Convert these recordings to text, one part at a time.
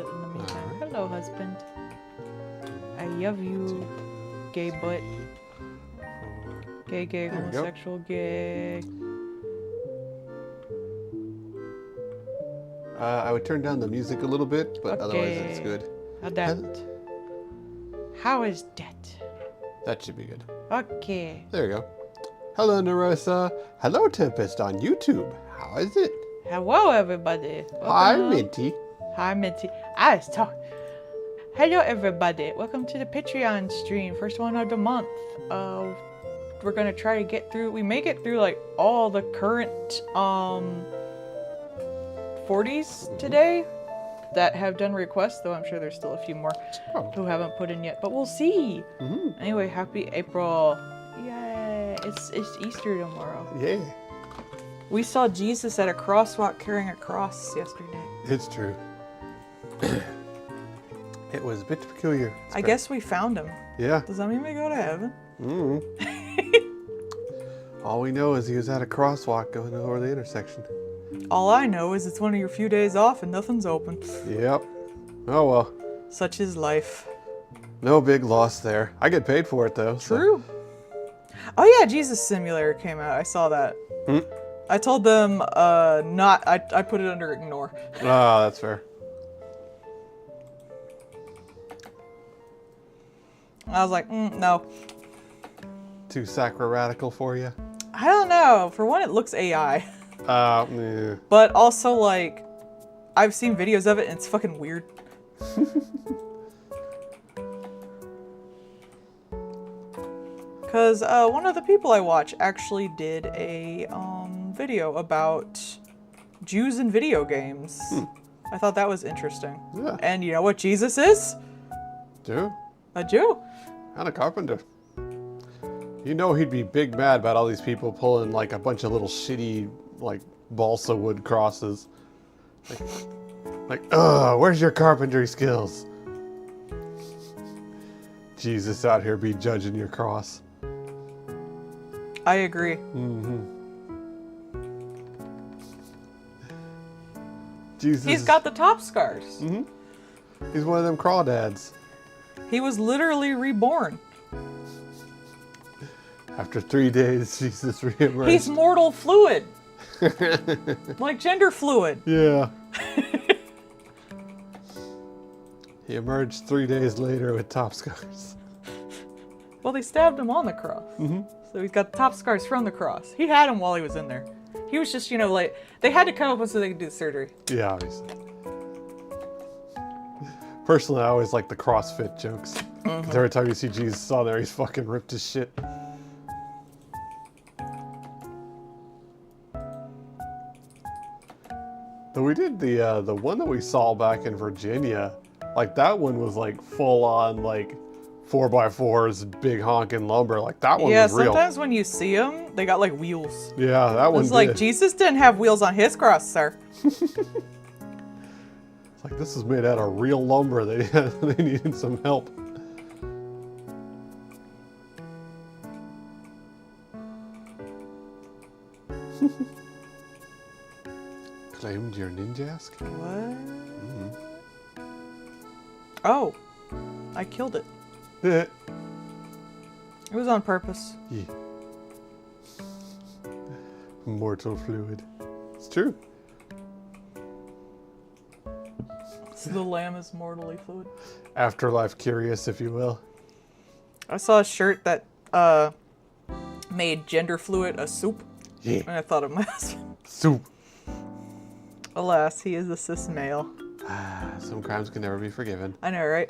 in the meantime. Hello, husband. I love you, gay butt. Gay, There we go. homosexual, gay. I would turn down the music a little bit, but otherwise it's good. How that? How is that? That should be good. Okay. There you go. Hello, Narissa. Hello, Tempest on YouTube. How is it? Hello, everybody. Hi, Welcome. Minty. Hi, Minty. I was talking. Hello, everybody. Welcome to the Patreon stream. First one of the month. We're gonna try to get through. We may get through like all the current 40s today that have done requests, though I'm sure there's still a few more who haven't put in yet. But we'll see. Anyway, happy April. Yay! It's Easter tomorrow. Yeah, We saw Jesus at a crosswalk carrying a cross yesterday. it's true. It was a bit peculiar. I guess we found him. Yeah. Does that mean we go to heaven? All we know is he was at a crosswalk going over the intersection. All I know is it's one of your few days off and nothing's open. Yep. Oh well. Such is life. No big loss there. I get paid for it though. True. Oh yeah, Jesus Simulator came out. I saw that. I told them not. I put it under ignore. Ah, that's fair. I was like, no. Too sacro radical for you. I don't know. For one, it looks AI, Yeah. but also like, I've seen videos of it and it's fucking weird. Because one of the people I watch actually did a video about Jews in video games. I thought that was interesting. Yeah. And you know what Jesus is? Dude. A Jew. And a carpenter. You know he'd be big mad about all these people pulling like a bunch of little shitty like balsa wood crosses. Ugh, where's your carpentry skills? Jesus out here be judging your cross. I agree. Jesus. He's got the top scars. He's one of them crawdads. He was literally reborn. After 3 days, Jesus reemerged. He's mortal fluid. Like gender fluid. Yeah. He emerged 3 days later with top scars. Well, they stabbed him on the cross. So he's got top scars from the cross. He had them while he was in there. He was just, you know, like, they had to come up with so they could do the surgery. Yeah, obviously. Personally, I always like the CrossFit jokes. 'Cause every time you see Jesus on there, he's fucking ripped as shit. Though we did the one that we saw back in Virginia, like that one was like full on like 4x4s, big honking lumber. Like that one Yeah, was real. sometimes when you see them, they got like wheels. Yeah, that one It's like, did. Jesus didn't have wheels on his cross, sir. It's like this is made out of real lumber. They needed some help. Claimed your ninjask? What? Oh, I killed it. Yeah. It was on purpose. Yeah. Mortal fluid. It's true. So the lamb is mortally fluid. Afterlife curious, if you will. I saw a shirt that made gender fluid a soup, Yeah. and I thought of my husband. Soup. Alas, he is a cis male. Some crimes can never be forgiven. I know, right?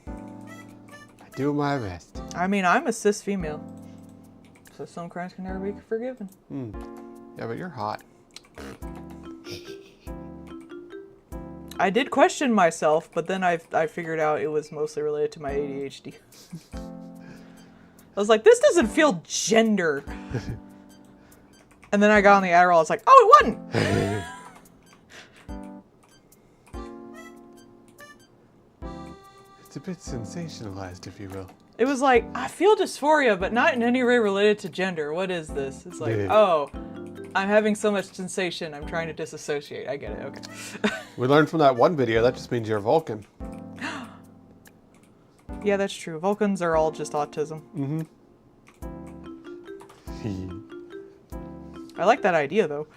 I do my best. I mean, I'm a cis female, so some crimes can never be forgiven. Yeah, but you're hot. I did question myself, but then I figured out it was mostly related to my ADHD. I was like, this doesn't feel gender. And then I got on the Adderall, I was like, oh, it wasn't! It's a bit sensationalized, if you will. It was like, I feel dysphoria, but not in any way related to gender. What is this? It's like, Yeah. oh, I'm having so much sensation, I'm trying to disassociate. I get it, okay. We learned from that one video, that just means you're a Vulcan. Yeah, that's true. Vulcans are all just autism. I like that idea, though.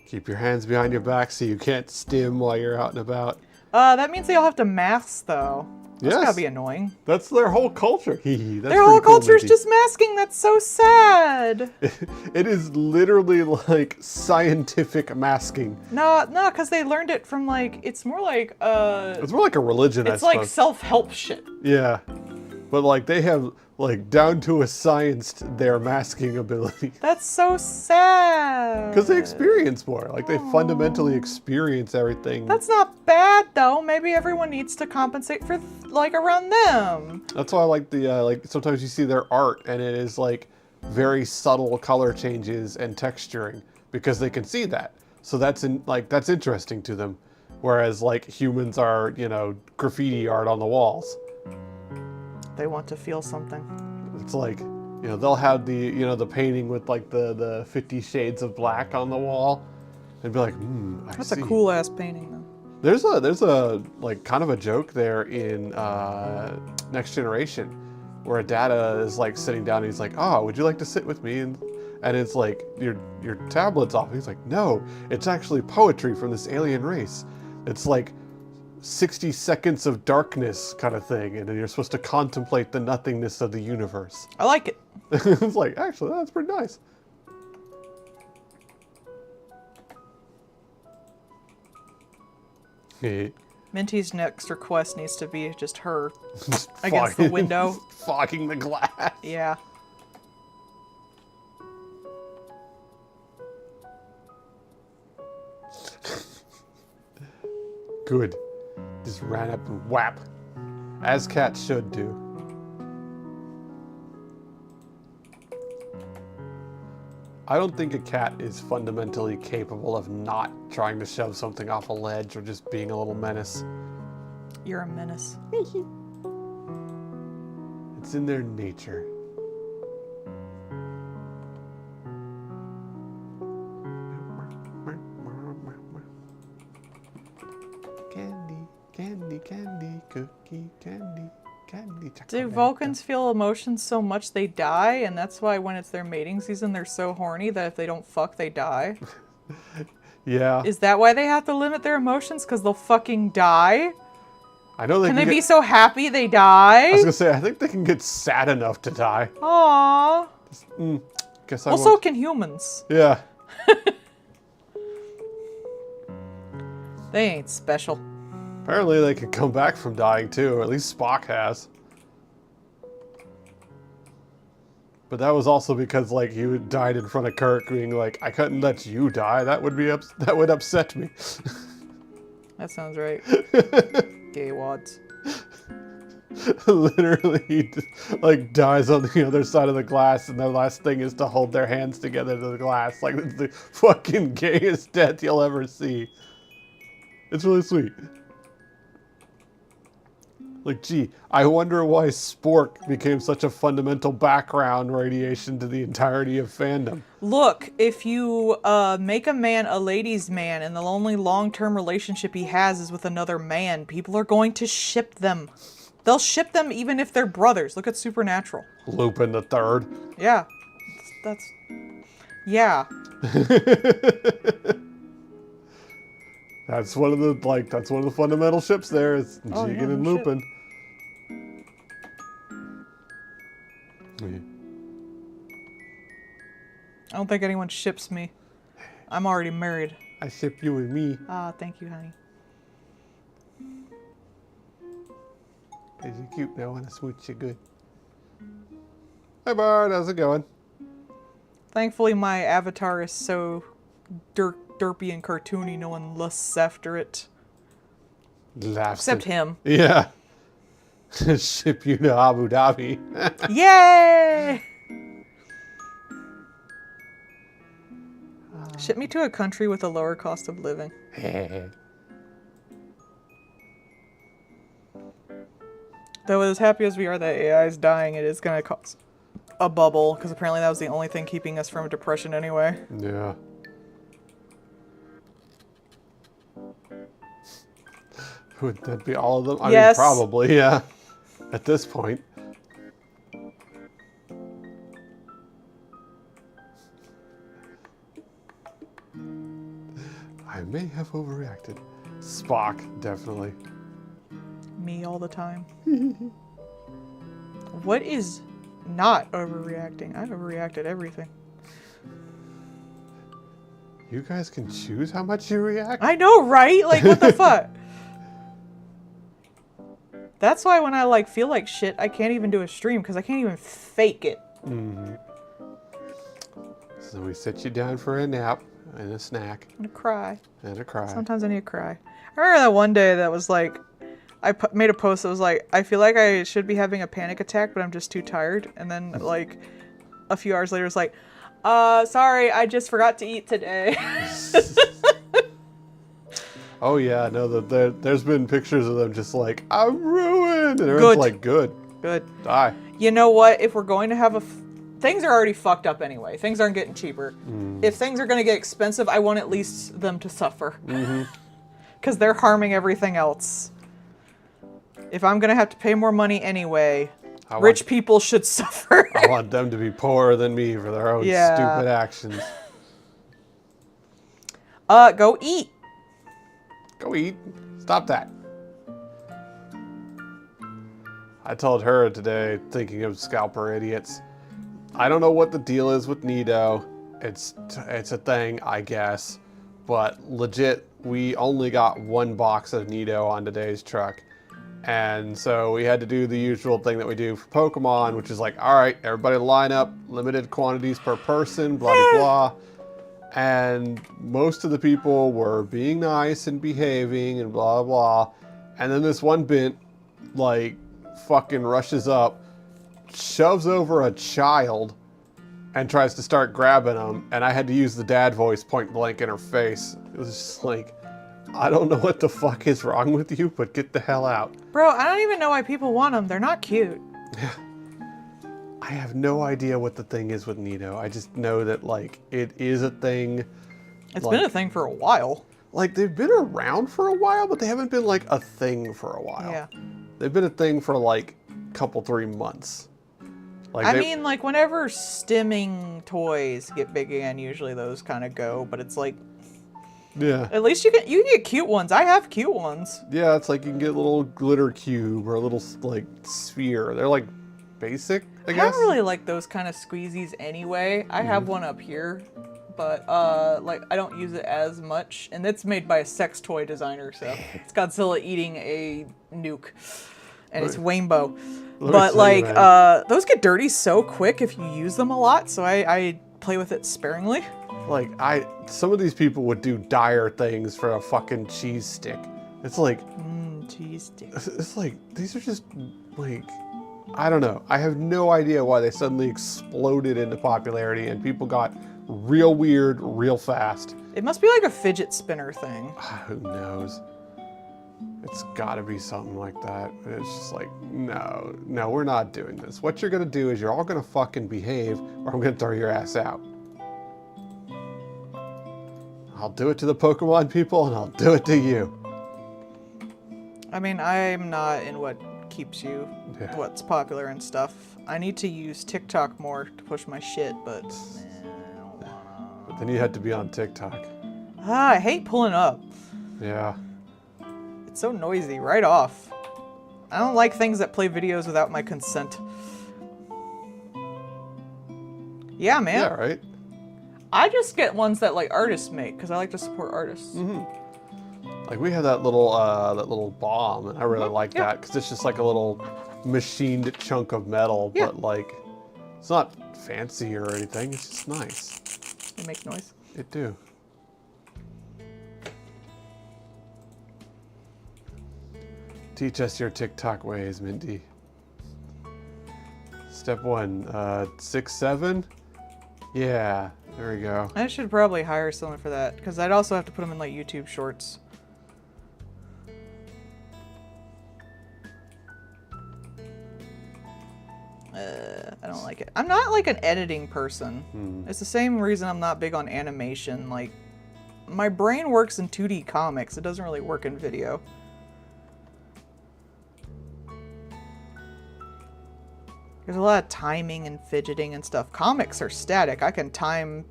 Keep your hands behind your back so you can't stim while you're out and about. That means they all have to mask, though. That's Yes. gotta be annoying. That's their whole culture. That's Their whole pretty cool, culture is Minty. just masking. That's so sad. It is literally like scientific masking. No, because they learned it from like, it's more like, It's more like a religion, I it's like suppose. self-help shit. Yeah. But like they have like down to a science their masking ability. That's so sad. Because they experience more. Like they fundamentally experience everything. That's not bad, though. Maybe everyone needs to compensate for, like, around them. That's why I like the like sometimes you see their art and it is like very subtle color changes and texturing because they can see that. So that's that's interesting to them. Whereas like humans are, you know, graffiti art on the walls. They want to feel something. It's like, you know, they'll have the, you know, the painting with like the 50 Shades of Black on the wall and be like, I That's see. a cool-ass painting, though. There's a like kind of a joke there in Next Generation where a data is like sitting down and he's like, oh, would you like to sit with me? And it's like, your tablet's off. He's like, no, it's actually poetry from this alien race. It's like 60 seconds of darkness kind of thing, and then you're supposed to contemplate the nothingness of the universe. I like it. It's like, actually, that's pretty nice. Minty's next request needs to be just her Just against the window. fogging the glass. Yeah. Good. Just ran up and whap. As cats should do. I don't think a cat is fundamentally capable of not trying to shove something off a ledge or just being a little menace. You're a menace. It's in their nature. Candy, candy, candy, cookie, candy, candy, chocolate. Do Vulcans feel emotions so much they die, and that's why when it's their mating season they're so horny that if they don't fuck they die? Yeah. Is that why they have to limit their emotions? Because they'll fucking die? I know they Can they get, be so happy they I die? was gonna say, I think they can get sad enough to die. Aww. Guess I Well, so won't. can humans. Yeah. They ain't special. Apparently they can come back from dying too, or at least Spock has. But that was also because like he would died in front of Kirk, being like, "I couldn't let you die. That would be that would upset me." That sounds right. Gay wads. Literally, he like dies on the other side of the glass, and the last thing is to hold their hands together to the glass. Like it's the fucking gayest death you'll ever see. It's really sweet. Like, gee, I wonder why Spork became such a fundamental background radiation to the entirety of fandom. Look, if you make a man a ladies' man and the only long-term relationship he has is with another man, people are going to ship them. They'll ship them even if they're brothers. Look at Supernatural. Lupin the Third. Yeah. That's... Yeah. That's one of the fundamental ships there is Oh, Jigen yeah, and no shit. Lupin. Yeah. I don't think anyone ships me. I'm already married. I ship you and me. Ah, thank you, honey. Cause you're cute now and I smooch you good. Hi Bard, how's it going? Thankfully, my avatar is so derpy and cartoony, no one lusts after it. Laughs. Except him. Yeah. Ship you to Abu Dhabi. Yay! Ship me to a country with a lower cost of living. Though as happy as we are that AI is dying, it is going to cost a bubble, because apparently that was the only thing keeping us from depression anyway. Yeah. Would that be all of them? I mean, Yes. probably, yeah. At this point. I may have overreacted. Spock, definitely. Me all the time. What is not overreacting? I overreacted everything. You guys can choose how much you react? I know, right? Like, what the fuck? That's why when I like feel like shit, I can't even do a stream because I can't even fake it. Mm-hmm. So we sit you down for a nap and a snack. I'm gonna cry. And a cry. Sometimes I need to cry. I remember that one day that was like, I made a post that was like, I feel like I should be having a panic attack, but I'm just too tired. And then like a few hours later, it's like, sorry, I just forgot to eat today. Oh yeah, no, there's been pictures of them just like, I'm ruined. And everyone's like, good. Good. Die. You know what? If we're going to have things are already fucked up anyway. Things aren't getting cheaper. If things are going to get expensive, I want at least them to suffer. Because they're harming everything else. If I'm going to have to pay more money anyway, rich people should suffer. I want them to be poorer than me for their own stupid actions. Go eat. Go eat. Stop that. I told her today, thinking of scalper idiots, I don't know what the deal is with Nido. It's a thing, I guess. But legit, we only got one box of Nido on today's truck. And so we had to do the usual thing that we do for Pokemon, which is like, all right, everybody line up, limited quantities per person, blah, blah, blah. And most of the people were being nice and behaving and blah, blah. And then this one bint, like, fucking rushes up, shoves over a child, and tries to start grabbing him. And I had to use the dad voice point blank in her face. It was just like, I don't know what the fuck is wrong with you, but get the hell out. Bro, I don't even know why people want them. They're not cute. I have no idea what the thing is with Nido. I just know that, like, it is a thing. It's been a thing for a while. Like, they've been around for a while, but they haven't been, like, a thing for a while. Yeah. They've been a thing for, like, a couple, 3 months. Like, I mean, like, whenever stimming toys get big again, usually those kind of go, but it's like... Yeah. At least you can get cute ones. I have cute ones. Yeah, it's like you can get a little glitter cube or a little, like, sphere. They're, like, basic, I guess. I don't really like those kind of squeezies anyway. I have one up here, but like I don't use it as much, and it's made by a sex toy designer, so it's Godzilla eating a nuke, and it's rainbow. But like those get dirty so quick if you use them a lot, so I play with it sparingly. Like some of these people would do dire things for a fucking cheese stick. It's like Cheese stick. It's like these are just like, I don't know. I have no idea why they suddenly exploded into popularity and people got real weird real fast. It must be like a fidget spinner thing. Who knows? It's gotta be something like that. It's just like, no, we're not doing this. What you're gonna do is you're all gonna fucking behave or I'm gonna throw your ass out. I'll do it to the Pokemon people and I'll do it to you. I mean, I'm not in what keeps you, what's popular and stuff. I need to use TikTok more to push my shit, but I don't wanna. But then you had to be on TikTok. I hate pulling up. Yeah. It's so noisy, right off. I don't like things that play videos without my consent. Yeah, man. Yeah, right? I just get ones that like artists make because I like to support artists. Like we have that little bomb, and I really like that because it's just like a little machined chunk of metal, but like it's not fancy or anything. It's just nice. It makes noise. It do. Teach us your TikTok ways, Mindy. Step 1, 6, 7. Yeah, there we go. I should probably hire someone for that because I'd also have to put them in like YouTube shorts. I don't like it. I'm not like an editing person. It's the same reason I'm not big on animation. Like, my brain works in 2D comics. It doesn't really work in video. There's a lot of timing and fidgeting and stuff. Comics are static. I can time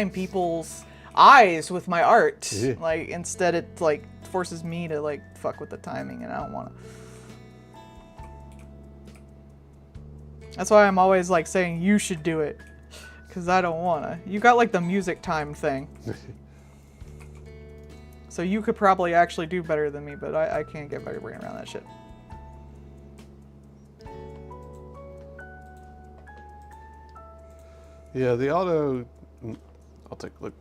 people's eyes with my art. Yeah. Like, instead it like forces me to like fuck with the timing, and I don't want to. That's why I'm always like saying you should do it, because I don't want to. You got like the music time thing. So you could probably actually do better than me, but I can't get my brain around that shit. Yeah, the auto. I'll take a look.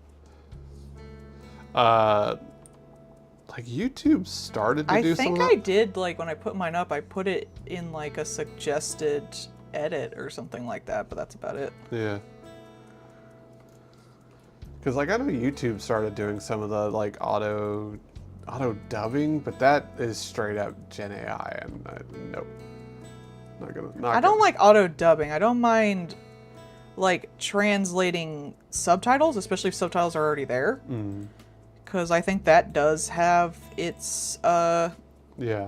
Like YouTube started to do some of that. I think I did, like, when I put mine up, I put it in like a suggested edit or something like that, but that's about it. Yeah. Because like I know YouTube started doing some of the like auto dubbing, but that is straight up Gen AI, and nope. I don't like auto dubbing. I don't mind like translating subtitles, especially if subtitles are already there. Because I think that does have its benefits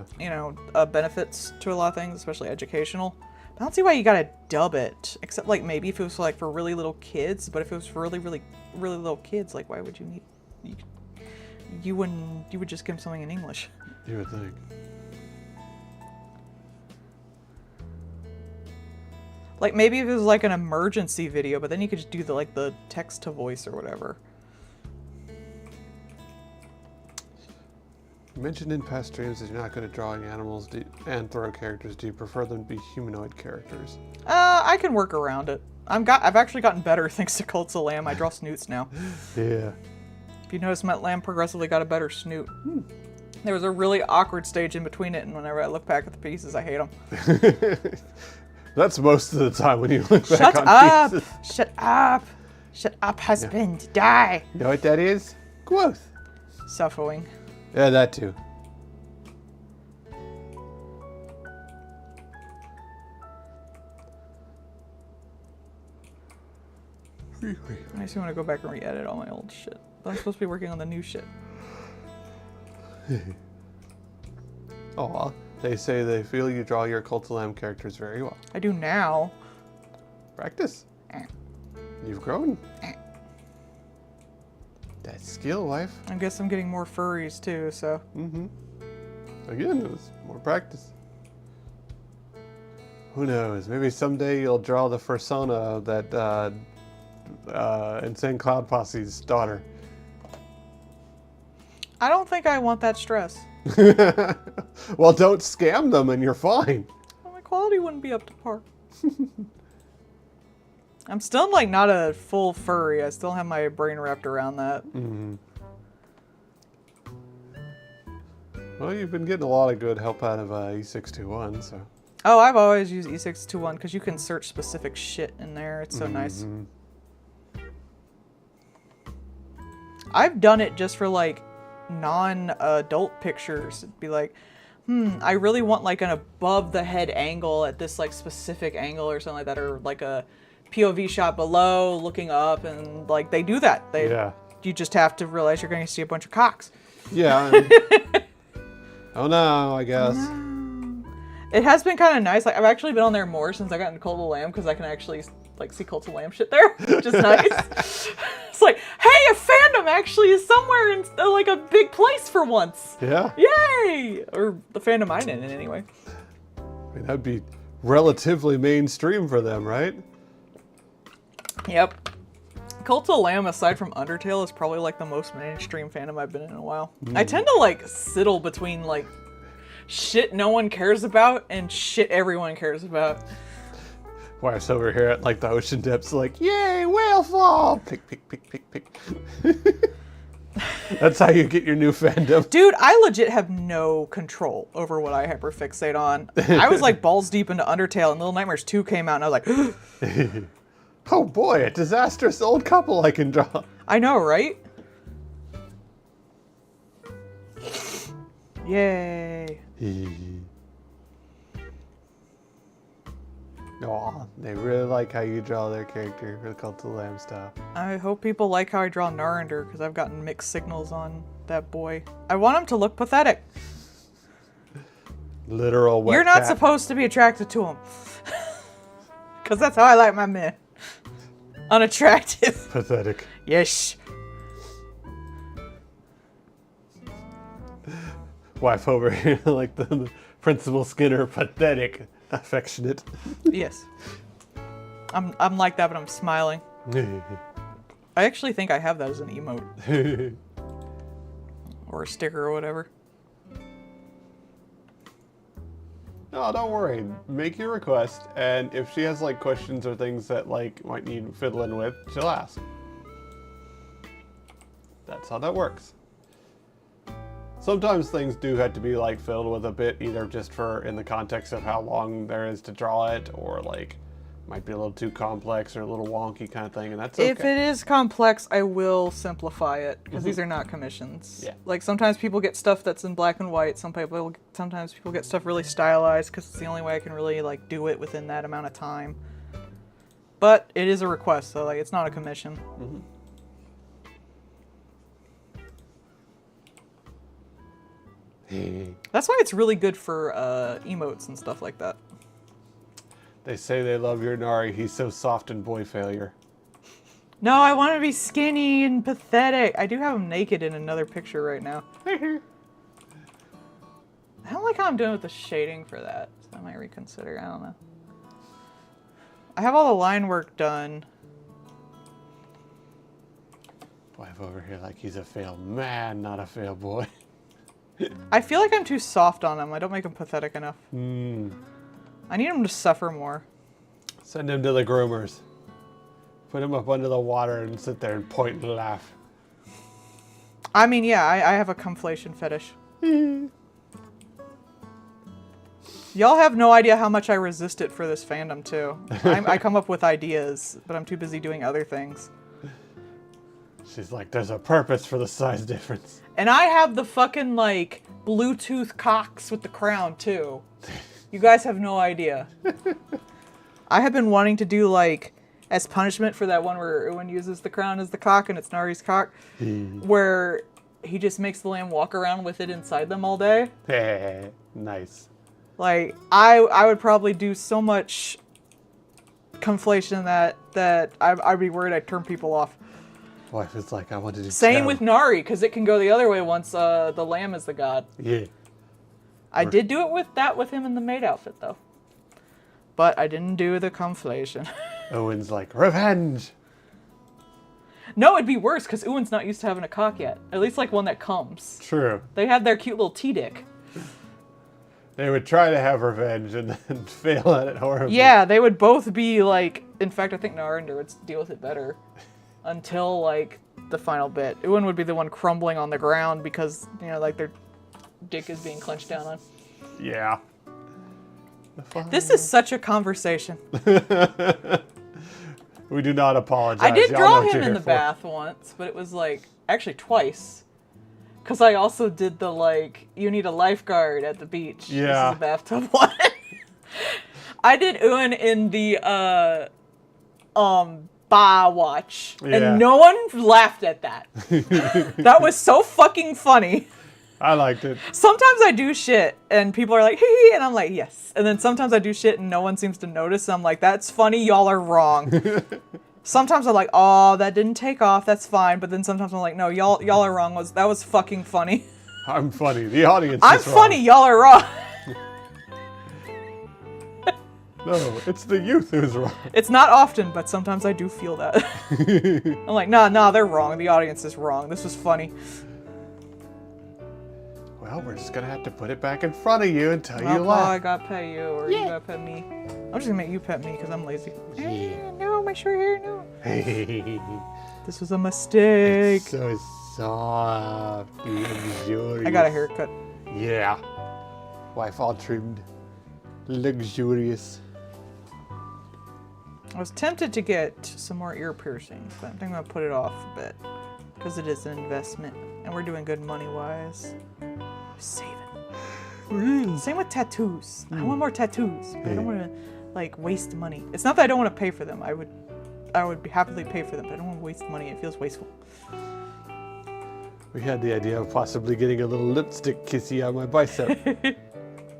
to a lot of things, especially educational. I don't see why you gotta dub it, except like maybe if it was like for really little kids. But if it was for really little kids, like why would you need? You wouldn't. You would just give them something in English. You would think. Like maybe if it was like an emergency video, but then you could just do the text to voice or whatever. You mentioned in past streams that you're not good at drawing animals and throw characters. Do you prefer them to be humanoid characters? I can work around it. I've actually gotten better thanks to Cults of Lamb. I draw snoots now. Yeah. If you notice, my lamb progressively got a better snoot. There was a really awkward stage in between it, and whenever I look back at the pieces, I hate them. That's most of the time when you look back Shut on up! pieces. Shut up! Shut up, husband! Die! You know what that is? Growth. Suffering. Yeah, that too. I just want to go back and re-edit all my old shit. But I'm supposed to be working on the new shit. Aw, they say they feel you draw your Cult of Lamb characters very well. I do now. Practice. You've grown. That skill, wife. I guess I'm getting more furries too, so. Again, it was more practice. Who knows? Maybe someday you'll draw the persona of that Insane Cloud Posse's daughter. I don't think I want that stress. Well, don't scam them and you're fine. Well, my quality wouldn't be up to par. I'm still like not a full furry. I still have my brain wrapped around that. Well, you've been getting a lot of good help out of E621, so. Oh, I've always used E621 because you can search specific shit in there. It's so nice. I've done it just for like non-adult pictures. It'd be like, I really want like an above the head angle at this like specific angle or something like that, or like a POV shot below looking up, and like they do that. You just have to realize you're going to see a bunch of cocks. Yeah. Oh no, I guess. It has been kind of nice. Like I've actually been on there more since I got into Cult of Lamb because I can actually like see Cult of Lamb shit there, which is nice. It's like, hey, a fandom actually is somewhere in like a big place for once. Yeah. Yay! Or the fandom I'm in anyway. I mean, that'd be relatively mainstream for them, right? Yep. Cult of Lamb, aside from Undertale, is probably like the most mainstream fandom I've been in a while. I tend to like sidle between like shit no one cares about and shit everyone cares about. Wife's over here at like the ocean depths, like, yay, whale fall! Pick, pick, pick, pick, pick. That's how you get your new fandom. Dude, I legit have no control over what I hyperfixate on. I was like balls deep into Undertale, and Little Nightmares 2 came out, and I was like, oh boy, a disastrous old couple I can draw. I know, right? Yay. Aw, they really like how you draw their character for the Cult of the Lamb stuff. I hope people like how I draw Narander, because I've gotten mixed signals on that boy. I want him to look pathetic. Literal wet You're not cat. supposed to be attracted to him. Because that's how I like my men. Unattractive. Pathetic. Yes. Wife over here, like the Principal Skinner, pathetic, affectionate. Yes. I'm like that, but I'm smiling. I actually think I have that as an emote. Or a sticker or whatever. No, don't worry. Make your request, and if she has like questions or things that like might need fiddling with, she'll ask. That's how that works. Sometimes things do have to be like filled with a bit, either just for in the context of how long there is to draw it, or like might be a little too complex or a little wonky kind of thing, and that's okay. If it is complex, I will simplify it, because these are not commissions. Yeah. Like, sometimes people get stuff that's in black and white, sometimes people get stuff really stylized, because it's the only way I can really, like, do it within that amount of time. But it is a request, so, like, it's not a commission. That's why it's really good for emotes and stuff like that. They say they love your Nari. He's so soft and boy failure. No, I want to be skinny and pathetic. I do have him naked in another picture right now. I don't like how I'm doing with the shading for that. So I might reconsider. I don't know. I have all the line work done. Wife over here like he's a failed man, not a failed boy. I feel like I'm too soft on him. I don't make him pathetic enough. I need him to suffer more. Send him to the groomers. Put him up under the water and sit there and point and laugh. I mean, yeah, I have a conflation fetish. Y'all have no idea how much I resist it for this fandom, too. I come up with ideas, but I'm too busy doing other things. She's like, there's a purpose for the size difference. And I have the fucking, like, Bluetooth cocks with the crown, too. You guys have no idea. I have been wanting to do, like, as punishment for that one where Ewan uses the crown as the cock and it's Nari's cock, where he just makes the lamb walk around with it inside them all day. Nice. Like, I would probably do so much conflation in that I'd be worried I'd turn people off. Wife is like, I want to do Same with Nari, because it can go the other way once the lamb is the god. Yeah. I did do it with him in the maid outfit, though. But I didn't do the conflation. Owen's like, revenge! No, it'd be worse, because Ewan's not used to having a cock yet. At least, like, one that comes. True. They have their cute little T-dick. They would try to have revenge and then fail at it horribly. Yeah, they would both be, like... In fact, I think Narander would deal with it better. Until, like, the final bit. Ewan would be the one crumbling on the ground because, you know, like, their dick is being clenched down on. Yeah. This is such a conversation. We do not apologize. I did Y'all draw know what him you're in here the for. bath once, but it was, like, actually twice. Because I also did the, like, you need a lifeguard at the beach. Yeah. This is a bathtub one. I did Ewan in the, Ba watch. Yeah. And no one laughed at that. That was so fucking funny. I liked it. Sometimes I do shit and people are like, hee, and I'm like, yes. And then sometimes I do shit and no one seems to notice. I'm like, that's funny, y'all are wrong. Sometimes I'm like, oh, that didn't take off, that's fine. But then sometimes I'm like, no, y'all are wrong. That was fucking funny. I'm funny. The audience I'm is wrong. funny, y'all are wrong. No, it's the youth who's wrong. It's not often, but sometimes I do feel that. I'm like, nah, they're wrong. The audience is wrong. This was funny. Well, we're just gonna have to put it back in front of you until you Well, I laugh. gotta pet you, or you gotta pet me. I'm just gonna make you pet me because I'm lazy. Yeah. No, my short hair, no. It's This was a mistake. so soft, luxurious. I got a haircut. Yeah. Wife all trimmed. Luxurious. I was tempted to get some more ear piercings, but I think I'm gonna put it off a bit because it is an investment and we're doing good money-wise. Saving. Same with tattoos. I want more tattoos, but I don't want to like waste money. It's not that I don't want to pay for them. I would happily pay for them, but I don't want to waste money. It feels wasteful. We had the idea of possibly getting a little lipstick kissy on my bicep. It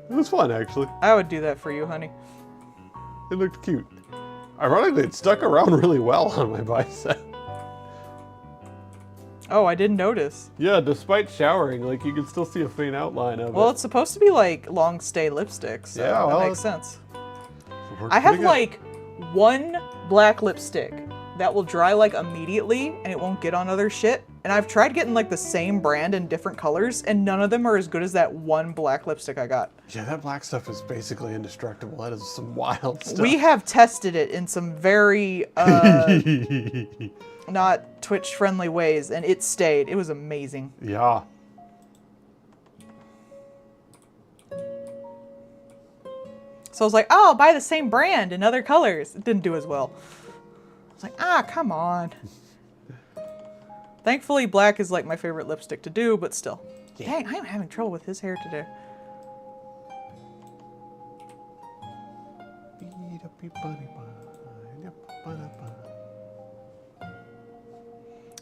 was fun, actually. I would do that for you, honey. It looked cute. Ironically, it stuck around really well on my bicep. Oh, I didn't notice. Yeah, despite showering, like you can still see a faint outline of it. Well, it's supposed to be like long stay lipstick, so Yeah, that well, makes sense. Worked I have pretty good. like one black lipstick that will dry like immediately and it won't get on other shit. And I've tried getting like the same brand in different colors and none of them are as good as that one black lipstick I got. Yeah, that black stuff is basically indestructible. That is some wild stuff. We have tested it in some very not Twitch friendly ways and it stayed. It was amazing. Yeah. So I was like, oh, I'll buy the same brand in other colors. It didn't do as well. I was like, come on. Thankfully, black is like my favorite lipstick to do, but still. Yeah. Dang, I'm having trouble with his hair today.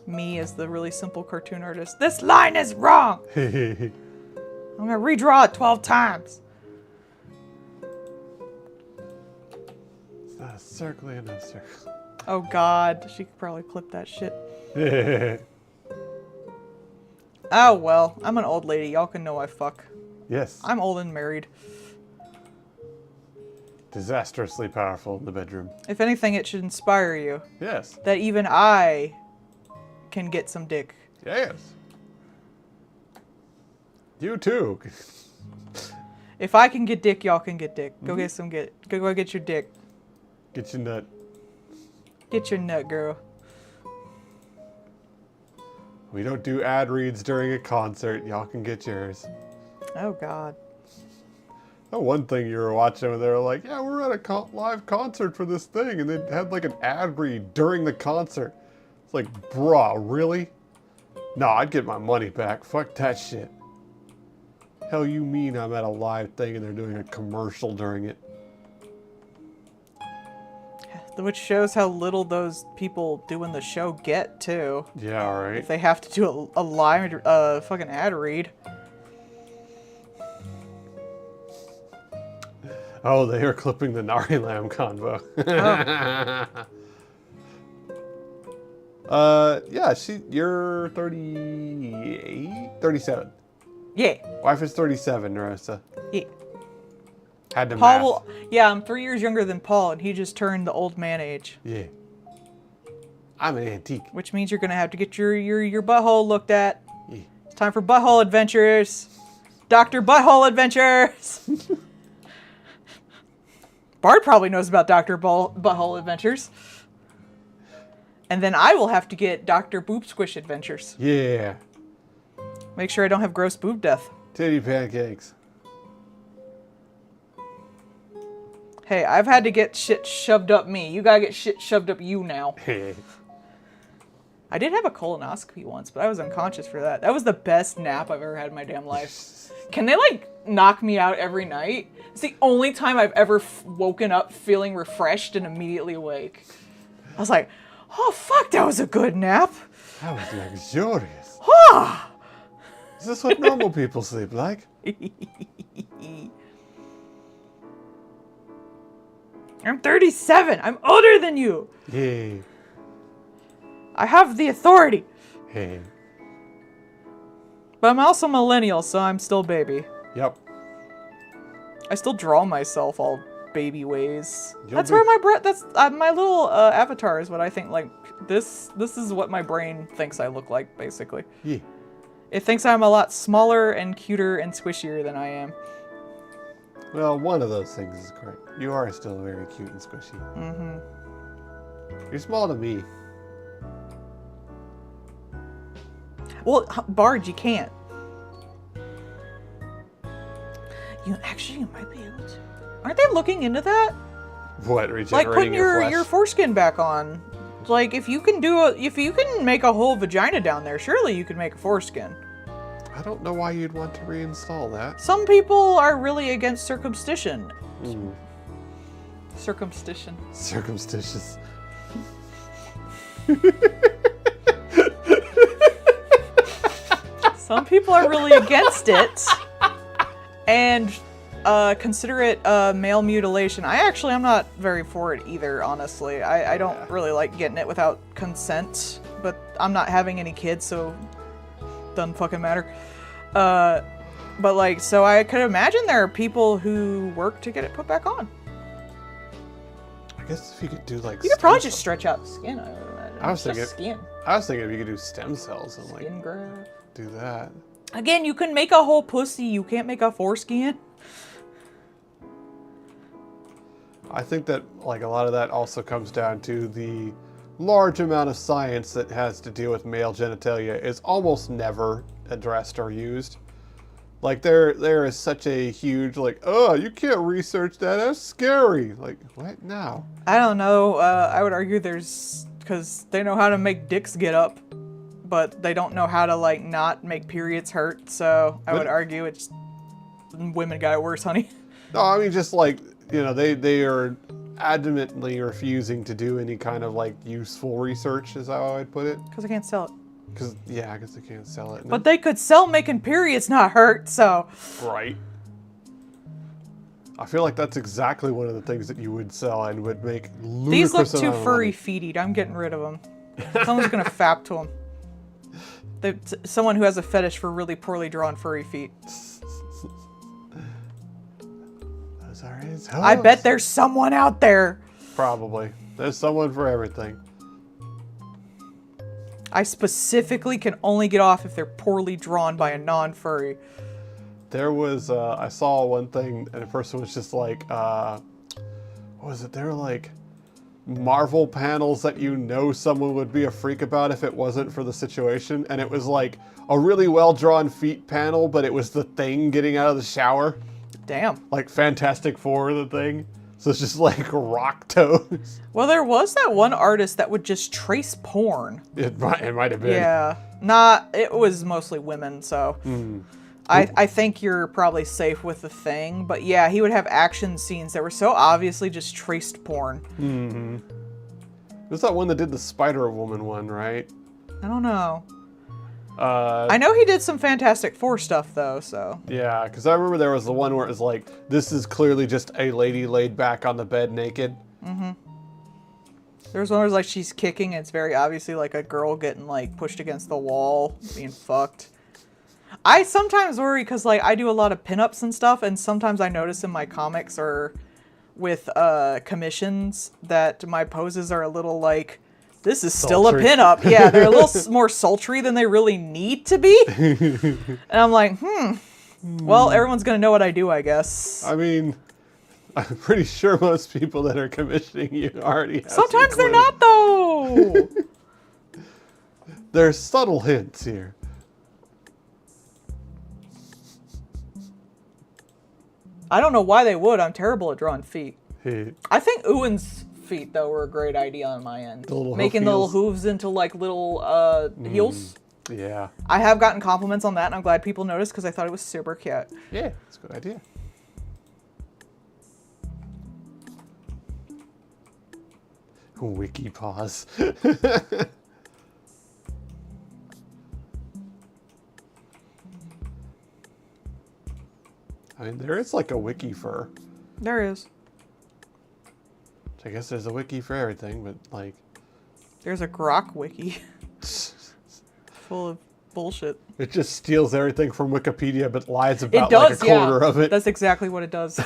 Me as the really simple cartoon artist. This line is wrong! I'm gonna redraw it 12 times. It's not a circle and a circle. Oh god, she could probably clip that shit. Oh well, I'm an old lady. Y'all can know I fuck. Yes. I'm old and married. Disastrously powerful in the bedroom. If anything, it should inspire you Yes. that even I can get some dick. Yes. You too. If I can get dick, y'all can get dick. Go get some go get your dick. Get your nut. Get your nut, girl. We don't do ad reads during a concert. Y'all can get yours. Oh god. That one thing you were watching where they were like, yeah, we're at a live concert for this thing. And they had like an ad read during the concert. It's like, bruh, really? No, I'd get my money back. Fuck that shit. Hell you mean I'm at a live thing and they're doing a commercial during it? Which shows how little those people doing the show get, too. Yeah, right. If they have to do a live fucking ad read. Oh, they are clipping the Nari Lamb convo. Yeah, you're 38? 37. Yeah. Wife is 37, Narissa. Yeah. Had to Paul math. yeah, I'm 3 years younger than Paul, and he just turned the old man age. Yeah. I'm an antique. Which means you're gonna have to get your butthole looked at. Yeah. It's time for butthole adventures. Dr. Butthole Adventures. Bard probably knows about Dr. Butthole Adventures. And then I will have to get Dr. Boob Squish Adventures. Yeah. Make sure I don't have gross boob death. Titty pancakes. Hey, I've had to get shit shoved up me. You gotta get shit shoved up you now. I did have a colonoscopy once, but I was unconscious for that. That was the best nap I've ever had in my damn life. Can they, like, knock me out every night? It's the only time I've ever woken up feeling refreshed and immediately awake. I was like, oh, fuck, that was a good nap. That was luxurious. Ah! Is this what normal people sleep like? I'm 37. I'm older than you. Yay. I have the authority. Hey. But I'm also millennial, so I'm still baby. Yep. I still draw myself all baby ways. You'll That's be- where that's my little avatar is what I think, like, this is what my brain thinks I look like, basically. Yeah. It thinks I'm a lot smaller and cuter and squishier than I am. Well, one of those things is correct. You are still very cute and squishy. Mm-hmm. You're small to me. Well, Bard, you can't. You might be able to. Aren't they looking into that? What, Like regenerating putting your your flesh? foreskin back on. Like if you can make a whole vagina down there, surely you could make a foreskin. I don't know why you'd want to reinstall that. Some people are really against circumcision. Circumcision. Circumstitious. Some people are really against it and consider it male mutilation. I'm not very for it either, honestly. I don't really like getting it without consent, but I'm not having any kids, so doesn't fucking matter. But like, so I could imagine there are people who work to get it put back on. I guess if you could do like... You could probably just stretch out the skin, I would imagine. I was thinking... Just skin. I was thinking if you could do stem cells and Skin like graft. do that. Again, you can make a whole pussy. You can't make a foreskin. I think that like a lot of that also comes down to the large amount of science that has to deal with male genitalia is almost never addressed or used. Like there is such a huge like, oh, you can't research that, that's scary. Like, what now? I don't know. I would argue because they know how to make dicks get up, but they don't know how to like not make periods hurt. So I would argue it's women got it worse, honey. No, I mean just like, you know, they are adamantly refusing to do any kind of like useful research, is how I'd put it. Because I can't sell it. Because yeah, I guess they can't sell it. But they could sell making periods not hurt. So right. I feel like that's exactly one of the things that you would sell and would make ludicrous. These look too amount of furry money. feeted. I'm getting rid of them. Someone's gonna fap to them. Someone who has a fetish for really poorly drawn furry feet. Those are his I hopes. bet there's someone out there. Probably. There's someone for everything. I specifically can only get off if they're poorly drawn by a non-furry. There was, I saw one thing and a person was just like, what was it? They were like Marvel panels that you know someone would be a freak about if it wasn't for the situation. And it was like a really well-drawn feet panel, but it was the Thing getting out of the shower. Damn. Like Fantastic Four, the Thing. So it's just like rock toes. Well, there was that one artist that would just trace porn. It might have been. Yeah. It was mostly women, so. I think you're probably safe with the Thing. But yeah, he would have action scenes that were so obviously just traced porn. Mm-hmm. It was that one that did the Spider-Woman one, right? I don't know. I know he did some Fantastic Four stuff, though, so. Yeah, because I remember there was the one where it was like, this is clearly just a lady laid back on the bed naked. Mm-hmm. There's one where it's like she's kicking, and it's very obviously like a girl getting like pushed against the wall, being fucked. I sometimes worry because like I do a lot of pinups and stuff, and sometimes I notice in my comics or with commissions that my poses are a little like, this is still a pinup. Yeah, they're a little more sultry than they really need to be. And I'm like, well, everyone's going to know what I do, I guess. I mean, I'm pretty sure most people that are commissioning you already have Sometimes some they're clue. not, though. There's subtle hints here. I don't know why they would. I'm terrible at drawing feet. Hey, I think Ewan's feet, though, were a great idea on my end. The little Making hoof the little heels? hooves into, like, little heels. yeah. I have gotten compliments on that, and I'm glad people noticed because I thought it was super cute. Yeah, it's a good idea. Wiki pause. I mean, there is like a wiki for. There is. I guess there's a wiki for everything, but like. There's a Grok wiki. Full of bullshit. It just steals everything from Wikipedia, but lies about It does, like a quarter yeah. of it. That's exactly what it does.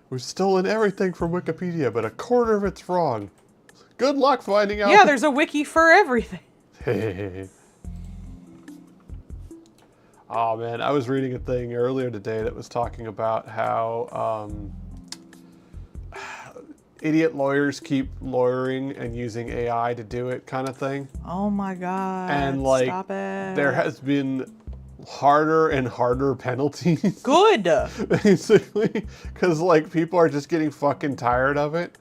We've stolen everything from Wikipedia, but a quarter of it's wrong. Good luck finding out. Yeah, there's a wiki for everything. Oh man, I was reading a thing earlier today that was talking about how idiot lawyers keep lawyering and using AI to do it, kind of thing. Oh my god. And like, stop it. there has been harder and harder penalties. Good. Basically, because like people are just getting fucking tired of it.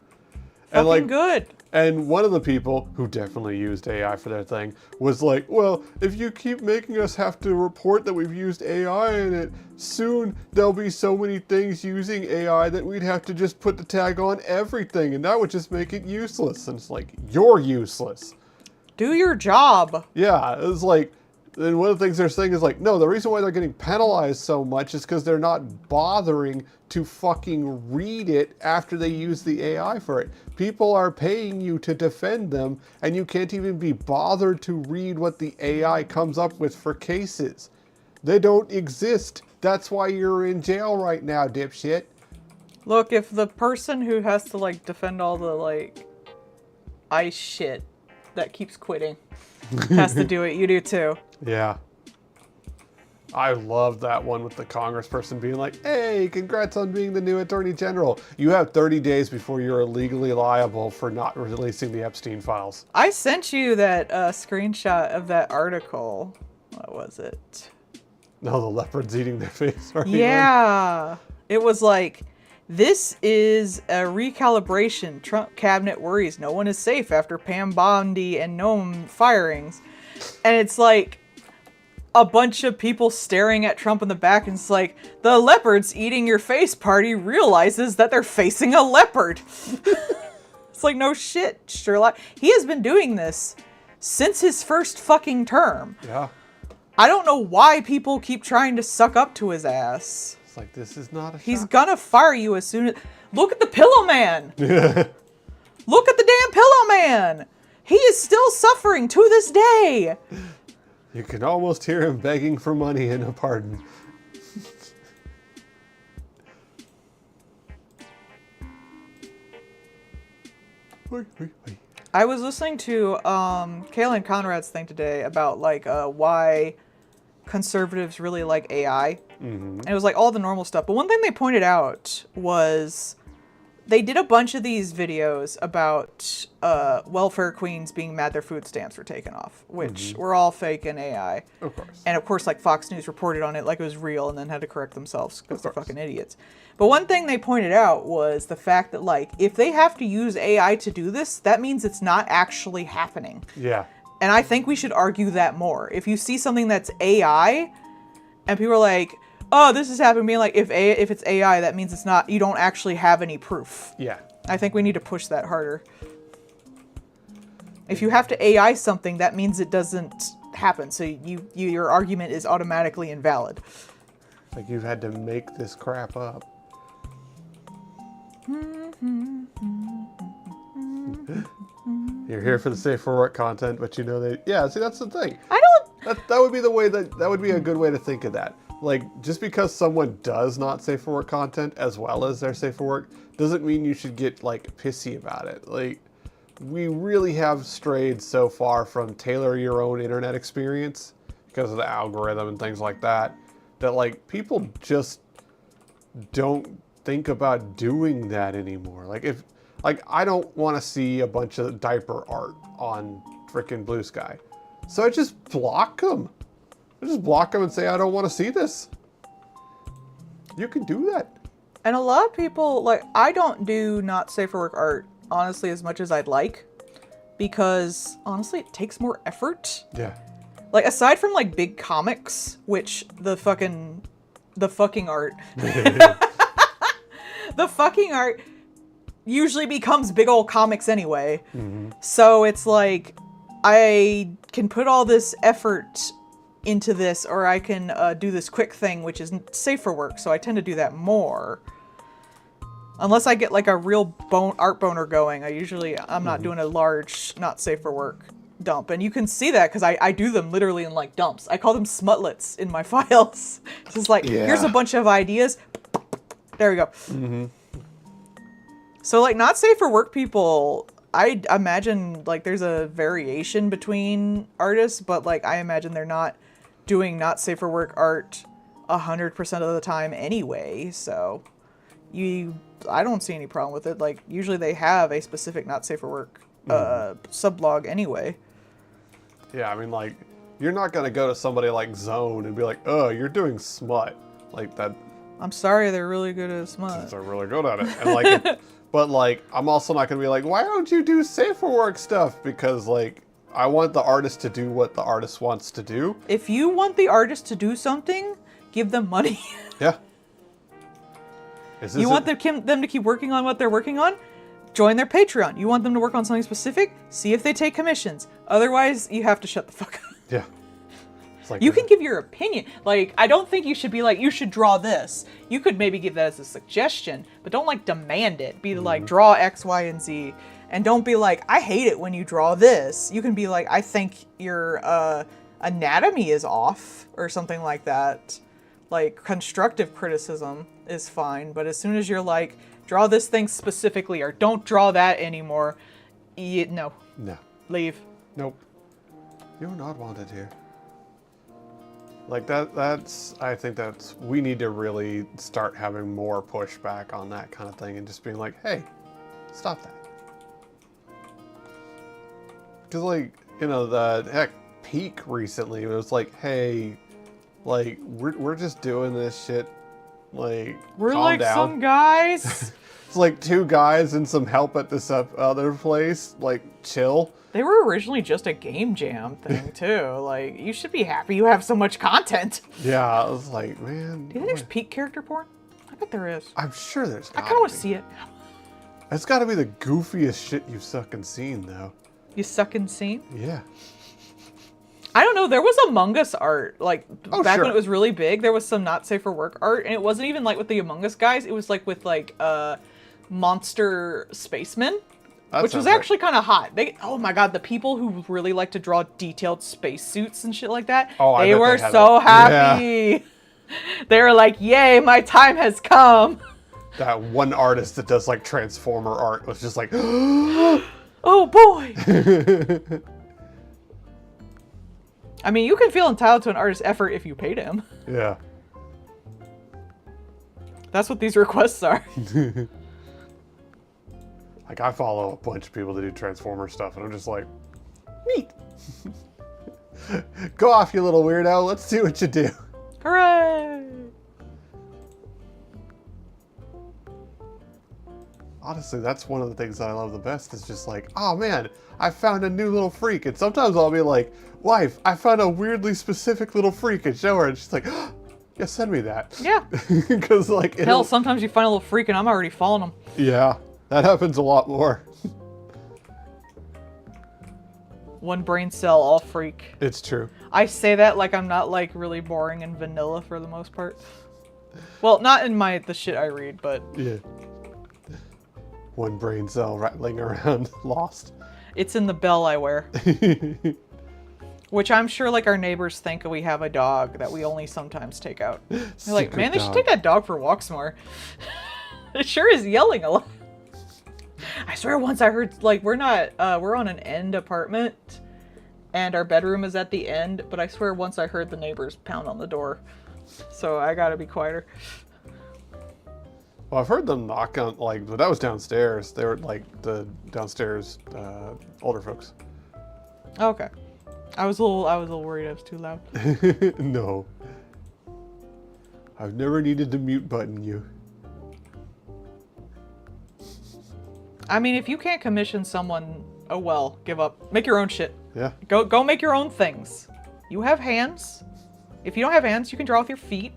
Fucking good. And one of the people who definitely used AI for their thing was like, well, if you keep making us have to report that we've used AI in it, soon there'll be so many things using AI that we'd have to just put the tag on everything, and that would just make it useless. And it's like, you're useless. Do your job. Yeah, it's like, and one of the things they're saying is like, no, the reason why they're getting penalized so much is because they're not bothering to fucking read it after they use the AI for it. People are paying you to defend them, and you can't even be bothered to read what the AI comes up with for cases. They don't exist. That's why you're in jail right now, dipshit. Look, if the person who has to, like, defend all the, like, ice shit that keeps quitting has to do it, you do too. Yeah. I love that one with the congressperson being like, hey, congrats on being the new attorney general. You have 30 days before you're legally liable for not releasing the Epstein files. I sent you that screenshot of that article. What was it? No, the leopards eating their face. Yeah. It was like, this is a recalibration. Trump cabinet worries no one is safe after Pam Bondi and Noam firings. And it's like a bunch of people staring at Trump in the back, and it's like, the leopards eating your face party realizes that they're facing a leopard. It's like, no shit, Sherlock. He has been doing this since his first fucking term. Yeah. I don't know why people keep trying to suck up to his ass. It's like, this is not a He's shot. gonna fire you as soon as... Look at the Pillow Man! Look at the damn Pillow Man! He is still suffering to this day! You can almost hear him begging for money and a pardon. I was listening to Kaylin Conrad's thing today about like why conservatives really like AI. And it was like all the normal stuff. But one thing they pointed out was they did a bunch of these videos about welfare queens being mad their food stamps were taken off, which were all fake and AI. Of course. And of course, like Fox News reported on it like it was real and then had to correct themselves because they're fucking idiots. But one thing they pointed out was the fact that like if they have to use AI to do this, that means it's not actually happening. Yeah. And I think we should argue that more. If you see something that's AI and people are like, oh, this is happening, being like, if it's AI, that means it's not, you don't actually have any proof. Yeah. I think we need to push that harder. If you have to AI something, that means it doesn't happen. So your argument is automatically invalid. Like you've had to make this crap up. You're here for the safe for work content, but you know they... Yeah, see, that's the thing. That would be the way that would be a good way to think of that. Like, just because someone does not safe for work content as well as their safe for work doesn't mean you should get like pissy about it. Like, we really have strayed so far from tailor your own internet experience because of the algorithm and things like that, that like people just don't think about doing that anymore. Like if, like I don't want to see a bunch of diaper art on frickin' Blue Sky. So I just block them. I just block them and say, I don't want to see this. You can do that. And a lot of people, like, I don't do not safe for work art, honestly, as much as I'd like. Because, honestly, it takes more effort. Yeah. Like, aside from, like, big comics, which the fucking art. The fucking art usually becomes big old comics anyway. So it's like, I can put all this effort into this, or I can do this quick thing, which is safe for work, so I tend to do that more. Unless I get like a real art boner going, I'm not doing a large, not safe for work dump. And you can see that because I do them literally in like dumps. I call them smutlets in my files. It's just like, here's a bunch of ideas. There we go. So like not safe for work people, I imagine like there's a variation between artists, but like I imagine they're not doing not safe for work art 100% of the time anyway. So I don't see any problem with it. Like usually they have a specific not safe for work sublog anyway. Yeah, I mean like you're not gonna go to somebody like Zone and be like, oh, you're doing smut like that. I'm sorry, they're really good at smut. They're really good at it. And like But, like, I'm also not going to be like, why don't you do safer work stuff? Because, like, I want the artist to do what the artist wants to do. If you want the artist to do something, give them money. Yeah. You want them to keep working on what they're working on? Join their Patreon. You want them to work on something specific? See if they take commissions. Otherwise, you have to shut the fuck up. Yeah. Like you can give your opinion. Like, I don't think you should be like, you should draw this. You could maybe give that as a suggestion, but don't like demand it. Be like, draw X, Y, and Z. And don't be like, I hate it when you draw this. You can be like, I think your anatomy is off or something like that. Like, constructive criticism is fine. But as soon as you're like, draw this thing specifically or don't draw that anymore, no. No. Leave. Nope. You're not wanted here. Like I think we need to really start having more pushback on that kind of thing and just being like, hey, stop that. Because, like, you know, the Peak recently, it was like, hey, like, we're just doing this shit, like, we're calm like down. some guys. It's like 2 guys and some help at this other place, like, chill. They were originally just a game jam thing, too. Like, you should be happy you have so much content. Yeah, I was like, man. Do you think there's peak character porn? I bet there is. I'm sure there's I kind of want to see it. It's got to be the goofiest shit you've sucking seen, though. You sucking scene? Yeah. I don't know. There was Among Us art, like, back sure. when it was really big. There was some not safe for work art, and it wasn't even, like, with the Among Us guys. It was, like, with, like, monster spacemen. Which was actually kind of hot. Oh my god, the people who really like to draw detailed spacesuits and shit like that, they were so happy. Yeah. They were like, yay, my time has come. That one artist that does like Transformer art was just like, oh boy. I mean, you can feel entitled to an artist's effort if you paid him. Yeah. That's what these requests are. Like, I follow a bunch of people that do Transformer stuff, and I'm just like, neat. Go off, you little weirdo. Let's see what you do. Hooray! Honestly, that's one of the things that I love the best is just like, oh man, I found a new little freak. And sometimes I'll be like, wife, I found a weirdly specific little freak and show her. And she's like, oh, yeah, send me that. Yeah. Because like, hell, sometimes you find a little freak and I'm already following them. Yeah. That happens a lot more. One brain cell, all freak. It's true. I say that like I'm not like really boring and vanilla for the most part. Well, not in the shit I read, but... Yeah. One brain cell rattling around, lost. It's in the bell I wear. Which I'm sure like our neighbors think we have a dog that we only sometimes take out. They're like, man, they should take that dog for walks more. It sure is yelling a lot. I swear once I heard, like, we're on an end apartment and our bedroom is at the end, but I swear once I heard the neighbors pound on the door. So I gotta be quieter. Well, I've heard them knock on, like, that was downstairs. They were, like, the downstairs older folks. Okay. I was a little worried I was too loud. No. I've never needed to mute button you. I mean, if you can't commission someone, oh well, give up. Make your own shit. Yeah. Go make your own things. You have hands. If you don't have hands, you can draw with your feet.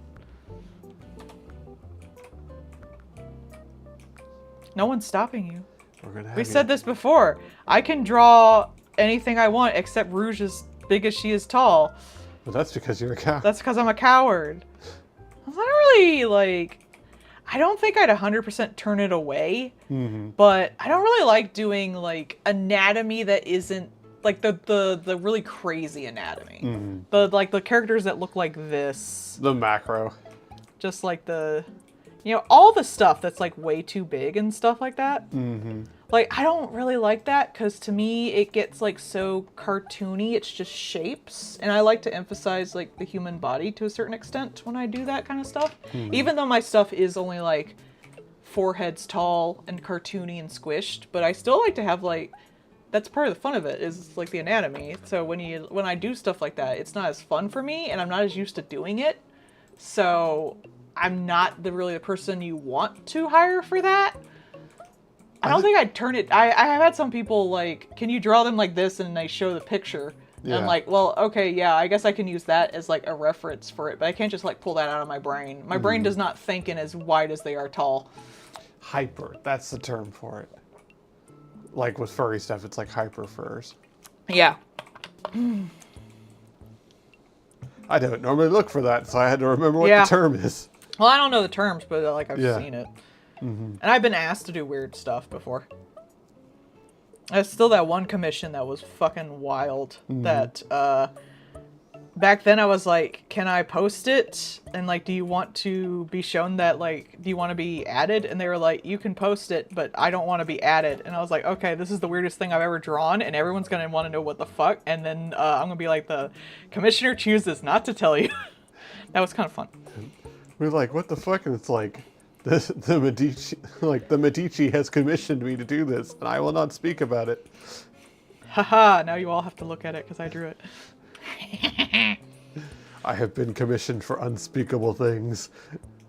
No one's stopping you. We said this before. I can draw anything I want except Rouge as big as she is tall. Well, that's because you're a coward. That's because I'm a coward. I'm not really, like... I don't think I'd 100% turn it away, but I don't really like doing, like, anatomy that isn't, like, the really crazy anatomy. The characters that look like this. The macro. Just like all the stuff that's, like, way too big and stuff like that. Like, I don't really like that, because to me, it gets, like, so cartoony, it's just shapes. And I like to emphasize, like, the human body to a certain extent when I do that kind of stuff. Even though my stuff is only, like, 4 heads tall and cartoony and squished. But I still like to have, like, that's part of the fun of it, is, like, the anatomy. So when I do stuff like that, it's not as fun for me, and I'm not as used to doing it. So I'm not really the person you want to hire for that. I don't think I'd turn it. I have had some people like, can you draw them like this? And they show the picture. And I'm like, well, okay, yeah, I guess I can use that as like a reference for it, but I can't just like pull that out of my brain. My brain does not think in as wide as they are tall. Hyper, that's the term for it. Like with furry stuff, it's like hyper furs. Yeah. I don't normally look for that, so I had to remember what the term is. Well, I don't know the terms, but like I've Yeah. seen it. And I've been asked to do weird stuff before. There's still that one commission that was fucking wild. That, back then I was like, can I post it? And like, do you want to be shown that, like, do you want to be added? And they were like, you can post it, but I don't want to be added. And I was like, okay, this is the weirdest thing I've ever drawn, and everyone's going to want to know what the fuck. And then I'm going to be like, the commissioner chooses not to tell you. That was kind of fun. We're like, what the fuck? And it's like, the Medici has commissioned me to do this, and I will not speak about it. Haha, now you all have to look at it because I drew it. I have been commissioned for unspeakable things.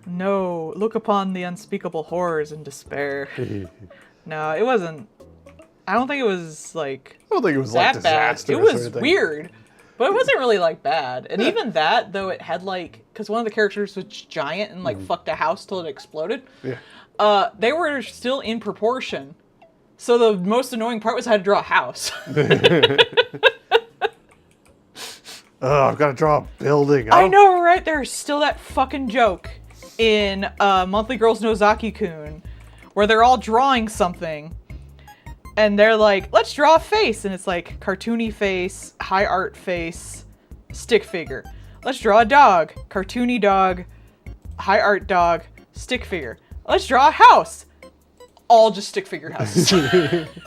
No, look upon the unspeakable horrors and despair. No, it wasn't. I don't think it was like I don't think it was like that bad. disastrous. It or was anything. weird, but it wasn't really like bad. And even that, though, it had like, because one of the characters was giant and like fucked a house till it exploded. Yeah. They were still in proportion. So the most annoying part was I had to draw a house. Oh, I've got to draw a building. I know, right? There's still that fucking joke in Monthly Girls Nozaki-kun where they're all drawing something and they're like, let's draw a face. And it's like cartoony face, high art face, stick figure. Let's draw a dog, cartoony dog, high art dog, stick figure. Let's draw a house. All just stick figure houses.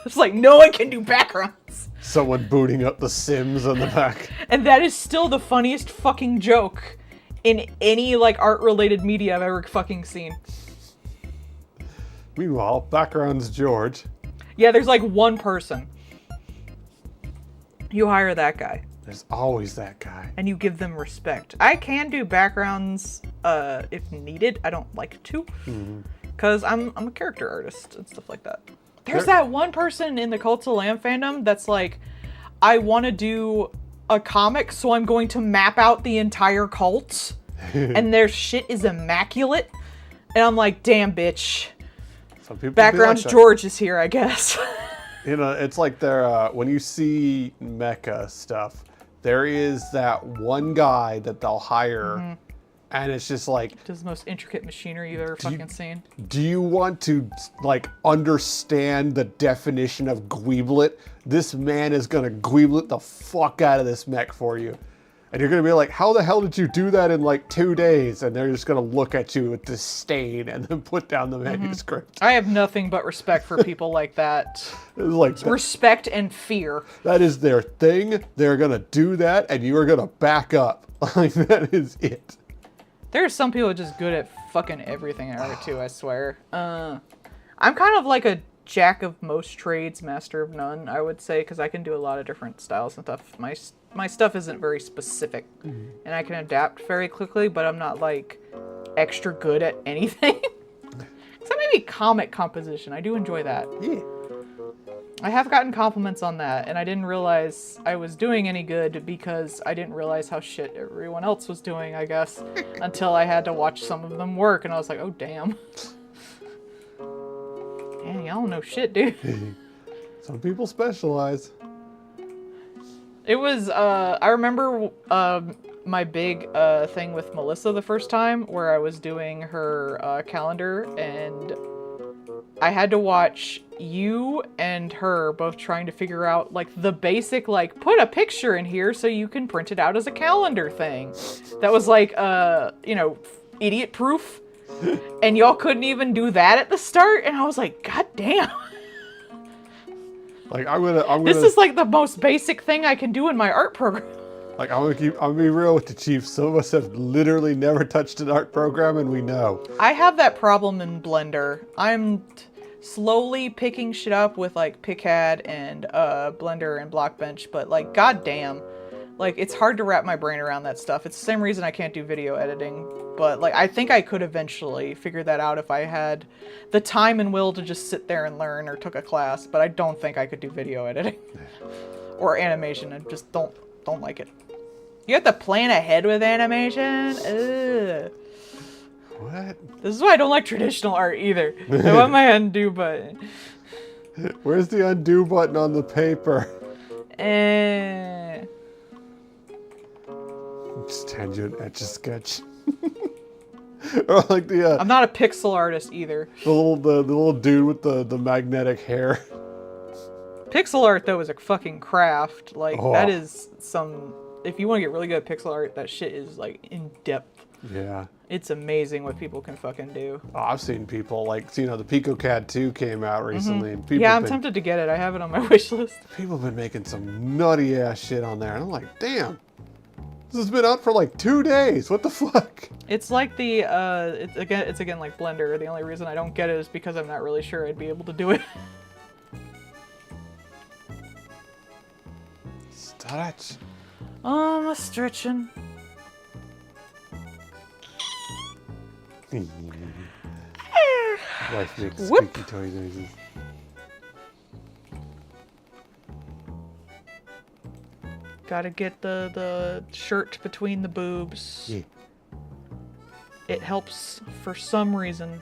It's like no one can do backgrounds. Someone booting up The Sims on the back. And that is still the funniest fucking joke in any like art related media I've ever fucking seen. Meanwhile, background's George. Yeah, there's like one person. You hire that guy. There's always that guy. And you give them respect. I can do backgrounds if needed. I don't like to. Because I'm a character artist and stuff like that. There's that one person in the Cult of Lamb fandom that's like, I want to do a comic, so I'm going to map out the entire cult. And their shit is immaculate. And I'm like, damn, bitch. Some people Background like George is here, I guess. You know, it's like they're, when you see mecha stuff, there is that one guy that they'll hire, and it's just like... Does the most intricate machinery you've ever fucking seen. Do you want to, like, understand the definition of Gweeblet? This man is gonna Gweeblet the fuck out of this mech for you. And you're gonna be like, how the hell did you do that in, like, 2 days? And they're just gonna look at you with disdain and then put down the manuscript. I have nothing but respect for people like that. It's like, Respect and fear. that is their thing. They're gonna do that, and you are gonna back up. Like, that is it. There are some people just good at fucking everything in art too, I swear. I'm kind of like a jack of most trades, master of none, I would say, because I can do a lot of different styles and stuff. My stuff isn't very specific, and I can adapt very quickly, but I'm not like extra good at anything. Except maybe comic composition. I do enjoy that. Yeah. I have gotten compliments on that, and I didn't realize I was doing any good because I didn't realize how shit everyone else was doing, I guess, until I had to watch some of them work, and I was like, oh, damn. Dang, y'all don't know shit, dude. Some people specialize. It was, I remember my big thing with Melissa the first time, where I was doing her calendar, and I had to watch you and her both trying to figure out, like, the basic, like, put a picture in here so you can print it out as a calendar thing. That was, like, you know, idiot proof. And y'all couldn't even do that at the start. And I was like, God damn. Like, I'm gonna. This is, like, the most basic thing I can do in my art program. Like, I'm gonna be real with the Chief. Some of us have literally never touched an art program, and we know. I have that problem in Blender. I'm slowly picking shit up with like PicCAD and Blender and Blockbench, but like goddamn, Like, it's hard to wrap my brain around that stuff. It's the same reason I can't do video editing. But, like, I think I could eventually figure that out if I had the time and will to just sit there and learn or took a class. But I don't think I could do video editing. Or animation. I just don't like it. You have to plan ahead with animation? Ugh. What? This is why I don't like traditional art either. I want my undo button. Where's the undo button on the paper? Just hand you an Etch-a-Sketch. Or like the I'm not a pixel artist either. the little dude with the magnetic hair. Pixel art though is a fucking craft. Like Oh. that is some. If you want to get really good at pixel art, that shit is like in depth. Yeah. It's amazing what people can fucking do. Oh, I've seen people like, you know, the PicoCAD 2 came out recently, and people Yeah, I'm tempted to get it. I have it on my wish list. people have been making some nutty ass shit on there, and I'm like, damn, this has been out for like 2 days. What the fuck? It's like the it's again like Blender. The only reason I don't get it is because I'm not really sure I'd be able to do it. Stretch. I'm stretching. Life makes Whoop. squeaky toy noises. Gotta get the shirt between the boobs. Yeah. It helps for some reason.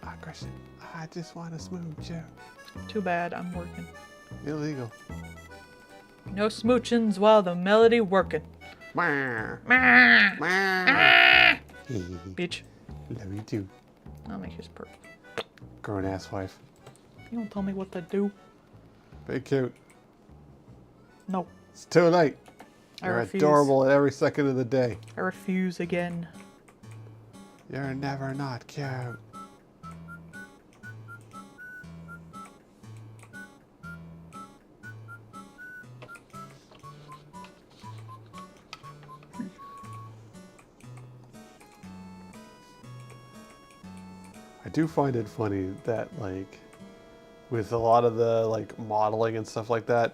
Aggression. I just want to smooch you. Too bad, I'm working. Illegal. No smoochins while the melody working. Mwah. Mwah. Mwah. Bitch. Love you too. I'll make his purple. Grown ass wife. You don't tell me what to do. Be cute. No. It's too late. I You're refuse. adorable at every second of the day. I refuse again. You're never not cute. I do find it funny that, like, with a lot of the, like, modeling and stuff like that,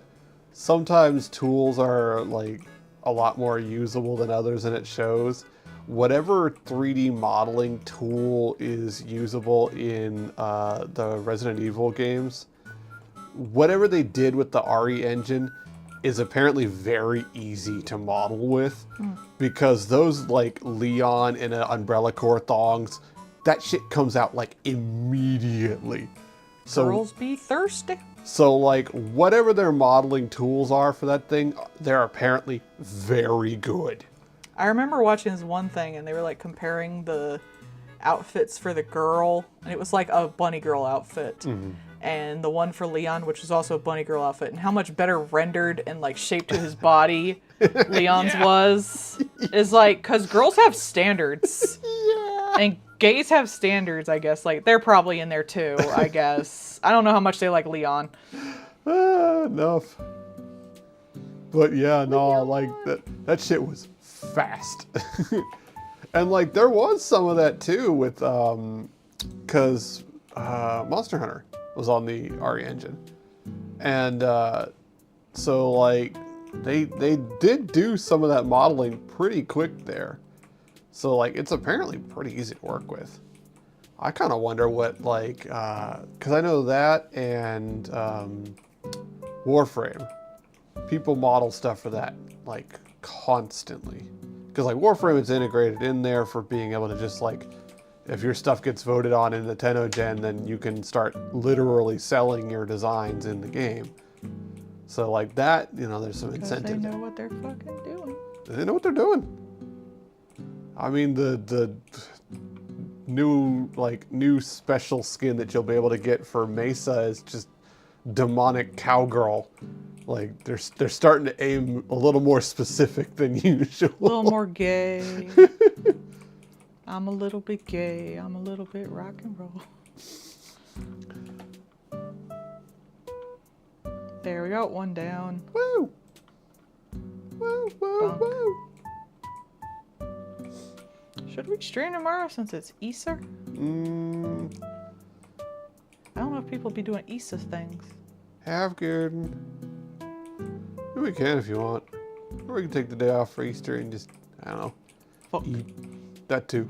sometimes tools are, like, a lot more usable than others, and it shows. Whatever 3D modeling tool is usable in the Resident Evil games, whatever they did with the RE engine is apparently very easy to model with, because those, like, Leon and Umbrella Corps thongs, that shit comes out like immediately. So Girls be thirsty. so like whatever their modeling tools are for that thing, they're apparently very good. I remember watching this one thing and they were like comparing the outfits for the girl, and it was like a bunny girl outfit. And the one for Leon, which was also a bunny girl outfit, and how much better rendered and like shaped to his body Leon's was, is like, cause girls have standards. And gays have standards, I guess. Like, they're probably in there too, I guess. I don't know how much they like Leon. Enough. But yeah, no, like that shit was fast. And like there was some of that too with cause Monster Hunter was on the RE engine. And so like they did do some of that modeling pretty quick there. So like it's apparently pretty easy to work with. I kind of wonder what like because I know that and Warframe, people model stuff for that like constantly, because like Warframe is integrated in there for being able to just like, if your stuff gets voted on in the Tennogen, then you can start literally selling your designs in the game. So like that, you know, there's some Because incentive. they know what they're fucking doing. They know what they're doing. I mean, the new special skin that you'll be able to get for Mesa is just demonic cowgirl. Like they're starting to aim a little more specific than usual. A little more gay. I'm a little bit gay. I'm a little bit rock and roll. There we go. One down. Woo! Woo! Woo! Bonk. Woo! Should we stream tomorrow since it's Easter? I don't know if people be doing Easter things. Have good. We can if you want. Or we can take the day off for Easter and just, I don't know, Fuck. eat. That too.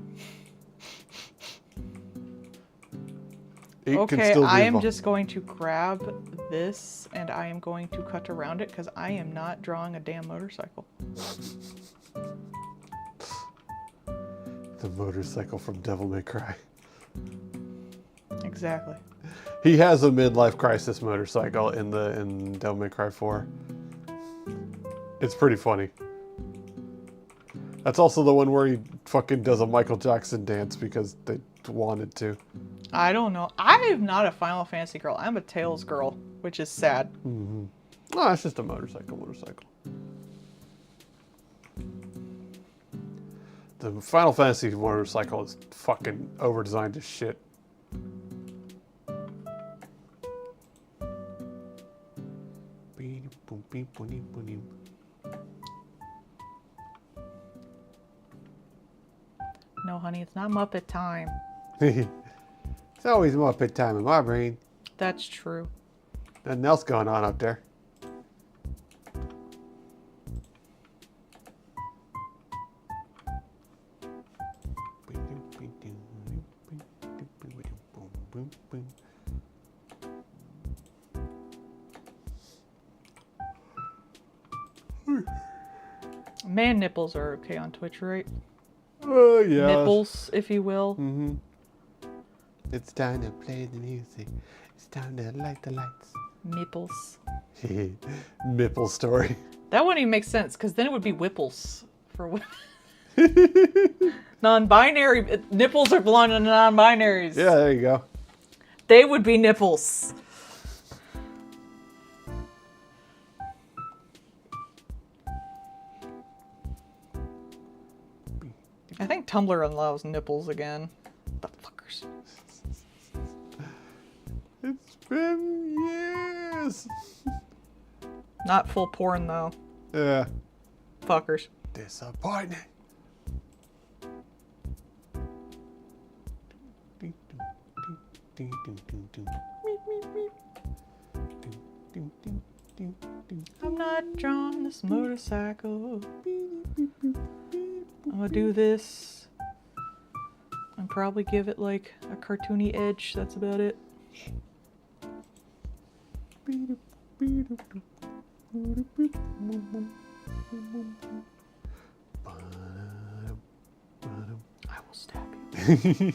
Eight can Okay, still be I am involved. just going to grab this and I am going to cut around it because I am not drawing a damn motorcycle. The motorcycle from Devil May Cry. Exactly. He has a midlife crisis motorcycle in Devil May Cry 4. It's pretty funny. That's also the one where he fucking does a Michael Jackson dance because they wanted to. I don't know. I am not a Final Fantasy girl. I'm a Tales girl, which is sad. Mm-hmm. Oh, it's just a motorcycle. The Final Fantasy motorcycle is fucking overdesigned as shit. No, honey, it's not Muppet time. It's always Muppet time in my brain. That's true. Nothing else going on up there. Man nipples are okay on Twitch, right? Oh, yeah. Nipples, if you will. Mm-hmm. It's time to play the music. It's time to light the lights. Nipples. Nipple story. That wouldn't even make sense, because then it would be whipples for women. Non-binary. Nipples are belong to non-binaries. Yeah, there you go. They would be nipples. I think Tumblr allows nipples again. The fuckers. It's been years. Not full porn, though. Yeah. Fuckers. Disappointing. I'm not drawing this motorcycle. I'm gonna do this and probably give it like a cartoony edge. That's about it. I will stab you.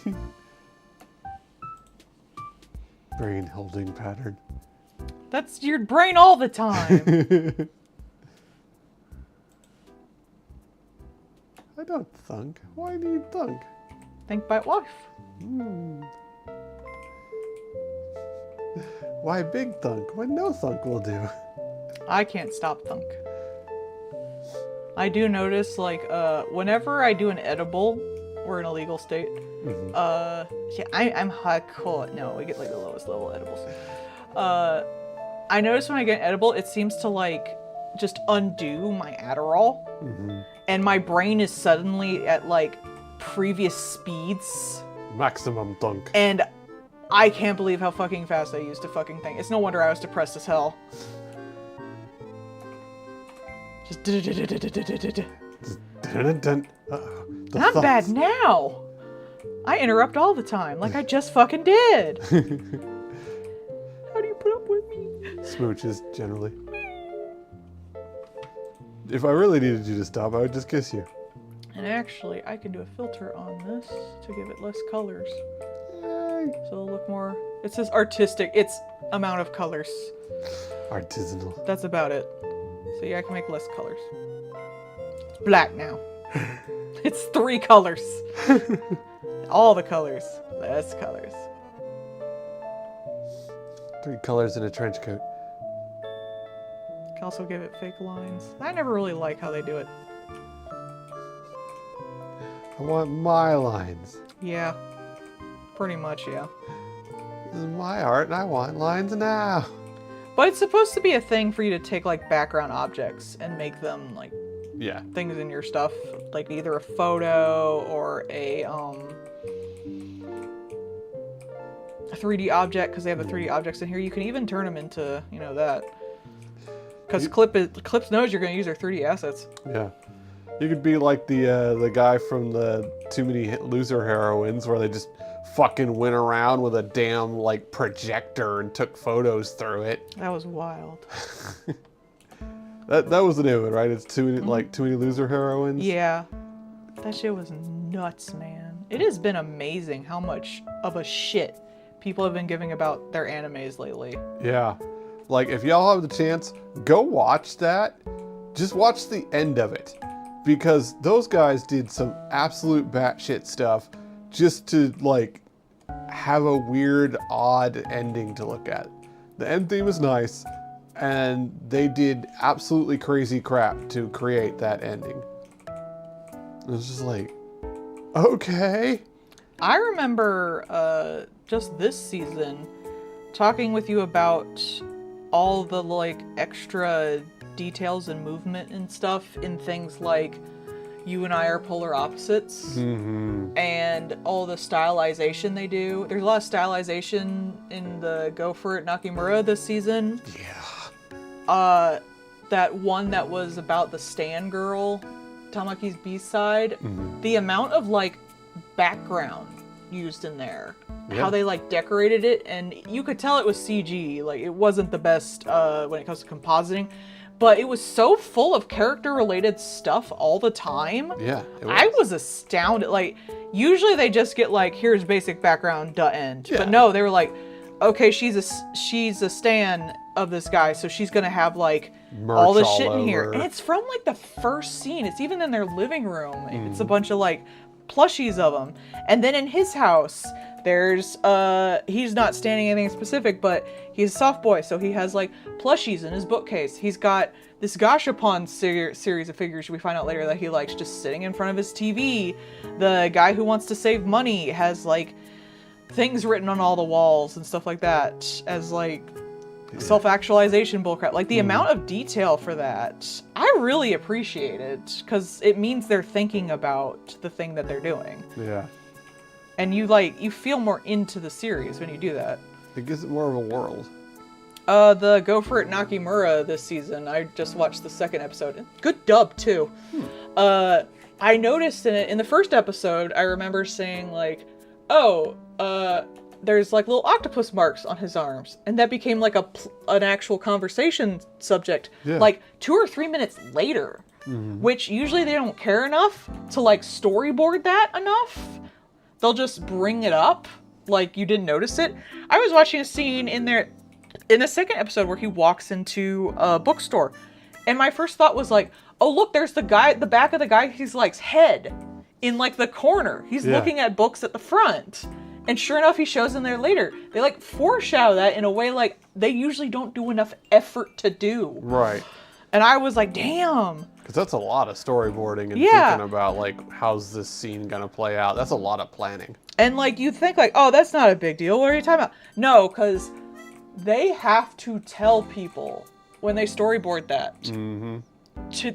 Brain holding pattern. That's your brain all the time. I don't thunk. Why do you thunk? Think by wife. Why big thunk when no thunk will do? I can't stop thunk. I do notice, like, whenever I do an edible or an illegal state, yeah, I'm hardcore. No, we get like the lowest level edibles. I notice when I get an edible, it seems to like just undo my Adderall, and my brain is suddenly at like previous speeds, Maximum thunk. and I can't believe how fucking fast I used to fucking think. It's no wonder I was depressed as hell. Just Dun-dun-dun. Uh-oh. The not thoughts. bad now. I interrupt all the time, like I just fucking did. How do you put up with me? Smooches, generally. If I really needed you to stop, I would just kiss you. And actually, I can do a filter on this to give it less colors. Yay. So it'll look more... It says artistic. It's amount of colors. Artisanal. That's about it. So yeah, I can make less colors. It's black now. It's 3 colors. All the colors. Less colors. 3 colors in a trench coat. Can also give it fake lines. I never really like how they do it. I want my lines. Yeah. Pretty much, yeah. This is my art and I want lines now. But it's supposed to be a thing for you to take like background objects and make them like Yeah. things in your stuff, like either a photo or a 3D object, because they have the 3D objects in here. You can even turn them into, you know, that. Because Clips knows you're going to use their 3D assets. Yeah. You could be like the guy from the Too Many Loser Heroines, where they just fucking went around with a damn like projector and took photos through it. That was wild. That was the name of it, right? It's Too Many Loser Heroines. Yeah, that shit was nuts, man. It has been amazing how much of a shit people have been giving about their animes lately. Yeah. Like, if y'all have the chance, go watch that. Just watch the end of it. Because those guys did some absolute batshit stuff just to, like, have a weird, odd ending to look at. The end theme is nice, and they did absolutely crazy crap to create that ending. It was just like, okay. I remember just this season talking with you about all the like extra details and movement and stuff in things like You and I Are Polar Opposites, and all the stylization they do. There's a lot of stylization in the Go For It Nakamura this season. Yeah. That one that was about the Stan girl, Tamaki's B-side, the amount of like background used in there, how they like decorated it, and you could tell it was CG. Like, it wasn't the best when it comes to compositing, but it was so full of character related stuff all the time. Yeah, I was astounded. Like, usually they just get like, here's basic background, end. Yeah. But no, they were like, okay, she's a stan of this guy, so she's gonna have like merch all this all shit in here. over. And it's from like the first scene. It's even in their living room. It's a bunch of like plushies of them. And then in his house, there's he's not standing anything specific, but he's a soft boy, so he has like plushies in his bookcase. He's got this Gashapon series of figures we find out later that he likes just sitting in front of his TV. The guy who wants to save money has like things written on all the walls and stuff like that as like self-actualization bullcrap. Like, the amount of detail for that, I really appreciate it, because it means they're thinking about the thing that they're doing. Yeah. And you feel more into the series when you do that. It gives it more of a world. The Go For It Nakamura this season, I just watched the second episode. Good dub, too. I noticed in the first episode, I remember saying, like, there's like little octopus marks on his arms, and that became like an actual conversation subject like 2 or 3 minutes later, which usually they don't care enough to like storyboard that enough. They'll just bring it up like you didn't notice it. I was watching a scene in the second episode where he walks into a bookstore, and my first thought was like, oh look, there's the back of the guy he's like's head in like the corner. He's looking at books at the front. And sure enough, he shows in there later. They like foreshadow that in a way like they usually don't do enough effort to do. Right. And I was like, damn. Because that's a lot of storyboarding and thinking about like, how's this scene gonna play out. That's a lot of planning. And like, you think like, oh, that's not a big deal. What are you talking about? No, because they have to tell people when they storyboard that.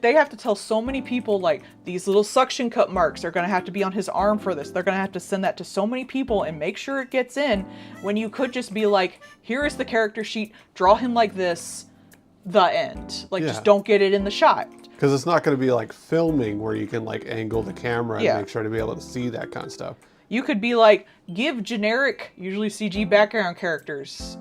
They have to tell so many people, like, these little suction cup marks are going to have to be on his arm for this. They're going to have to send that to so many people and make sure it gets in, when you could just be like, here is the character sheet, draw him like this, the end. Like, just don't get it in the shot. Because it's not going to be like filming where you can like angle the camera and make sure to be able to see that kind of stuff. You could be like, give generic, usually CG background characters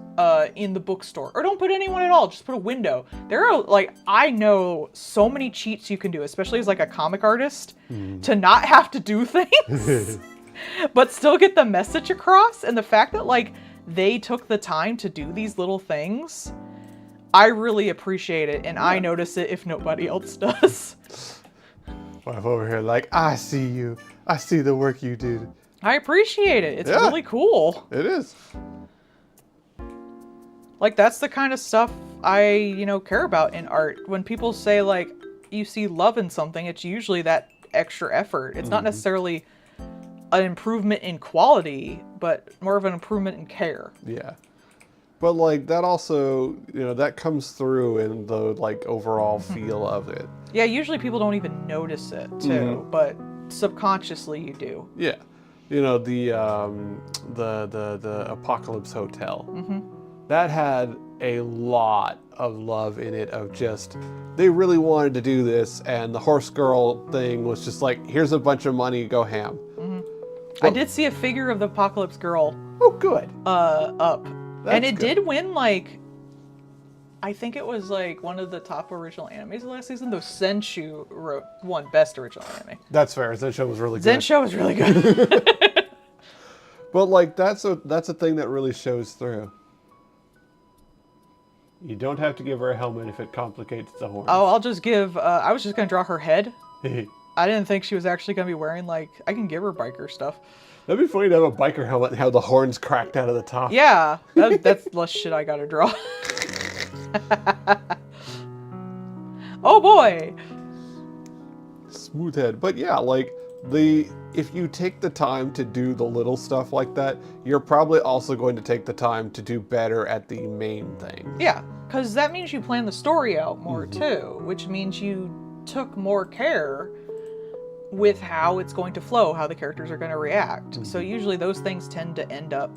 in the bookstore. Or don't put anyone at all, just put a window. There are, like, I know so many cheats you can do, especially as like a comic artist, to not have to do things, but still get the message across. And the fact that like they took the time to do these little things, I really appreciate it. And I notice it if nobody else does. Wife over here like, I see you. I see the work you did. I appreciate it. It's really cool. It is. Like, that's the kind of stuff I, care about in art. When people say, like, you see love in something, it's usually that extra effort. It's not necessarily an improvement in quality, but more of an improvement in care. Yeah. But, like, that also, that comes through in the, like, overall feel of it. Yeah, usually people don't even notice it, too. But subconsciously you do. Yeah. The Apocalypse Hotel. That had a lot of love in it, of just, they really wanted to do this, and the horse girl thing was just like, here's a bunch of money, go ham. I did see a figure of the Apocalypse Girl Oh, good. up. That's And it good. did win, like, I think it was like one of the top original animes of last season, though Senshu won Best Original Anime. That's fair. Zensho was really good. Zensho was really good. But like that's a thing that really shows through. You don't have to give her a helmet if it complicates the horns. Oh, I'll just give, I was just going to draw her head. I didn't think she was actually going to be wearing, like, I can give her biker stuff. That'd be funny to have a biker helmet and have the horns cracked out of the top. Yeah, that's less shit I got to draw. Oh boy! Smooth head. But yeah, like if you take the time to do the little stuff like that, you're probably also going to take the time to do better at the main thing. Yeah, because that means you plan the story out more too, which means you took more care with how it's going to flow, how the characters are going to react. So usually those things tend to end up,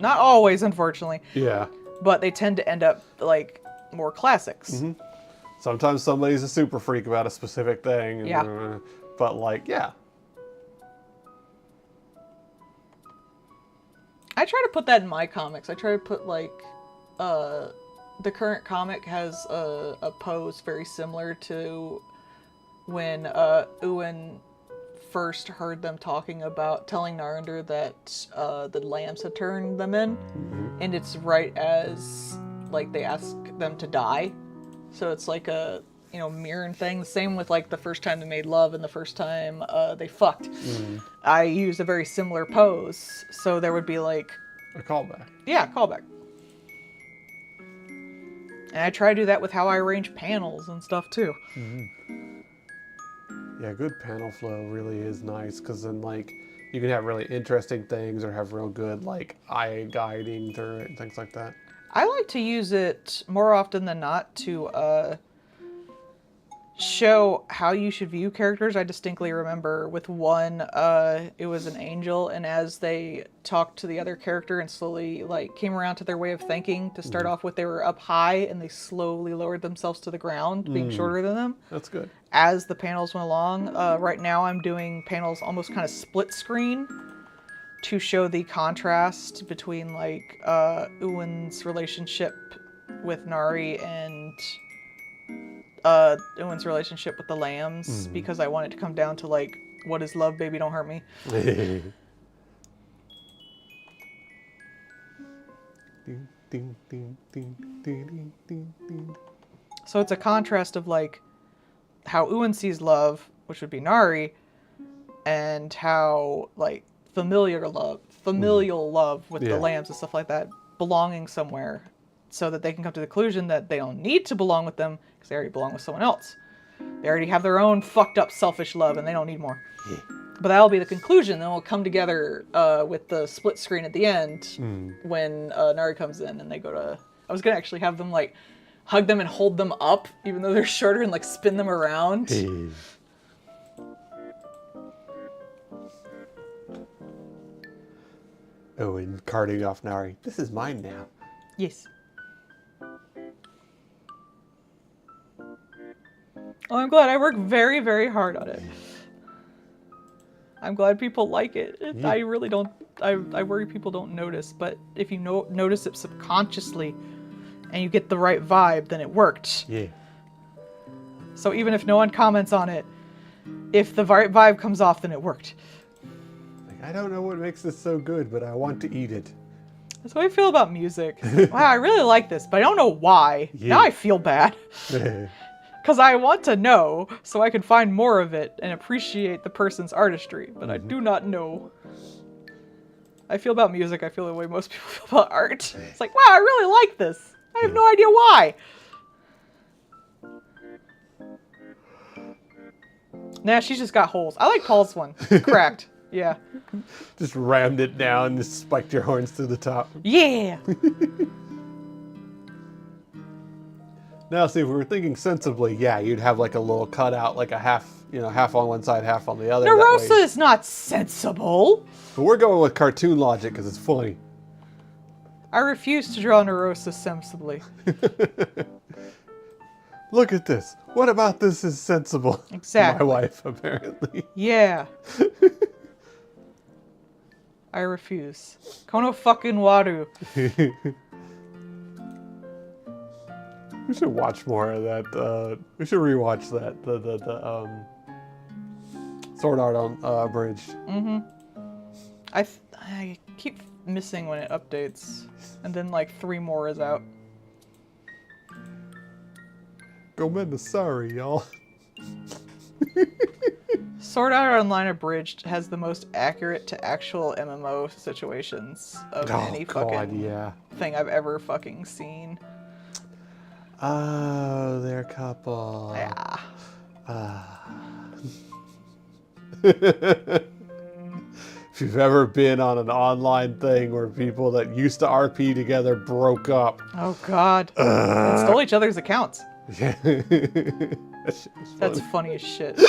not always unfortunately, Yeah. but they tend to end up like more classics. Sometimes somebody's a super freak about a specific thing. And, Yeah. But like, yeah. I try to put that in my comics. I try to put like, the current comic has a pose very similar to when Uin first heard them telling Narendra that the lambs had turned them in, and it's right as like they ask them to die. So it's like a mirroring thing. The same with like the first time they made love and the first time they fucked. I used a very similar pose, so there would be like A callback. yeah, callback. And I try to do that with how I arrange panels and stuff too. Yeah, good panel flow really is nice, because then like you can have really interesting things or have real good like eye guiding through it and things like that. I like to use it more often than not to show how you should view characters. I distinctly remember with one, it was an angel, and as they talked to the other character and slowly like came around to their way of thinking, to start off with, they were up high and they slowly lowered themselves to the ground, being shorter than them. That's good. As the panels went along, right now I'm doing panels almost kind of split screen to show the contrast between like Uin's relationship with Nari and Uin's relationship with the lambs, because I want it to come down to like, what is love, baby, don't hurt me. Ding, ding, ding, ding, ding, ding, ding, ding. So it's a contrast of like how Uin sees love, which would be Nari, and how like familial love with the lambs and stuff like that, belonging somewhere, so that they can come to the conclusion that they don't need to belong with them because they already belong with someone else. They already have their own fucked up selfish love and they don't need more. Yeah. But that'll be the conclusion. Then we'll come together with the split screen at the end when Nari comes in and they go to... I was going to actually have them like hug them and hold them up even though they're shorter and like spin them around. Hey. Oh, and carting off Nari. This is mine now. Yes. Oh, I'm glad. I work very, very hard on it. I'm glad people like it. Yeah. I really don't... I worry people don't notice, but if you notice it subconsciously and you get the right vibe, then it worked. Yeah. So even if no one comments on it, if the right vibe comes off, then it worked. Like, I don't know what makes this so good, but I want to eat it. That's what I feel about music. Wow, I really like this, but I don't know why. Yeah. Now I feel bad. Because I want to know, so I can find more of it and appreciate the person's artistry, but I do not know. I feel about music, I feel the way most people feel about art. It's like, wow, I really like this. I have no idea why. Nah, she's just got holes. I like Paul's one. Cracked. Yeah. Just rammed it down and just spiked your horns through the top. Yeah. Now, see, if we were thinking sensibly, yeah, you'd have like a little cutout, like a half, half on one side, half on the other. that Narosa way. is not sensible. But we're going with cartoon logic because it's funny. I refuse to draw Neurosis sensibly. Look at this. What about this is sensible? Exactly. My wife, apparently. Yeah. I refuse. Kono fucking waru. We should watch more of that. We should rewatch that. The Sword Art on Bridge. Mm-hmm. I keep missing when it updates. And then like 3 more is out. Gomen sorry, y'all. Sword Art Online Abridged has the most accurate to actual MMO situations of any fucking thing I've ever fucking seen. Oh, they're a couple. Yeah. If you've ever been on an online thing where people that used to RP together broke up. Oh god. And stole each other's accounts. Yeah. That's funny as shit.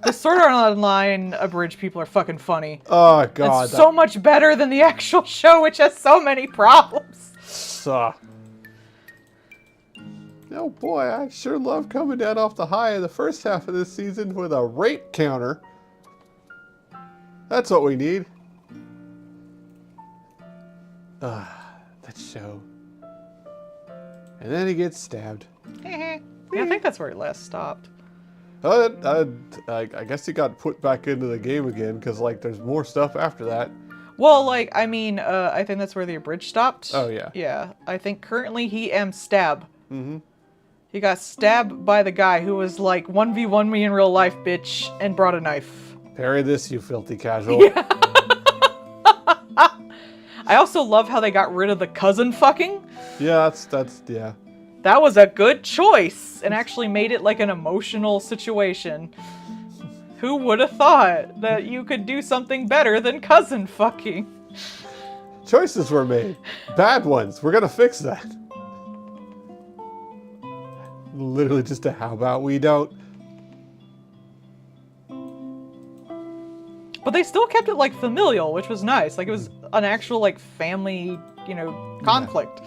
The Sword Art Online Abridged people are fucking funny. Oh god. It's so much better than the actual show, which has so many problems. Oh boy, I sure love coming down off the high of the first half of this season with a rate counter. That's what we need. That show. And then he gets stabbed. Yeah, I think that's where it last stopped. I guess he got put back into the game again because like there's more stuff after that. Well, like, I mean, I think that's where the Abridged stopped. Oh yeah. Yeah, I think currently he am stab. Mm-hmm. He got stabbed by the guy who was like 1v1 me in real life, bitch, and brought a knife. Parry this, you filthy casual. Yeah. I also love how they got rid of the cousin fucking. Yeah, that's yeah. That was a good choice and actually made it like an emotional situation. Who would have thought that you could do something better than cousin fucking? Choices were made. Bad ones. We're gonna fix that. Literally just a how about we don't. But they still kept it like familial, which was nice. Like it was an actual like family, conflict.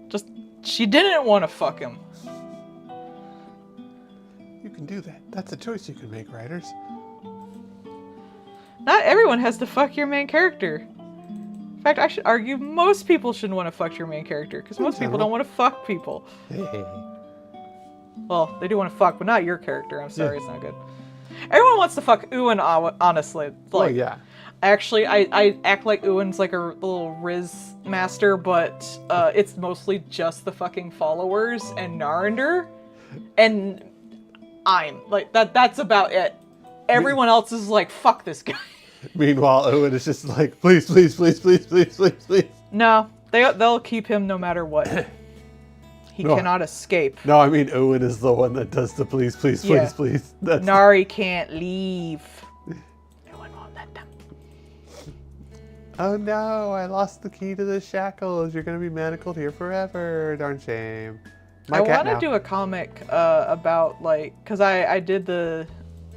Just she didn't want to fuck him. You can do that. That's a choice you can make, writers. Not everyone has to fuck your main character. In fact, I should argue most people shouldn't want to fuck your main character because most people don't want to fuck people. Hey. Well, they do want to fuck, but not your character. I'm sorry, It's not good. Everyone wants to fuck Uin, honestly. Like, yeah. Actually, I act like Uin's like a little Riz master, but it's mostly just the fucking followers and Narander. And I'm like, that's about it. Everyone else is like, fuck this guy. Meanwhile, Owen is just like, please, please, please, please, please, please, please. No, they'll keep him no matter what. He cannot escape. No, I mean Owen is the one that does the please, please, please, please. That's... Nari can't leave. No one won't let them. Oh no, I lost the key to the shackles. You're going to be manacled here forever. Darn shame. I want to do a comic about, like, because I did the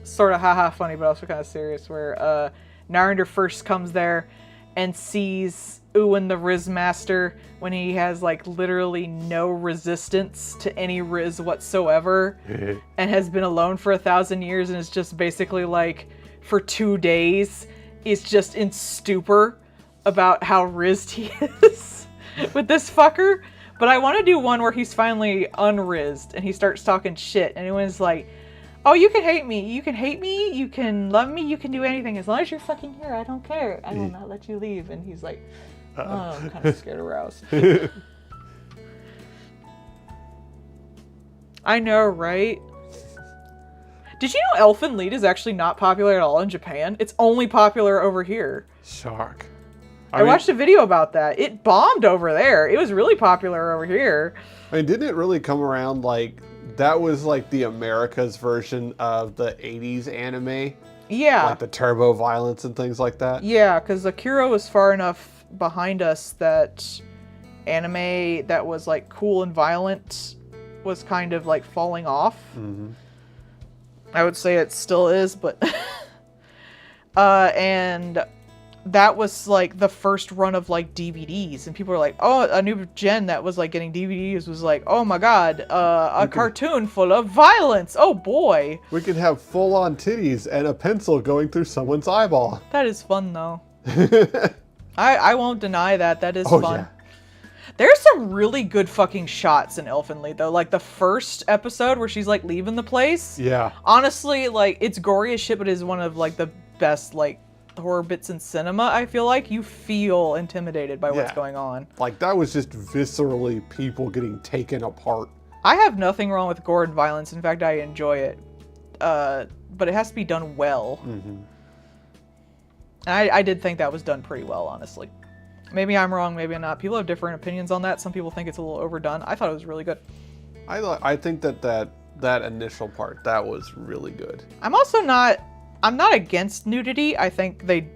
sort of haha funny, but also kind of serious, where Narander first comes there and sees Uin the Riz Master when he has, like, literally no resistance to any Riz whatsoever and has been alone for 1,000 years and is just basically, like, for 2 days, is just in stupor about how Rizzed he is with this fucker. But I want to do one where he's finally unrizzed and he starts talking shit and everyone's like, oh, you can hate me, you can love me, you can do anything. As long as you're fucking here, I don't care. I will not let you leave. And he's like, oh, I'm kind of scared of Rouse. I know, right? Did you know Elfen Lied is actually not popular at all in Japan? It's only popular over here. Shark. I watched a video about that. It bombed over there. It was really popular over here. I mean, didn't it really come around like that was like the America's version of the 80s anime? Yeah. Like the turbo violence and things like that? Yeah, because Akira was far enough behind us that anime that was like cool and violent was kind of like falling off. Mm-hmm. I would say it still is, but... and that was like the first run of like DVDs, and people were like, oh, a new gen that was like getting DVDs was like, oh my god, a cartoon full of violence. Oh boy. We could have full-on titties and a pencil going through someone's eyeball. That is fun though. I won't deny that. That is fun. Yeah. There's some really good fucking shots in Elfenlied though. Like the first episode where she's like leaving the place. Yeah. Honestly, like it's gory as shit, but it is one of like the best like horror bits in cinema. I feel like you feel intimidated by what's going on. Like that was just viscerally people getting taken apart. I have nothing wrong with gore and violence. In fact, I enjoy it. But it has to be done well. Mm-hmm. And I did think that was done pretty well, honestly. Maybe I'm wrong, maybe I'm not. People have different opinions on that. Some people think it's a little overdone. I thought it was really good. I think that initial part, that was really good. I'm not against nudity. I think they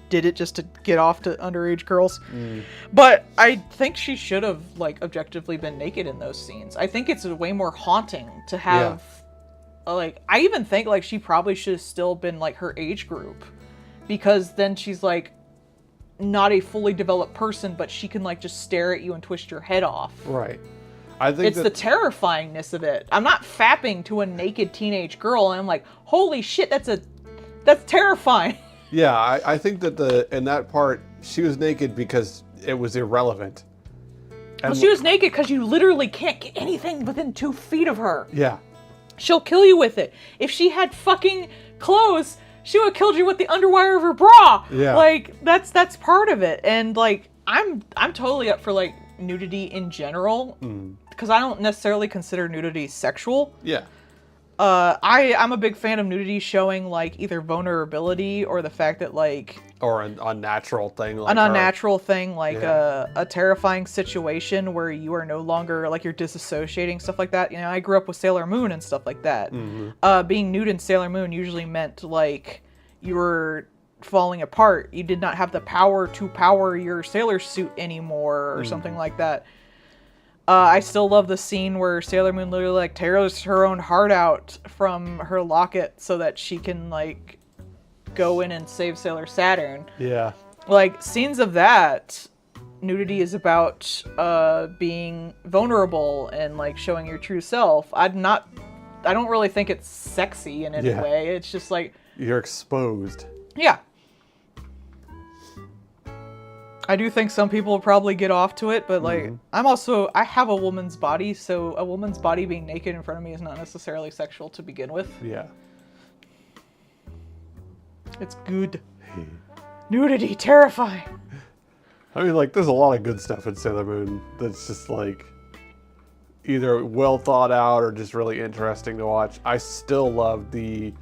did it just to get off to underage girls. But I think she should have like objectively been naked in those scenes. I think it's way more haunting to have like, I even think like she probably should have still been like her age group, because then she's like not a fully developed person, but she can like just stare at you and twist your head off. Right. I think it's the terrifyingness of it. I'm not fapping to a naked teenage girl and I'm like, holy shit, that's terrifying. Yeah, I think that in that part, she was naked because it was irrelevant. Well, she was naked because you literally can't get anything within 2 feet of her. Yeah. She'll kill you with it. If she had fucking clothes, she would have killed you with the underwire of her bra. Yeah. Like, that's part of it. And, like, I'm totally up for, like, nudity in general. Because I don't necessarily consider nudity sexual. Yeah. I'm a big fan of nudity showing, like, either vulnerability or the fact that, like... Or an unnatural thing. Like an unnatural thing, like a terrifying situation where you are no longer, like, you're disassociating, stuff like that. You know, I grew up with Sailor Moon and stuff like that. Being nude in Sailor Moon usually meant, like, you were falling apart. You did not have the power to power your sailor suit anymore or something like that. I still love the scene where Sailor Moon literally, like, tears her own heart out from her locket so that she can, like, go in and save Sailor Saturn. Yeah. Like, scenes of that, nudity is about being vulnerable and, like, showing your true self. I don't really think it's sexy in any way. It's just like... You're exposed. Yeah. I do think some people will probably get off to it, but, like, I have a woman's body, so a woman's body being naked in front of me is not necessarily sexual to begin with. Yeah. It's good. Nudity, terrifying. I mean, like, there's a lot of good stuff in Sailor Moon that's just, like, either well thought out or just really interesting to watch. I still love the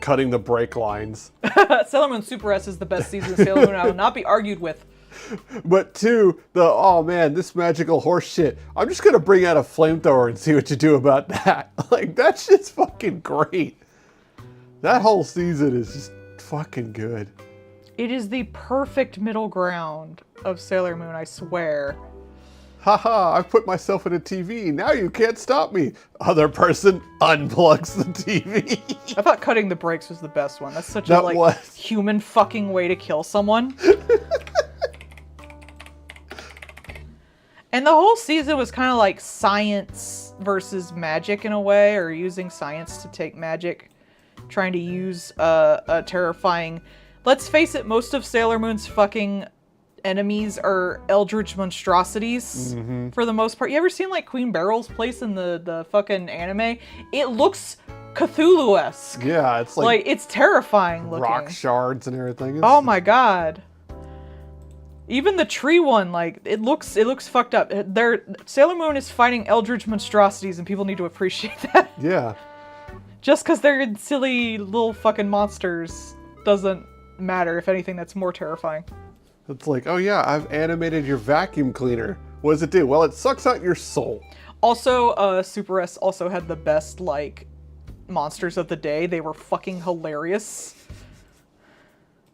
cutting the brake lines. Sailor Moon Super S is the best season of Sailor Moon. I will not be argued with. But 2, oh man, this magical horse shit. I'm just gonna bring out a flamethrower and see what you do about that. Like, that's just fucking great. That whole season is just fucking good. It is the perfect middle ground of Sailor Moon, I swear. Haha, I've put myself in a TV. Now you can't stop me. Other person unplugs the TV. I thought cutting the brakes was the best one. That's such a human fucking way to kill someone. And the whole season was kind of like science versus magic in a way, or using science to take magic. Trying to use a terrifying... Let's face it, most of Sailor Moon's fucking enemies are eldritch monstrosities for the most part. You ever seen, like, Queen Beryl's place in the fucking anime? It looks Cthulhu-esque. Yeah, it's like it's terrifying looking. Rock shards and everything. Oh my god. Even the tree one, like, it looks fucked up. Sailor Moon is fighting eldritch monstrosities, and people need to appreciate that. Yeah. Just because they're silly little fucking monsters doesn't matter. If anything, that's more terrifying. It's like, oh yeah, I've animated your vacuum cleaner. What does it do? Well, it sucks out your soul. Also, Super S also had the best, like, monsters of the day. They were fucking hilarious.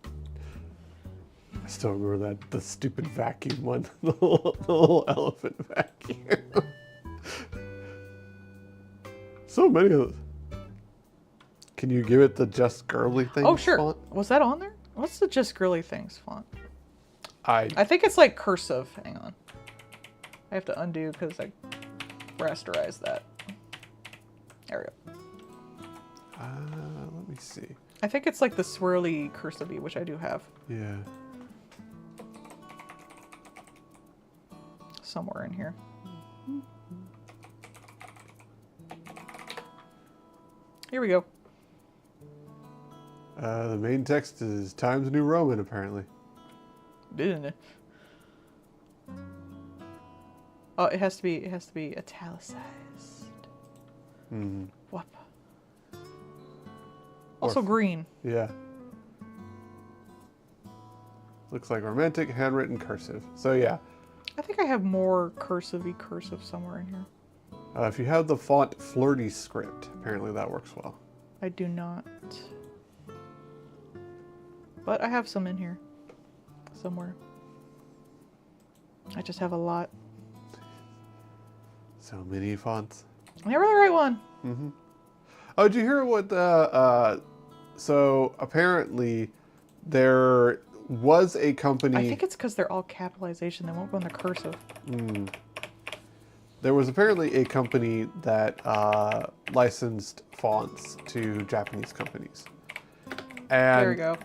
I still remember the stupid vacuum one. The little elephant vacuum. So many of those. Can you give it the Just Girly thing? Oh, sure. Font? Was that on there? What's the Just Girly Things font? I I think it's like cursive. Hang on. I have to undo because I rasterized that. There we go. let me see. I think it's like the swirly cursive-y, which I do have Yeah. somewhere in here. Here we go. The main text is Times New Roman, apparently. Didn't it? Oh, it has to be italicized. Hmm. Whoop. Also green. Yeah. Looks like romantic handwritten cursive. So yeah. I think I have more cursive-y cursive somewhere in here. If you have the font Flirty Script, apparently that works well. I do not. But I have some in here. Somewhere. I just have a lot. So many fonts. Never the right one. Mm-hmm. Oh, did you hear what so apparently there was a company... I think it's because they're all capitalization. They won't go in the cursive. There was apparently a company that licensed fonts to Japanese companies. And There we go.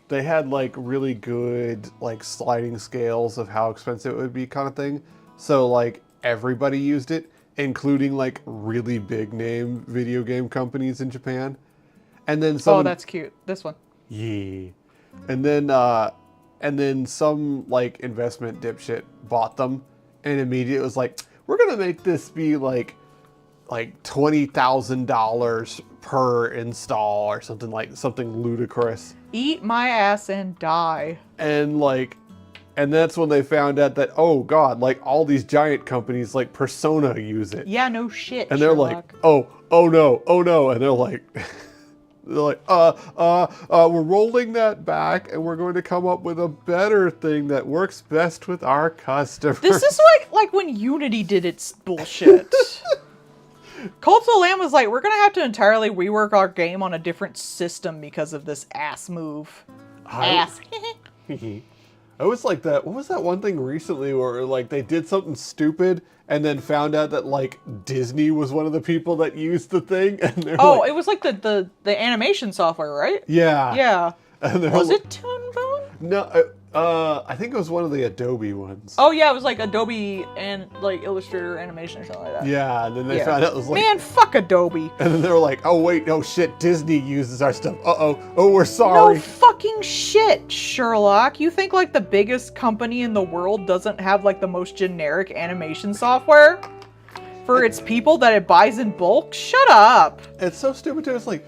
They had like really good like sliding scales of how expensive it would be kind of thing. So like everybody used it, including like really big name video game companies in Japan. And then some... Oh, that's cute. This one. Yeah. And then some like investment dipshit bought them and immediately was like, we're gonna make this be like $20,000 per install or something ludicrous. Eat my ass and die. And that's when they found out that, oh god, like all these giant companies like Persona use it. Yeah, no shit. And they're Sherlock. like, oh no. And they're like, we're rolling that back and we're going to come up with a better thing that works best with our customers. This is like when Unity did its bullshit. Cult of the Lamb was like, we're gonna have to entirely rework our game on a different system because of this ass move. Ass. I was like that. What was that one thing recently where like they did something stupid and then found out that like Disney was one of the people that used the thing? And they're Oh, like, it was like the animation software, right? yeah. Yeah. And Was it Toon Boom? No, I think it was one of the Adobe ones. Oh yeah, it was like Adobe and like Illustrator animation or something like that. Yeah, and then they found out it was like... Man, fuck Adobe. And then they were like, oh wait, no shit, Disney uses our stuff. Oh, we're sorry. No fucking shit, Sherlock. You think like the biggest company in the world doesn't have like the most generic animation software for its people that it buys in bulk? Shut up. It's so stupid too. It's like,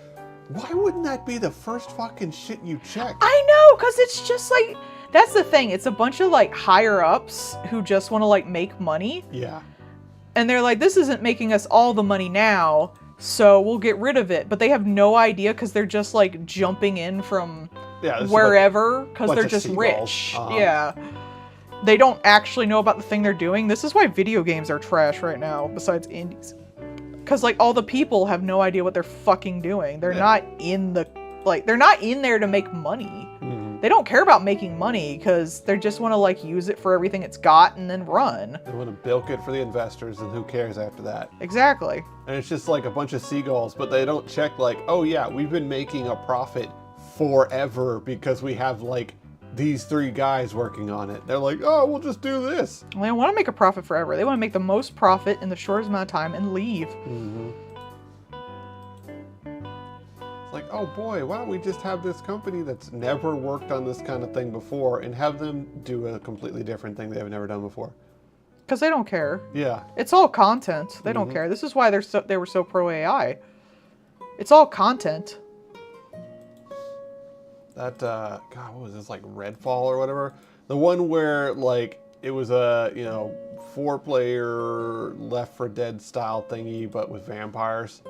why wouldn't that be the first fucking shit you check? I know, because it's just like, that's the thing. It's a bunch of like higher ups who just want to like make money. Yeah. And they're like, this isn't making us all the money now, so we'll get rid of it. But they have no idea because they're just like jumping in from wherever because they're just rich. Yeah. They don't actually know about the thing they're doing. This is why video games are trash right now, besides indies. Because like all the people have no idea what they're fucking doing. They're not in the, like, they're not in there to make money. They don't care about making money because they just want to like use it for everything it's got and then run. They want to bilk it for the investors and who cares after that. Exactly. And it's just like a bunch of seagulls, but they don't check like, oh yeah, we've been making a profit forever because we have like these 3 guys working on it. They're like, oh, we'll just do this. Well, they want to make a profit forever. They want to make the most profit in the shortest amount of time and leave. It's like, oh boy, why don't we just have this company that's never worked on this kind of thing before and have them do a completely different thing they've never done before. Because they don't care. Yeah. It's all content. They don't care. This is why they were so pro AI. It's all content. That, God, what was this, like Redfall or whatever? The one where, like, it was a, 4-player Left 4 Dead style thingy, but with vampires.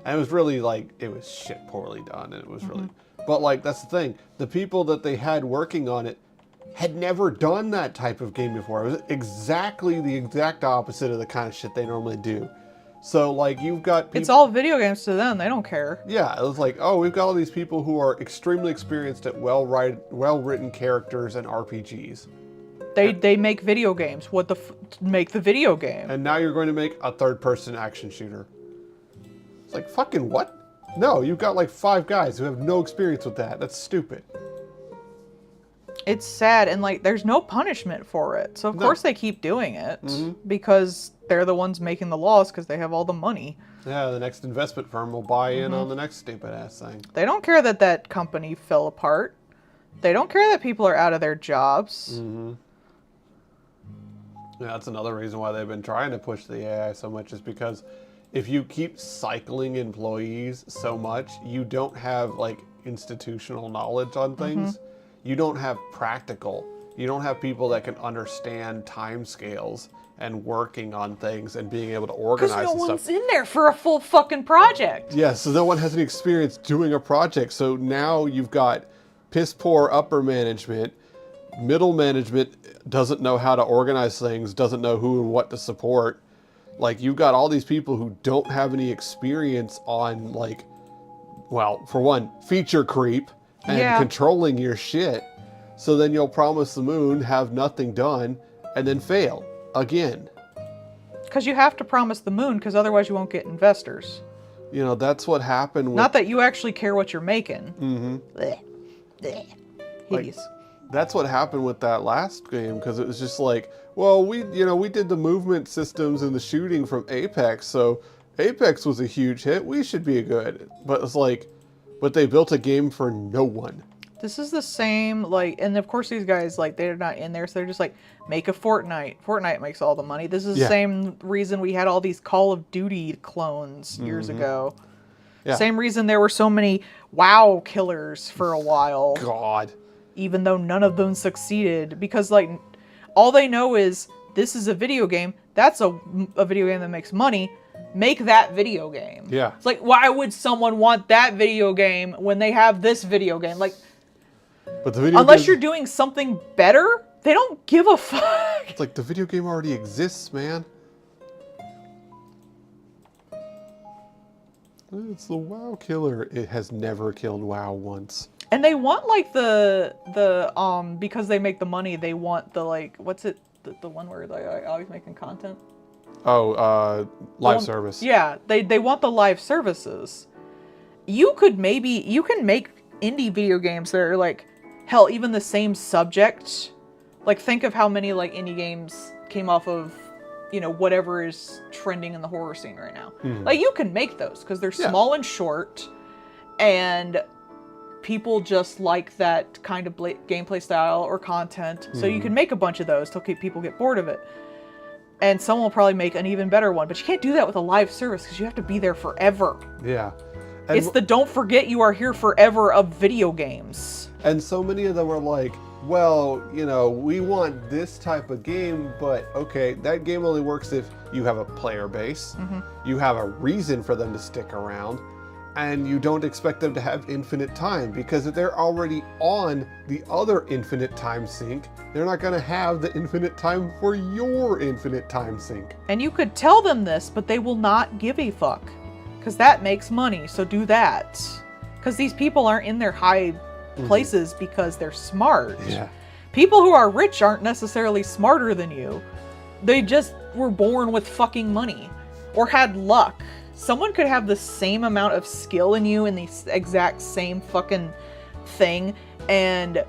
And it was really, like, it was shit poorly done, and it was really... But, like, that's the thing. The people that they had working on it had never done that type of game before. It was exactly the exact opposite of the kind of shit they normally do. So, like, you've got people... It's all video games to them. They don't care. Yeah, it's like, oh, we've got all these people who are extremely experienced at well-written characters and RPGs. They make video games. Make the video game. And now you're going to make a third-person action shooter. It's like, fucking what? No, you've got like 5 guys who have no experience with that. That's stupid. It's sad, and like, there's no punishment for it. So of course they keep doing it because they're the ones making the laws because they have all the money. Yeah, the next investment firm will buy in on the next stupid ass thing. They don't care that that company fell apart. They don't care that people are out of their jobs. Yeah, that's another reason why they've been trying to push the AI so much, is because if you keep cycling employees so much, you don't have like institutional knowledge on things. You don't have practical. You don't have people that can understand time scales and working on things and being able to organize and Because no stuff. one's in there for a full fucking project. Yeah, so no one has any experience doing a project. So now you've got piss poor upper management. Middle management doesn't know how to organize things, doesn't know who and what to support. Like, you've got all these people who don't have any experience on, like, well, for one, feature creep and controlling your shit. So then you'll promise the moon, have nothing done, and then fail again. Because you have to promise the moon, because otherwise you won't get investors. You know, that's what happened with... Not that you actually care what you're making. Blech. Blech. Hideous. Like, that's what happened with that last game, because it was just like, well, we did the movement systems and the shooting from Apex, so Apex was a huge hit. We should be good. But it's like, but they built a game for no one. This is the same, like, and of course these guys, like, they're not in there, so they're just like, make a Fortnite. Fortnite makes all the money. This is the same reason we had all these Call of Duty clones years ago. Yeah. Same reason there were so many WoW killers for a while. God. Even though none of them succeeded, because like all they know is this is a video game. That's a video game that makes money. Make that video game. Yeah. It's like, why would someone want that video game when they have this video game? Like, but the video unless you're doing something better, they don't give a fuck. It's like the video game already exists, man. It's the WoW killer. It has never killed WoW once. And they want like because they make the money, they want the like, what's it, the one where they're always making content? Oh, live service. Yeah, they want the live services. You can make indie video games that are like, hell, even the same subject. Like, think of how many like indie games came off of, you know, whatever is trending in the horror scene right now. Like, you can make those because they're small and short, and people just like that kind of gameplay style or content. So you can make a bunch of those till people get bored of it. And someone will probably make an even better one. But you can't do that with a live service because you have to be there forever. Yeah. And it's the don't forget you are here forever of video games. And so many of them are like, well, you know, we want this type of game, but okay, that game only works if you have a player base, you have a reason for them to stick around, and you don't expect them to have infinite time, because if they're already on the other infinite time sink, they're not going to have the infinite time for your infinite time sink. And you could tell them this, but they will not give a fuck, because that makes money, so do that. Because these people aren't in their high places because they're smart. Yeah. People who are rich aren't necessarily smarter than you. They just were born with fucking money or had luck. Someone could have the same amount of skill in you in the exact same fucking thing, and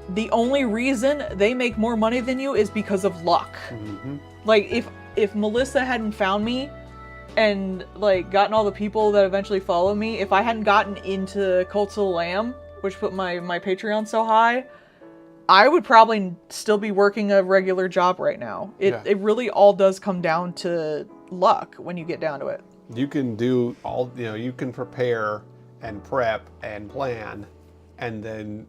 the only reason they make more money than you is because of luck. Like, if Melissa hadn't found me and like gotten all the people that eventually follow me, if I hadn't gotten into Cult of the Lamb, which put my Patreon so high, I would probably still be working a regular job right now. It really all does come down to luck when you get down to it. You can do all, you know, you can prepare and prep and plan, and then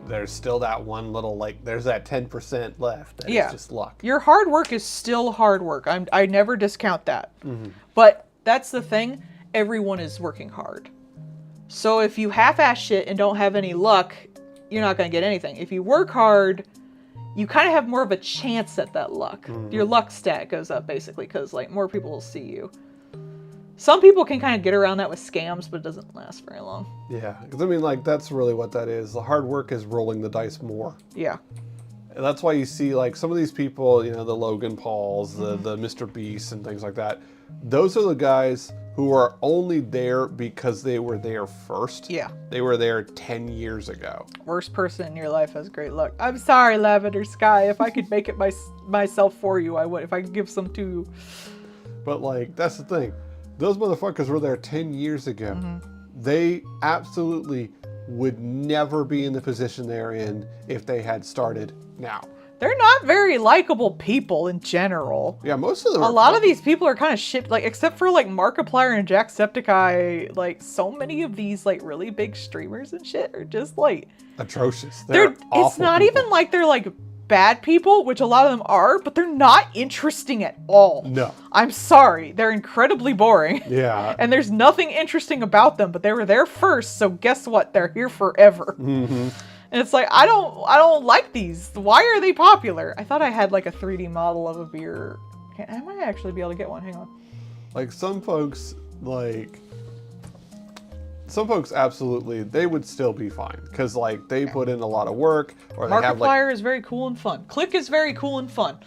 there's still that one little, like, there's that 10% left. That is just luck. Your hard work is still hard work. I never discount that. But that's the thing. Everyone is working hard. So if you half-ass shit and don't have any luck, you're not going to get anything. If you work hard, you kind of have more of a chance at that luck. Your luck stat goes up, basically, because like more people will see you. Some people can kind of get around that with scams, but it doesn't last very long. Yeah, because I mean, like, that's really what that is. The hard work is rolling the dice more. Yeah. And that's why you see, like, some of these people, you know, the Logan Pauls, the Mr. Beasts and things like that. Those are the guys who are only there because they were there first. Yeah. They were there 10 years ago. Worst person in your life has great luck. I'm sorry, Lavender Sky. If I could make it myself for you, I would. If I could give some to you. But, like, that's the thing. Those motherfuckers were there 10 years ago. They absolutely would never be in the position they're in if they had started now. They're not very likable people in general. Yeah, most of them. A lot of these people are kind of shit, like, except for, like, Markiplier and Jacksepticeye, like, so many of these, like, really big streamers and shit are just, like... atrocious. They're awful it's not people. even like they're, like, bad people, which a lot of them are, but they're not interesting at all. No. I'm sorry. They're incredibly boring. Yeah. And there's nothing interesting about them, but they were there first, so guess what? They're here forever. Mm-hmm. And it's like, I don't like these. Why are they popular? I thought I had like a 3D model of a beer. I might actually be able to get one. Hang on. Like some folks absolutely, they would still be fine because like they put in a lot of work, or they have like Markiplier is very cool and fun. Click is very cool and fun.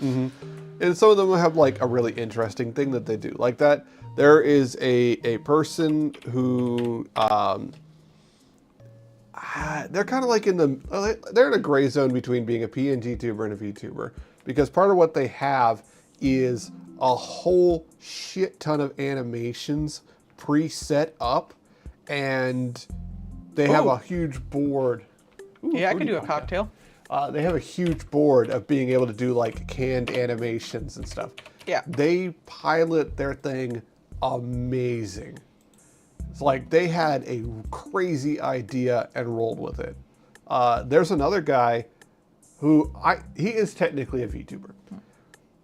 and some of them will have like a really interesting thing that they do. Like that, there is a person who they're kind of like they're in a gray zone between being a PNG tuber and a VTuber, because part of what they have is a whole shit ton of animations pre-set up, and they have a huge board. Ooh, Yeah, I can do a Fruity cocktail. They have a huge board of being able to do like canned animations and stuff. Yeah. They pilot their thing amazing. It's like they had a crazy idea and rolled with it. There's another guy who he is technically a VTuber.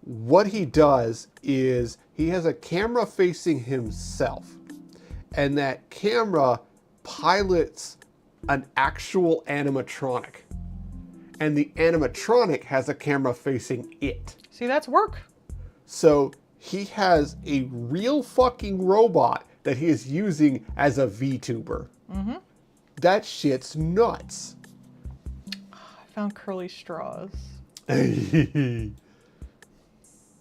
What he does is he has a camera facing himself, and that camera pilots an actual animatronic, and the animatronic has a camera facing it. See, that's work. So he has a real fucking robot that he is using as a VTuber. Mm-hmm. That shit's nuts. I found curly straws.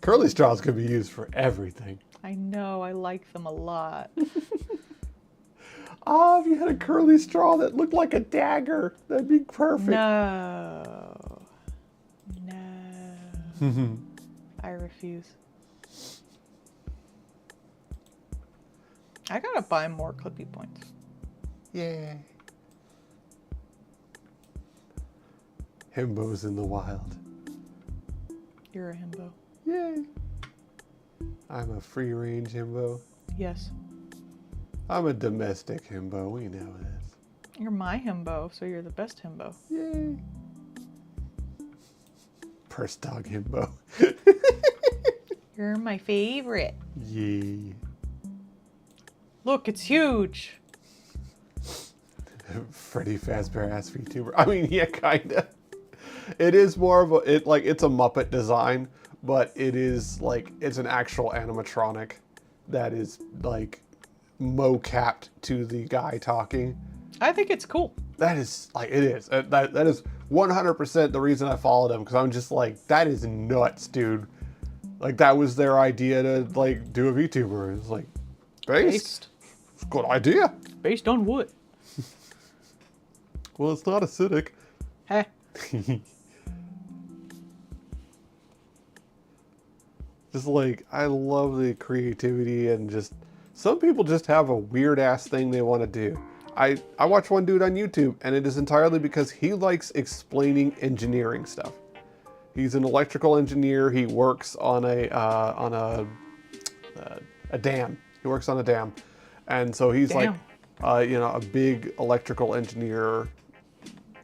Curly straws could be used for everything. I know, I like them a lot. Oh, if you had a curly straw that looked like a dagger, that'd be perfect. No. No. I refuse. I gotta buy more Clippy points. Yeah. Himbos in the wild. You're a himbo. Yay. I'm a free-range himbo. Yes. I'm a domestic himbo. We know this. You're my himbo, so you're the best himbo. Yay. Purse dog himbo. You're my favorite. Yay. Look, it's huge. Freddy Fazbear ass VTuber. I mean, yeah, kinda. It is more of it's a Muppet design, but it is like, it's an actual animatronic that is like mo-capped to the guy talking. I think it's cool. That is like, it is. That is 100% the reason I followed him, because I'm just like, that is nuts, dude. Like, that was their idea to like do a VTuber. It's like, based. It's a good idea. Based on what? Well, it's not acidic. Heh. Just like, I love the creativity, and just some people just have a weird ass thing they want to do. I watch one dude on YouTube, and it is entirely because he likes explaining engineering stuff. He's an electrical engineer. He works on a dam. He works on a dam, and so he's Damn. like, you know, a big electrical engineer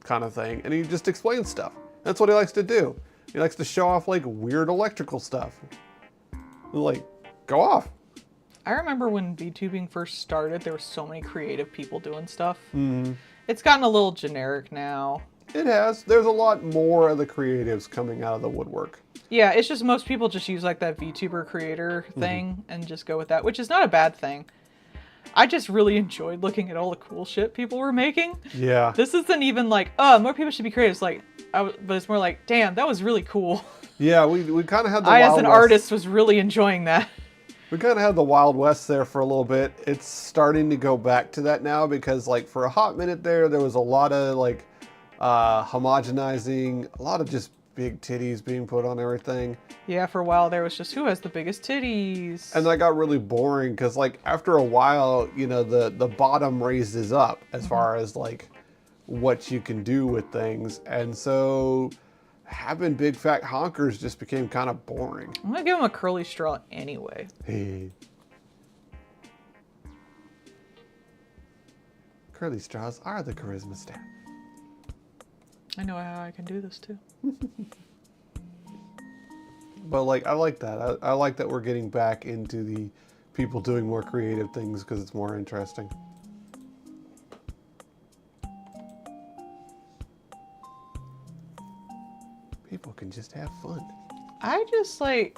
kind of thing, and he just explains stuff. That's what he likes to do. He likes to show off like weird electrical stuff. Like, go off. I remember when VTubing first started, there were so many creative people doing stuff. Mm-hmm. It's gotten a little generic now. It has. There's a lot more of the creatives coming out of the woodwork. Yeah, it's just most people just use like that VTuber creator thing and just go with that, which is not a bad thing. I just really enjoyed looking at all the cool shit people were making. Yeah. This isn't even like, oh, more people should be creative. It's like, but it's more like, damn, that was really cool. Yeah, we kind of had the I, Wild as an West. artist, was really enjoying that. We kind of had the Wild West there for a little bit. It's starting to go back to that now because, like, for a hot minute there was a lot of, like, homogenizing, a lot of just big titties being put on everything. Yeah, for a while there was just who has the biggest titties. And that got really boring because, like, after a while, you know, the bottom raises up as far as, like, what you can do with things. And so having big fat honkers just became kind of boring. I'm gonna give him a curly straw anyway. Hey. Curly straws are the charisma staff. I know how I can do this too. But, like, I like that. I like that we're getting back into the people doing more creative things because it's more interesting. People can just have fun. I just like,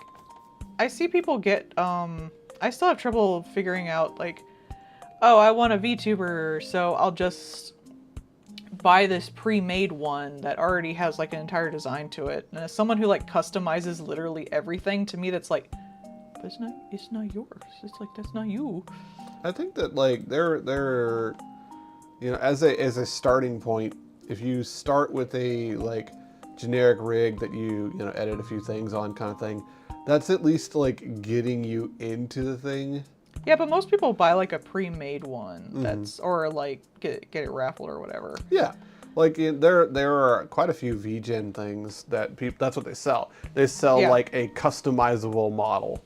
I see people get, I still have trouble figuring out like, oh, I want a VTuber, so I'll just buy this pre-made one that already has like an entire design to it. And as someone who like customizes literally everything, to me that's like, but it's not yours. It's like, that's not you. I think that, like, they're you know, as a starting point, if you start with a, like, generic rig that you know, edit a few things on kind of thing, that's at least, like, getting you into the thing. Yeah, but most people buy like a pre-made one that's, or like get it raffled or whatever. Yeah. Like, there are quite a few VGen things that people, that's what they sell. They sell, Yeah. like, a customizable model.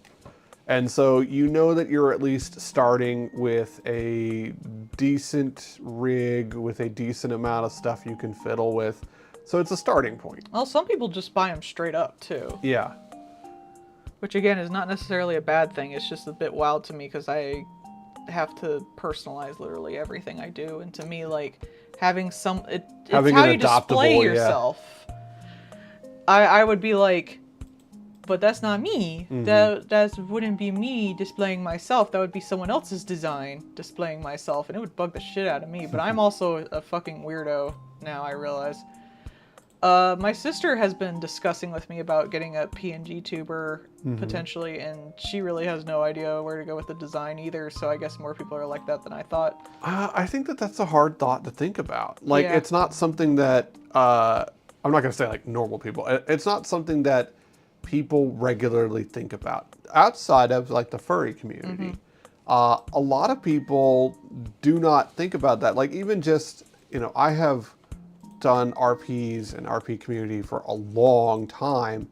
And so you know that you're at least starting with a decent rig with a decent amount of stuff you can fiddle with. So it's a starting point. Well, some people just buy them straight up too. Yeah. Which again is not necessarily a bad thing. It's just a bit wild to me because I have to personalize literally everything I do. And to me, like, having it's Having how an you display adoptable, yeah. yourself. I would be like, but that's not me. That wouldn't be me displaying myself. That would be someone else's design displaying myself, and it would bug the shit out of me. But I'm also a fucking weirdo now, I realize. My sister has been discussing with me about getting a PNG tuber potentially, and she really has no idea where to go with the design either. So I guess more people are like that than I thought. I think that that's a hard thought to think about. Like, Yeah. it's not something that, I'm not going to say like normal people. It's not something that people regularly think about outside of like the furry community. A lot of people do not think about that. Like, even just, you know, I have done RPs and RP community for a long time.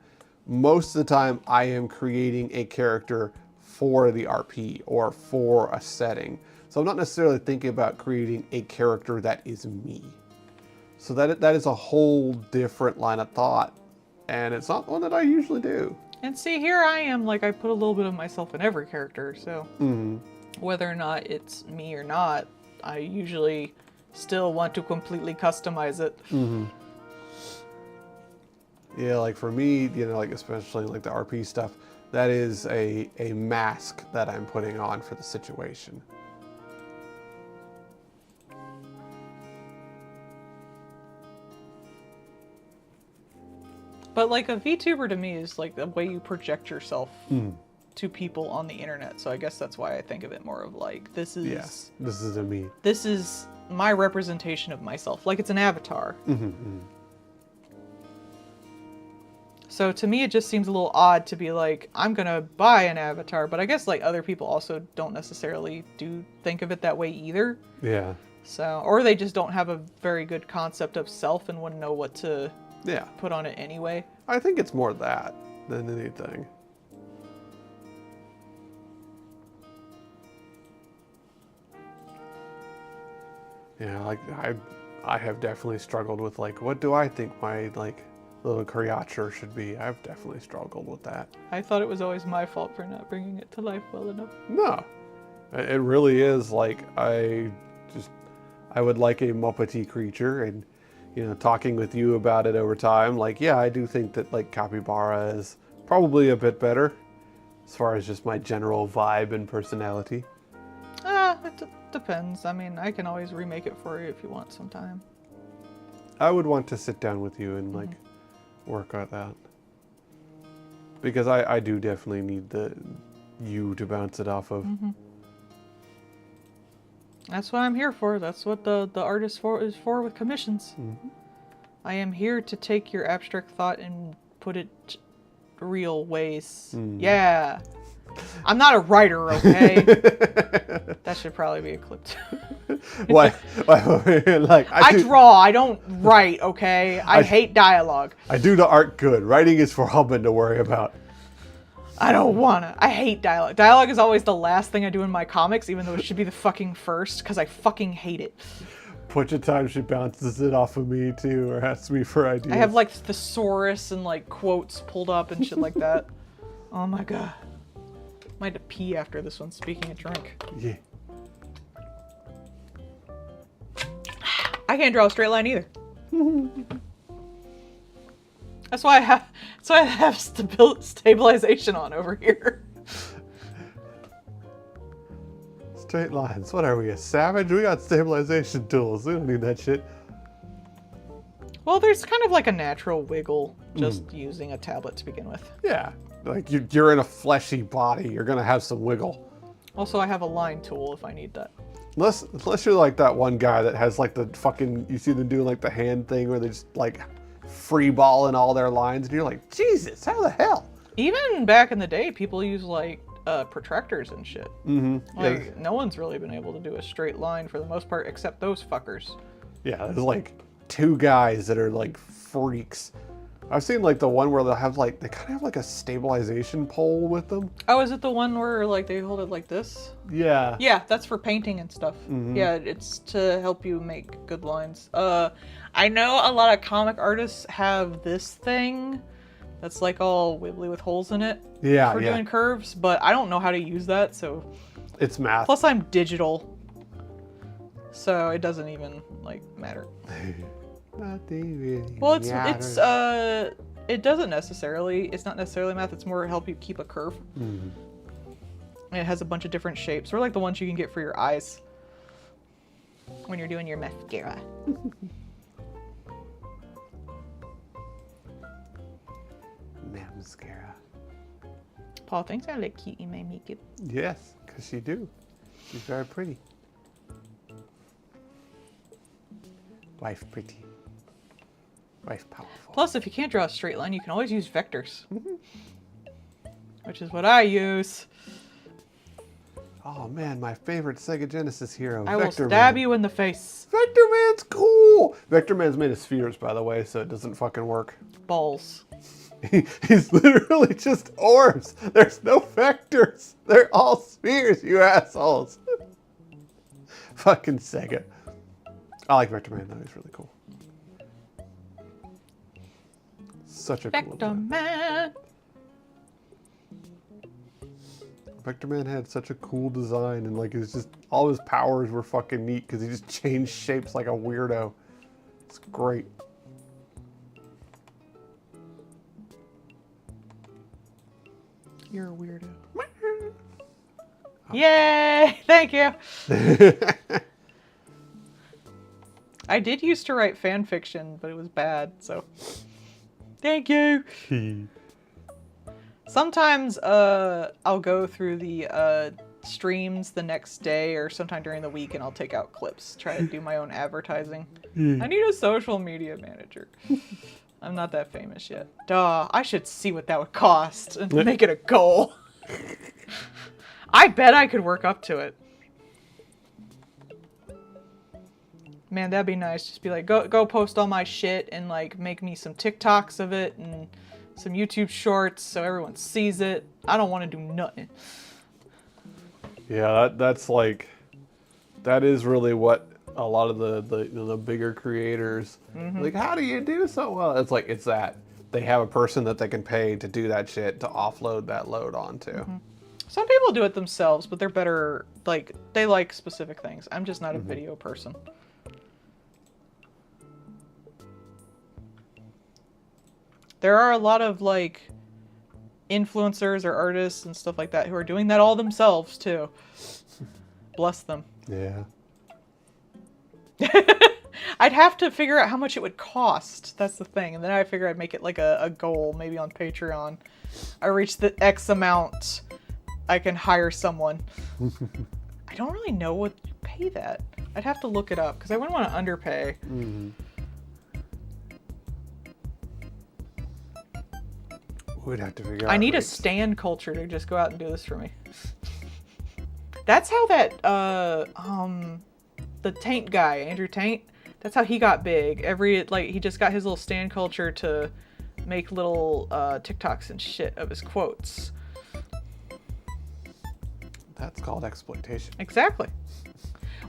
Most of the time I am creating a character for the RP or for a setting. So I'm not necessarily thinking about creating a character that is me. So that is a whole different line of thought. And it's not one that I usually do. And see, here I am, like, I put a little bit of myself in every character, so whether or not it's me or not, I usually still want to completely customize it. Yeah, like for me, you know, like especially like the RP stuff, that is a mask that I'm putting on for the situation. But like a VTuber to me is like the way you project yourself to people on the internet. So I guess that's why I think of it more of like, this is this is a me. This is my representation of myself. Like, it's an avatar. So to me, it just seems a little odd to be like, I'm gonna buy an avatar, but I guess like other people also don't necessarily do think of it that way either. Yeah. So, or they just don't have a very good concept of self and wouldn't know what to put on it anyway. I think it's more that than anything. Yeah, like I have definitely struggled with like, what do I think my like little creature should be? I've definitely struggled with that. I thought it was always my fault for not bringing it to life well enough. No, it really is like I would like a Muppety creature, and you know, talking with you about it over time, like, yeah, I do think that, like, Capybara is probably a bit better as far as just my general vibe and personality. It depends. I mean, I can always remake it for you if you want some time. I would want to sit down with you and, like, work on that. Because I do definitely need you to bounce it off of. That's what I'm here for. That's what the artist is for with commissions. I am here to take your abstract thought and put it real ways. Yeah. I'm not a writer, okay? That should probably be a clip too. Why? Like, I draw, I don't write, okay? I hate dialogue. I do the art good. Writing is for Hubman to worry about. I don't wanna. I hate dialogue. Dialogue is always the last thing I do in my comics, even though it should be the fucking first, because I fucking hate it. Bunch of times she bounces it off of me too, or asks me for ideas. I have like thesaurus and like quotes pulled up and shit like that. Oh my god. Might have to pee after this one, speaking of drink. Yeah. I can't draw a straight line either. That's why I have stabilization on over here. Straight lines. What are we, a savage? We got stabilization tools. We don't need that shit. Well, there's kind of like a natural wiggle just using a tablet to begin with. Yeah. Like, you're in a fleshy body. You're going to have some wiggle. Also, I have a line tool if I need that. Unless you're like that one guy that has like the fucking, you see them doing like the hand thing where they just like free balling all their lines. And you're like, Jesus, how the hell? Even back in the day, people use like protractors and shit. Like, Yeah. no one's really been able to do a straight line for the most part, except those fuckers. Yeah, there's like two guys that are like freaks. I've seen like the one where they'll have like, they kind of have like a stabilization pole with them. Oh, is it the one where like they hold it like this? Yeah. Yeah, that's for painting and stuff. Yeah, it's to help you make good lines. I know a lot of comic artists have this thing that's like all wibbly with holes in it for doing curves, but I don't know how to use that, so. It's math. Plus I'm digital, so it doesn't even like matter. Well, it doesn't necessarily. It's not necessarily math. It's more help you keep a curve. And it has a bunch of different shapes. Or like the ones you can get for your eyes when you're doing your mascara. Mascara. Paul thinks I look cute in my makeup. Yes, because she do. She's very pretty. Wife pretty. Wife powerful. Plus, if you can't draw a straight line, you can always use vectors. Which is what I use. Oh man, my favorite Sega Genesis hero, I will Vector stab Man. you in the face. Vector Man's cool! Vector Man's made of spheres, by the way, so it doesn't fucking work. Balls. He's literally just orbs. There's no vectors. They're all spheres, you assholes. Fucking Sega. I like Vector Man though, he's really cool. Such a cool Vector design. Man. Vector Man had such a cool design, and like it's just all his powers were fucking neat because he just changed shapes like a weirdo. It's great. You're a weirdo. Yay! Thank you. I did used to write fan fiction, but it was bad, so thank you. Sometimes I'll go through the streams the next day or sometime during the week and I'll take out clips, try to do my own advertising. I need a social media manager. I'm not that famous yet. Duh, I should see what that would cost and make it a goal. I bet I could work up to it. Man, that'd be nice. Just be like, go post all my shit and like make me some TikToks of it and some YouTube shorts so everyone sees it. I don't want to do nothing. Yeah, that's like, that is really what a lot of the bigger creators, like, how do you do so well? It's like, it's that. They have a person that they can pay to do that shit, to offload that load onto. Some people do it themselves, but they're better, like, they like specific things. I'm just not a video person. There are a lot of like influencers or artists and stuff like that who are doing that all themselves too. Bless them. Yeah. I'd have to figure out how much it would cost. That's the thing. And then I figure I'd make it like a goal, maybe on Patreon. I reach the X amount, I can hire someone. I don't really know what to pay that. I'd have to look it up because I wouldn't want to underpay. Mm-hmm. We'd have to figure out. I need rates. a stan culture to just go out and do this for me. That's how that the Taint guy, Andrew Taint, that's how he got big. He just got his little stan culture to make little TikToks and shit of his quotes. That's called exploitation. Exactly.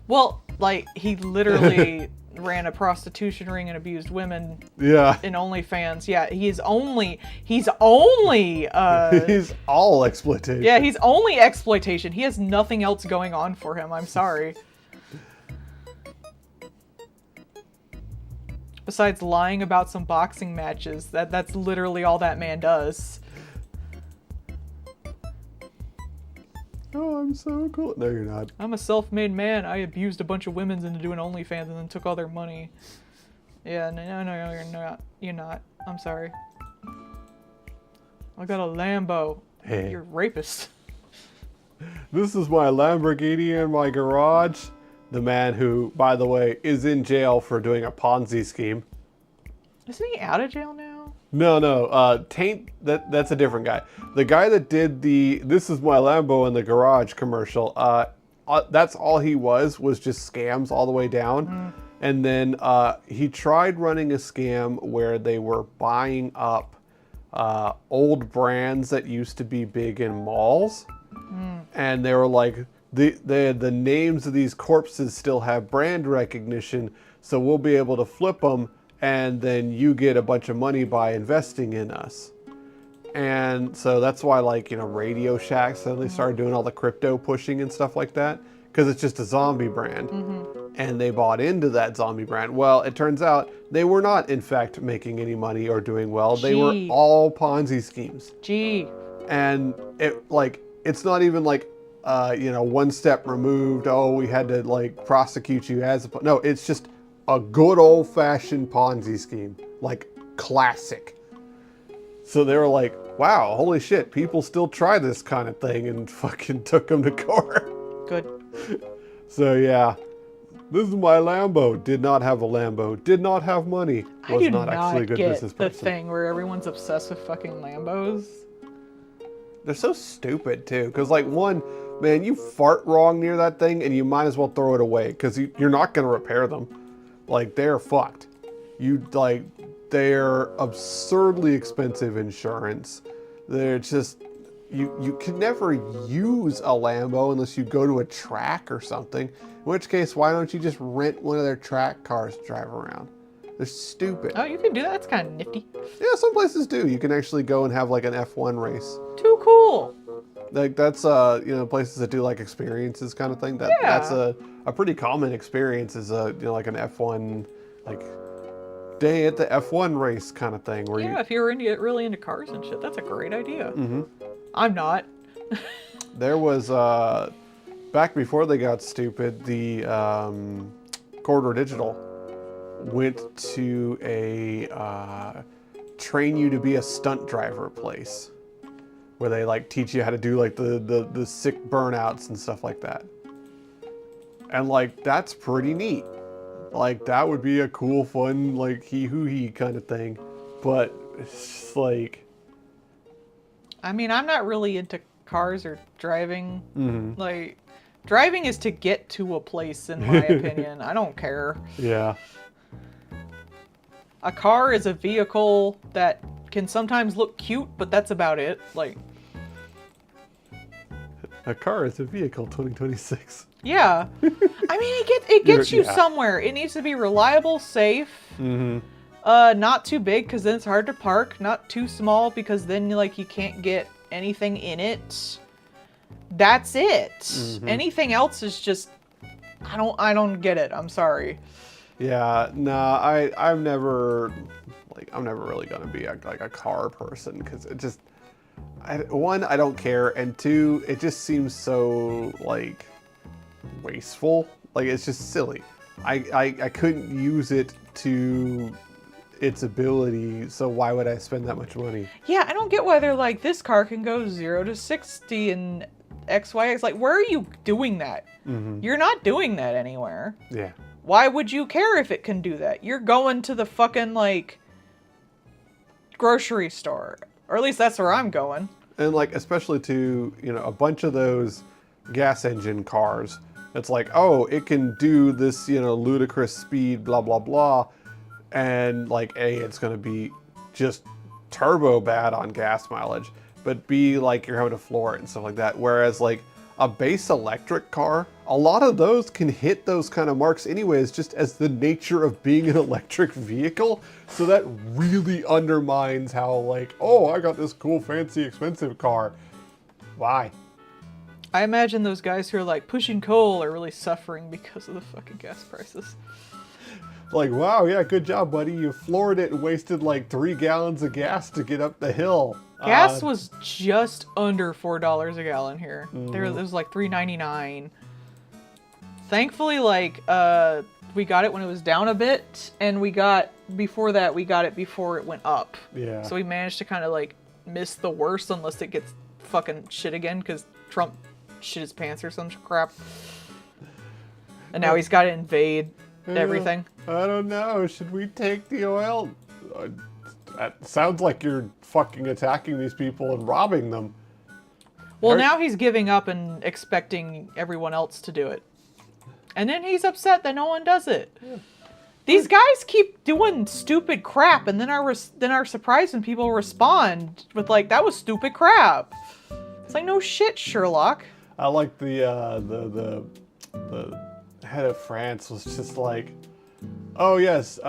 Well, like he literally ran a prostitution ring and abused women. Yeah. In OnlyFans. Yeah, he's only He's all exploitation. Yeah, he's only exploitation. He has nothing else going on for him. I'm sorry. Besides lying about some boxing matches, that's literally all that man does. Oh, I'm so cool. No, you're not. I'm a self-made man. I abused a bunch of women into doing OnlyFans and then took all their money. Yeah, no, you're not. You're not. I'm sorry. I got a Lambo. Hey. You're a rapist. This is my Lamborghini in my garage. The man who, by the way, is in jail for doing a Ponzi scheme. Isn't he out of jail now? No. Taint, that's a different guy. The guy that did the "This is my Lambo in the garage" commercial, that's all he was just scams all the way down. Mm. And then he tried running a scam where they were buying up old brands that used to be big in malls. And they were like, the names of these corpses still have brand recognition, so we'll be able to flip them, and then you get a bunch of money by investing in us. And so that's why, like, Radio Shack suddenly started doing all the crypto pushing and stuff like that, because it's just a zombie brand. And they bought into that zombie brand. Well, it turns out they were not, in fact, making any money or doing well. They were all Ponzi schemes. And it's not even like, one step removed. Oh, we had to like prosecute you as a... No, it's just a good old fashioned Ponzi scheme. Like classic. So they were like, wow, holy shit, people still try this kind of thing, and fucking took them to court. Good. So yeah, this is my Lambo. Did not have a Lambo. Did not have money. I do not actually a good get business the person. thing where everyone's obsessed with fucking Lambos. They're so stupid too, because like one, man, you fart wrong near that thing and you might as well throw it away because you're not going to repair them. Like, they're fucked. They're absurdly expensive insurance. They're just, you can never use a Lambo unless you go to a track or something. In which case, why don't you just rent one of their track cars to drive around? They're stupid. Oh, you can do that? That's kind of nifty. Yeah, some places do. You can actually go and have like an F1 race. Too cool. Like that's places that do like experiences kind of thing. That's a pretty common experience is like an F1 like day at the F1 race kind of thing where if you're really into cars and shit, that's a great idea. Mm-hmm. I'm not. There was back before they got stupid, the Corridor Digital went to a train you to be a stunt driver place where they like teach you how to do like the sick burnouts and stuff like that. And like that's pretty neat. Like that would be a cool, fun, like he kind of thing. But it's just like, I mean, I'm not really into cars or driving. mm-hmm. Like, driving is to get to a place, in my opinion. I don't care. Yeah. A car is a vehicle that can sometimes look cute, but that's about it. Like, a car is a vehicle 2026. yeah. I mean, it gets you Yeah. somewhere. It needs to be reliable, safe. Mm-hmm. Not too big because then it's hard to park. Not too small because then you can't get anything in it. That's it. Mm-hmm. Anything else is just, I don't get it. I'm sorry. Yeah, nah, I've never like I'm never really gonna be like a car person because it just, one, I don't care, and two, it just seems so like wasteful. Like it's just silly. I couldn't use it to its ability, so why would I spend that much money? Yeah, I don't get why they're like, this car can go 0 to 60 in XYX. Like, where are you doing that? You're not doing that anywhere. Yeah. Why would you care if it can do that? You're going to the fucking, like, grocery store. Or at least that's where I'm going. And like, especially to, you know, a bunch of those gas engine cars, it's like, oh, it can do this, you know, ludicrous speed, blah, blah, blah. And like, A, it's going to be just turbo bad on gas mileage, but B, like you're having to floor it and stuff like that. Whereas like a base electric car, a lot of those can hit those kind of marks anyways, just as the nature of being an electric vehicle. So that really undermines how like, oh, I got this cool, fancy, expensive car. Why? I imagine those guys who are like pushing coal are really suffering because of the fucking gas prices. Like, wow, yeah, good job, buddy. You floored it and wasted like 3 gallons of gas to get up the hill. Gas was just under $4 a gallon here. It was like $3.99. Thankfully, like, we got it when it was down a bit, and before that, we got it before it went up. Yeah. So we managed to kind of like miss the worst unless it gets fucking shit again, because Trump shit his pants or some crap. And now he's got to invade everything. I don't know. Should we take the oil? That sounds like you're fucking attacking these people and robbing them. Well, now he's giving up and expecting everyone else to do it. And then he's upset that no one does it. Yeah. These guys keep doing stupid crap and then are surprised when people respond with like, that was stupid crap. It's like, no shit, Sherlock. I like the head of France was just like, oh yes,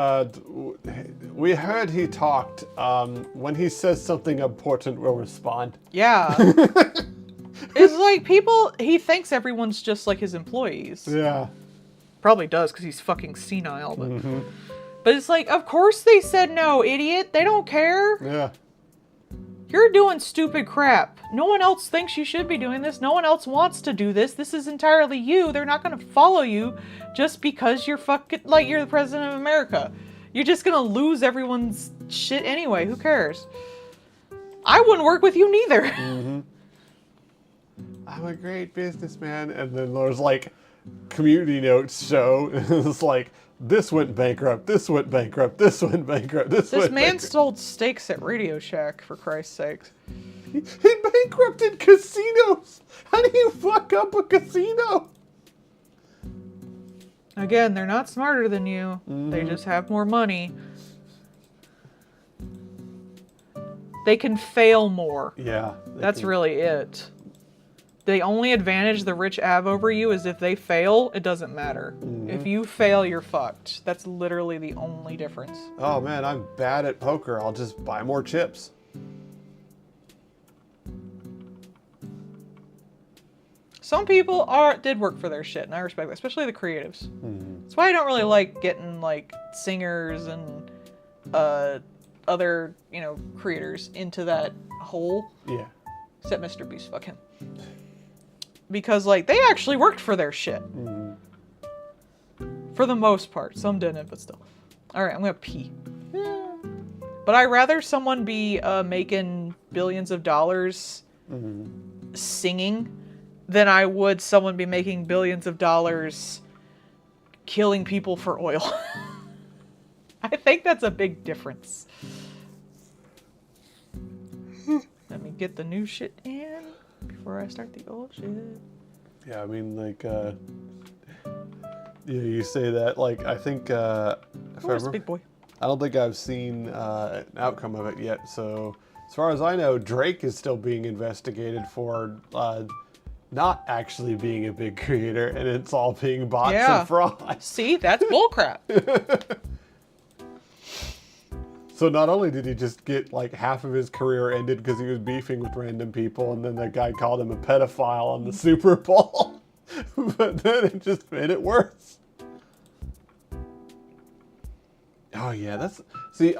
we heard he talked. When he says something important, we'll respond. Yeah. It's like he thinks everyone's just like his employees. Yeah. Probably does because he's fucking senile. But it's like, of course they said no, idiot. They don't care. Yeah. You're doing stupid crap. No one else thinks you should be doing this. No one else wants to do this. This is entirely you. They're not going to follow you just because you're fucking, like, you're the president of America. You're just going to lose everyone's shit anyway. Who cares? I wouldn't work with you neither. I'm a great businessman. And then there's like community notes show. It's like, this went bankrupt, this went bankrupt, this went bankrupt, this man bankrupt. sold steaks at Radio Shack, for Christ's sakes. He bankrupted casinos. How do you fuck up a casino? Again, they're not smarter than you. They just have more money. They can fail more. Yeah. That's really it. The only advantage the rich have over you is if they fail, it doesn't matter. If you fail, you're fucked. That's literally the only difference. Oh man, I'm bad at poker. I'll just buy more chips. Some people did work for their shit, and I respect that, especially the creatives. That's why I don't really like getting like singers and other, you know, creators into that hole. Yeah. Except Mr. Beast, fuck him. Because, like, they actually worked for their shit. For the most part. Some didn't, but still. Alright, I'm gonna pee. But I'd rather someone be making billions of dollars singing than I would someone be making billions of dollars killing people for oil. I think that's a big difference. Let me get the new shit in before I start the old shit. Yeah, I mean, like, yeah, you say that, like, I think, Big boy. I don't think I've seen an outcome of it yet, so as far as I know, Drake is still being investigated for not actually being a big creator, and it's all being bots and fraud. See, that's bullcrap. So not only did he just get like half of his career ended because he was beefing with random people, and then that guy called him a pedophile on the Super Bowl, but then it just made it worse. Oh yeah,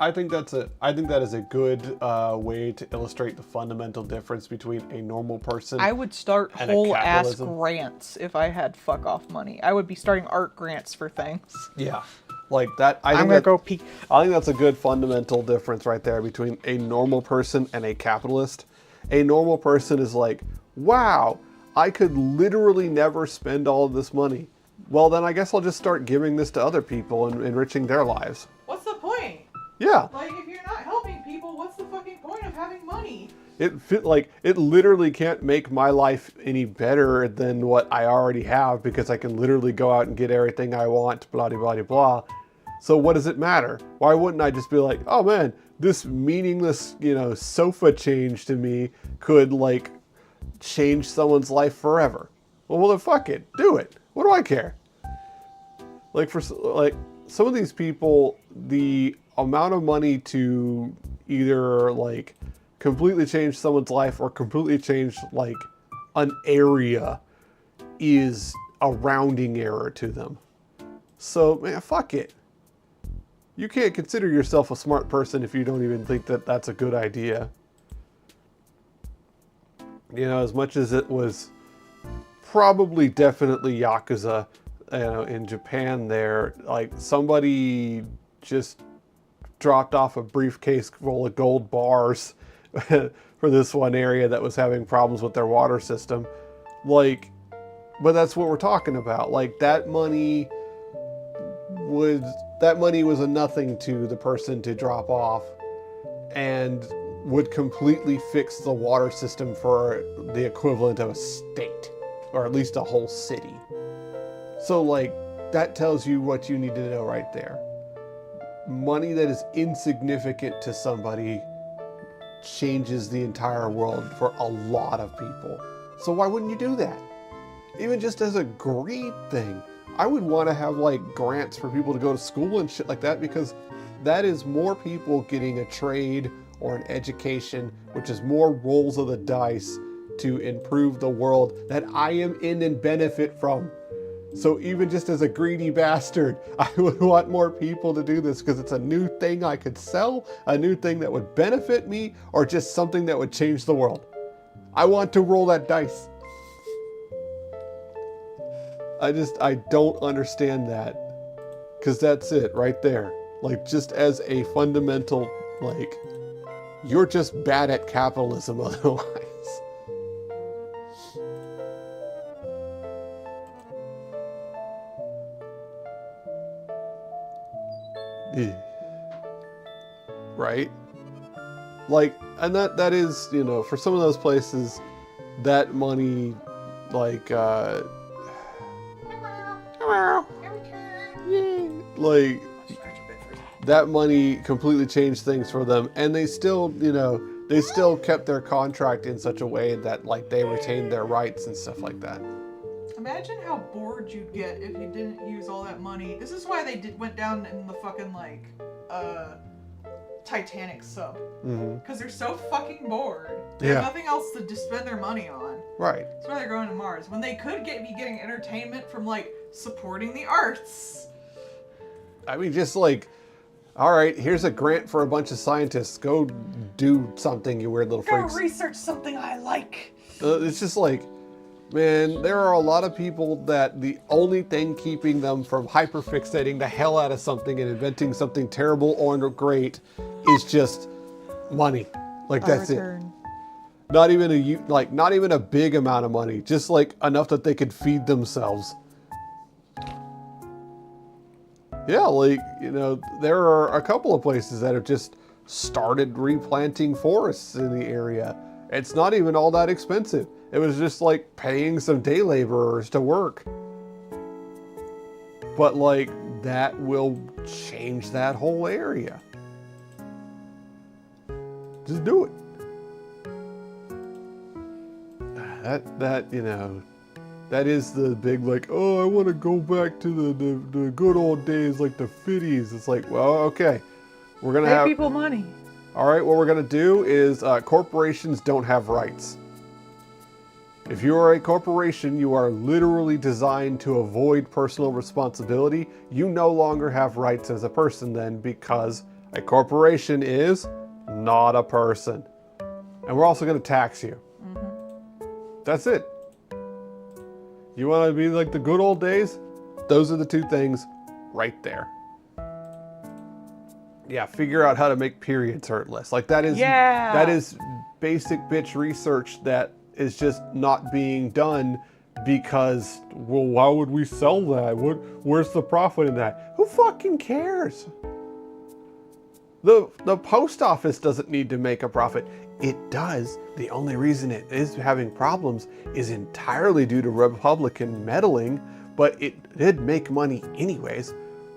I think that is a good way to illustrate the fundamental difference between a normal person. I would start and a whole ass capitalism. grants if I had fuck off money. I would be starting art grants for things. Yeah, like that. I I'm think gonna go pee. I think that's a good fundamental difference right there between a normal person and a capitalist. A normal person is like, wow, I could literally never spend all of this money. Well, then I guess I'll just start giving this to other people and enriching their lives. What's the point? Yeah. Like, if you're not helping people, what's the fucking point of having money? It literally can't make my life any better than what I already have because I can literally go out and get everything I want, blah, blah, blah, blah. So what does it matter? Why wouldn't I just be like, oh man, this meaningless, sofa change to me could like change someone's life forever. Well, then fuck it. Do it. What do I care? Like some of these people, the amount of money to either like completely change someone's life or completely change like an area is a rounding error to them. So man, fuck it. You can't consider yourself a smart person if you don't even think that that's a good idea. As much as it was probably definitely Yakuza, in Japan there, like somebody just dropped off a briefcase full of gold bars for this one area that was having problems with their water system. Like, but that's what we're talking about. Like that money was a nothing to the person to drop off and would completely fix the water system for the equivalent of a state, or at least a whole city. So like, that tells you what you need to know right there. Money that is insignificant to somebody changes the entire world for a lot of people. So why wouldn't you do that? Even just as a greed thing. I would want to have like grants for people to go to school and shit like that, because that is more people getting a trade or an education, which is more rolls of the dice to improve the world that I am in and benefit from. So even just as a greedy bastard, I would want more people to do this because it's a new thing I could sell, a new thing that would benefit me, or just something that would change the world. I want to roll that dice. I don't understand that, because that's it right there. Like, just as a fundamental, like, you're just bad at capitalism otherwise. Right? Like, and that is, for some of those places, that money, like, like, that money completely changed things for them, and they still, they still kept their contract in such a way that, like, they retained their rights and stuff like that. Imagine how bored you'd get if you didn't use all that money. This is why they went down in the fucking, like, Titanic sub. Because they're so fucking bored. They have nothing else to spend their money on. Right. That's why they're going to Mars. When they could be getting entertainment from, like, supporting the arts. I mean, just like, all right, here's a grant for a bunch of scientists. Go do something, you weird little freaks. Go research something I like. It's just like, man, there are a lot of people that the only thing keeping them from hyperfixating the hell out of something and inventing something terrible or great is just money. Like, that's it. Not even a big amount of money, just like enough that they could feed themselves. Yeah, like, there are a couple of places that have just started replanting forests in the area. It's not even all that expensive. It was just like paying some day laborers to work. But like, that will change that whole area. Just do it. That is the big, like, oh, I want to go back to the good old days, like the 50s. It's like, well, okay. We're going to have people money. All right, what we're going to do is corporations don't have rights. If you are a corporation, you are literally designed to avoid personal responsibility. You no longer have rights as a person then, because a corporation is not a person. And we're also going to tax you. That's it. You want to be like the good old days? Those are the two things right there. Yeah, figure out how to make periods hurt less. Like that is basic bitch research that is just not being done because, well, why would we sell that? Where's the profit in that? Who fucking cares? The post office doesn't need to make a profit. It does. The only reason it is having problems is entirely due to Republican meddling, but it did make money anyways.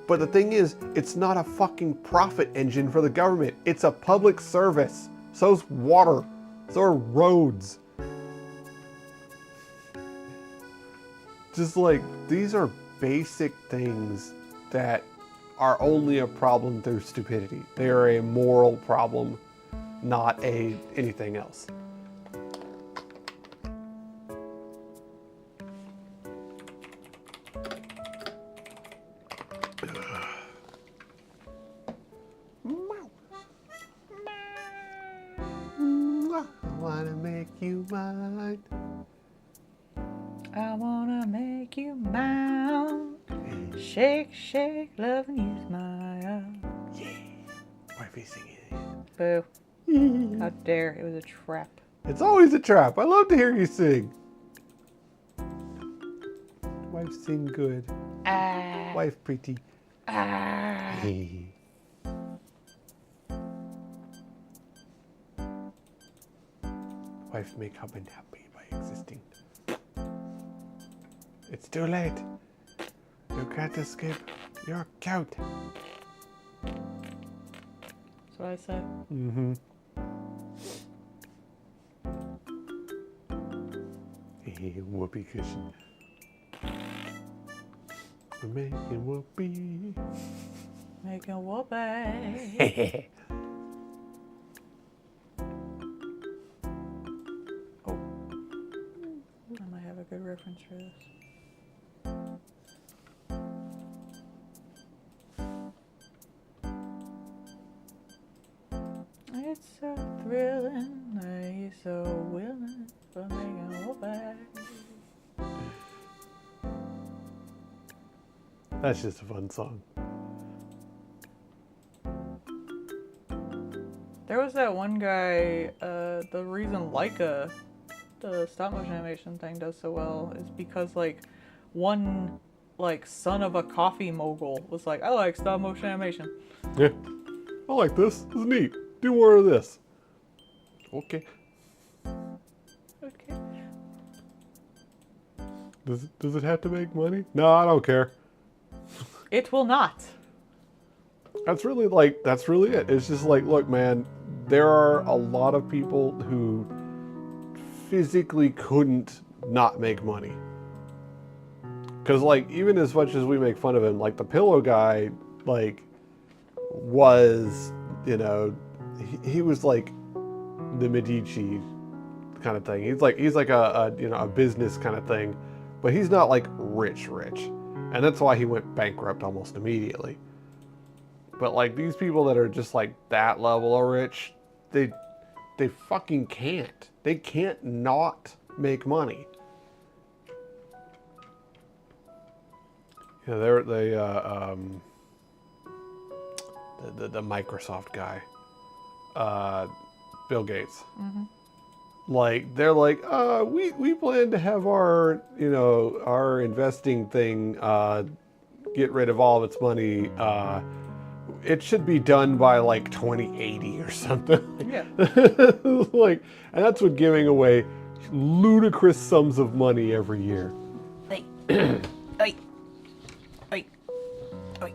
But the thing is, it's not a fucking profit engine for the government. It's a public service. So's water. So are roads. Just like, these are basic things that are only a problem through stupidity. They are a moral problem, not anything else. I wanna make you mine. I wanna make you mine. Shake, shake, loving you smile. Yeah. Wifey singing it. Boo. How dare. It was a trap. It's always a trap. I love to hear you sing. Wife sing good. Ah. Wife pretty. Ah. Wife make husband happy by existing. It's too late. You can't escape your count. That's what I said. Mm-hmm. Whoopee cushion. We're making whoopee. Making whoopee. Oh. I might have a good reference for this. It's so thrilling, you're so willing for making whoopee. That's just a fun song. There was that one guy, the reason Leica, the stop motion animation thing, does so well is because, like, one, like, son of a coffee mogul was like, I like stop motion animation. Yeah. I like this. This is neat. Do more of this. Okay. Okay. Does it have to make money? No, I don't care. It will not. That's really it. It's just like, look, man, there are a lot of people who physically couldn't not make money. Because, like, even as much as we make fun of him, like, the pillow guy, like, was, you know, he was like the Medici kind of thing. He's like a you know, a business kind of thing, but he's not like rich. And that's why he went bankrupt almost immediately. But like these people that are just like that level of rich, they fucking can't. They can't not make money. You know, the Microsoft guy, Bill Gates. Mm-hmm. Like they're like, we plan to have our, you know, our investing thing get rid of all of its money. It should be done by like 2080 or something. Yeah. Like, and that's what giving away ludicrous sums of money every year. Oi. Oi. Oi. Oi.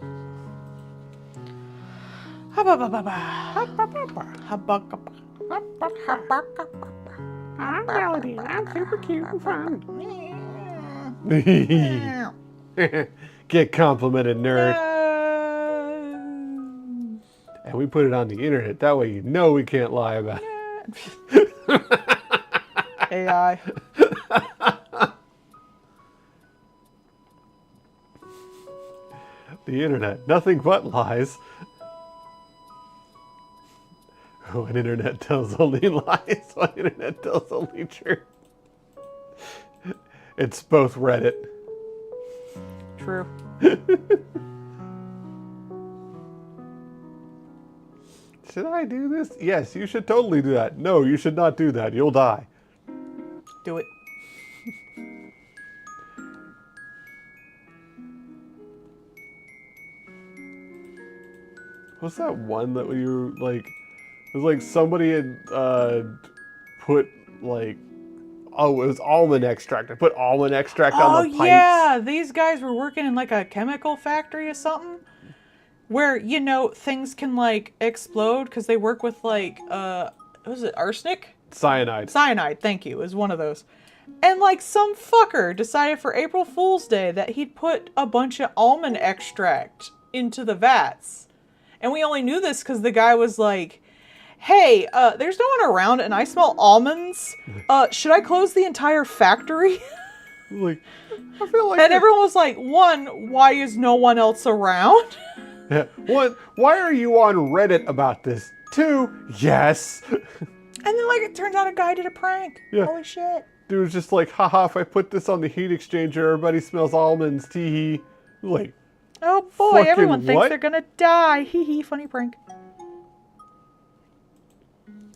I'm Melody. I'm super cute and fun. Get complimented, nerd. And we put it on the internet. That way you know we can't lie about it. AI. The internet, nothing but lies. One internet tells only lies, one internet tells only truth. It's both Reddit. True. Should I do this? Yes, you should totally do that. No, you should not do that. You'll die. Do it. What's that one that we were like? It was like somebody had put like, oh, it was almond extract. I put almond extract on the pipes. Oh yeah, these guys were working in like a chemical factory or something, where you know things can like explode because they work with like what was it, arsenic? Cyanide. Cyanide, thank you, is one of those. And like some fucker decided for April Fool's Day that he'd put a bunch of almond extract into the vats. And we only knew this because the guy was like, hey, there's no one around and I smell almonds. Should I close the entire factory? Like, I feel like. And everyone was like, one, why is no one else around? Yeah. One, why are you on Reddit about this? Two, yes. And then like it turns out a guy did a prank. Yeah. Holy shit. Dude was just like, haha, if I put this on the heat exchanger, everybody smells almonds, tee hee. Like, Oh boy, fucking everyone thinks what? they're gonna die. Hee hee, funny prank.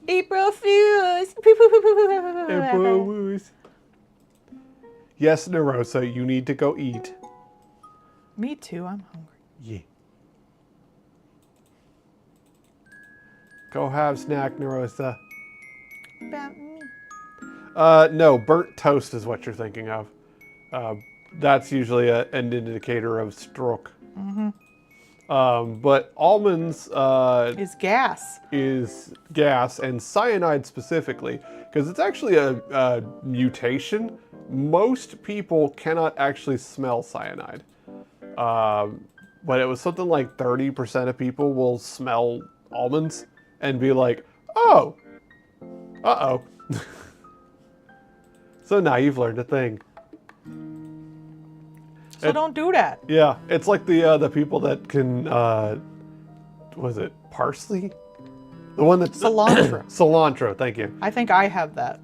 April Fools. April Fools. Yes, Narosa, you need to go eat. Me too, I'm hungry. Yeah. Go have snack, Narosa. About me. No, burnt toast is what you're thinking of. That's usually an indicator of stroke. But almonds Is gas. is gas, and cyanide specifically, because it's actually a mutation. Most people cannot actually smell cyanide. But it was something like 30% of people will smell almonds and be like, oh, uh-oh. So now you've learned a thing. So don't do that. Yeah, it's like the people that can, was it parsley? The one that's Cilantro. cilantro, thank you. I think I have that.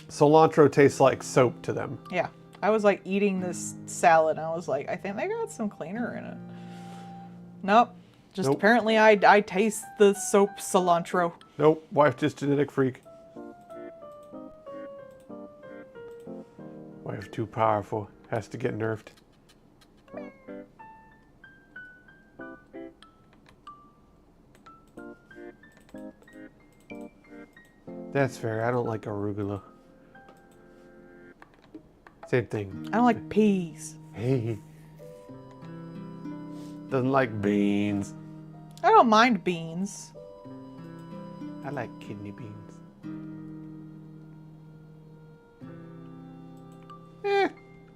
Cilantro tastes like soap to them. Yeah. I was like eating this salad and I was like, I think they got some cleaner in it. Nope. Just Nope. apparently I taste the soap cilantro. Nope, wife just genetic freak. Wife too powerful, has to get nerfed. That's fair, I don't like arugula. Same thing. I don't like peas. Hey. Doesn't like beans. I don't mind beans. I like kidney beans.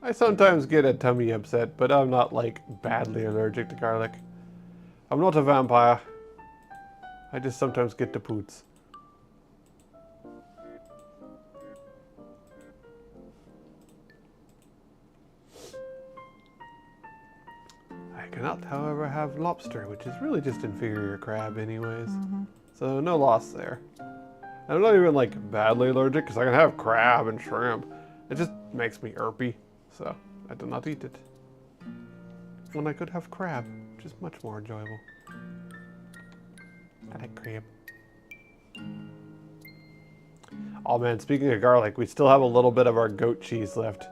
I sometimes get a tummy upset, but I'm not like badly allergic to garlic. I'm not a vampire. I just sometimes get the poots. I cannot, however, have lobster, which is really just inferior crab anyways. So no loss there. And I'm not even like badly allergic because I can have crab and shrimp. It just makes me irpy, so I do not eat it. When I could have crab, which is much more enjoyable. I like crab. Oh man, speaking of garlic, we still have a little bit of our goat cheese left.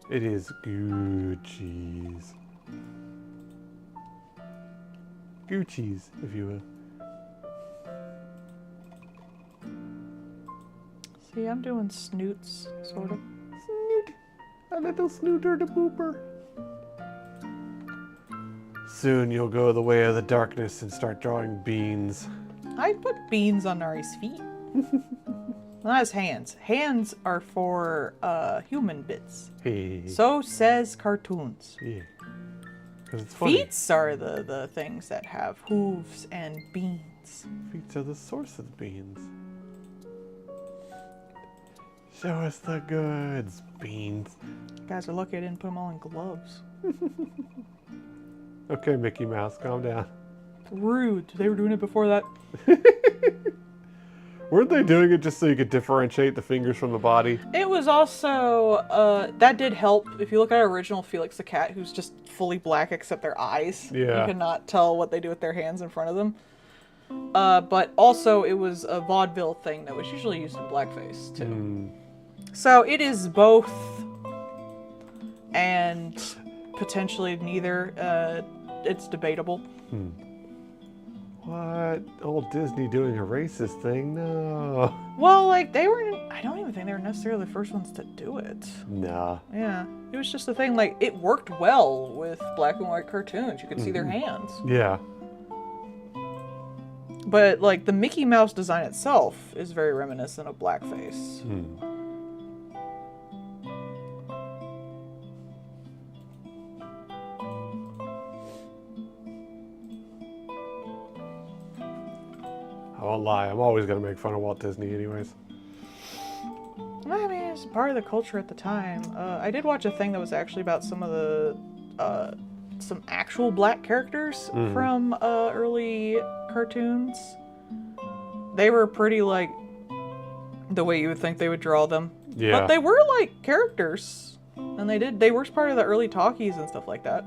It is good cheese. Goat cheese, if you will. See, I'm doing snoots, sort of. Snoot. A little snooter to booper. Soon you'll go the way of the darkness and start drawing beans. I put beans on Nari's feet. Not his hands. Hands are for human bits. Hey. So says cartoons. Yeah. Because it's funny. Feet are the things that have hooves and beans. Feet are the source of the beans. Show us the goods, beans. You guys are lucky I didn't put them all in gloves. Okay, Mickey Mouse, calm down. Rude. They were doing it before that. Weren't they doing it just so you could differentiate the fingers from the body? It was also, that did help. If you look at our original Felix the Cat, who's just fully black except their eyes. Yeah. You cannot tell what they do with their hands in front of them. But also, it was a vaudeville thing that was usually used in blackface, too. So it is both and potentially neither. It's debatable. What? Old Disney doing a racist thing? No. Well, like, I don't even think they were necessarily the first ones to do it. Nah. Yeah. It was just a thing, like, it worked well with black and white cartoons. You could see their hands. Yeah. But, like, the Mickey Mouse design itself is very reminiscent of blackface. I won't lie, I'm always going to make fun of Walt Disney anyways. I mean, it's part of the culture at the time. I did watch a thing that was actually about some of the, some actual black characters from early cartoons. They were pretty, like, the way you would think they would draw them. Yeah. But they were, like, characters. And they were part of the early talkies and stuff like that.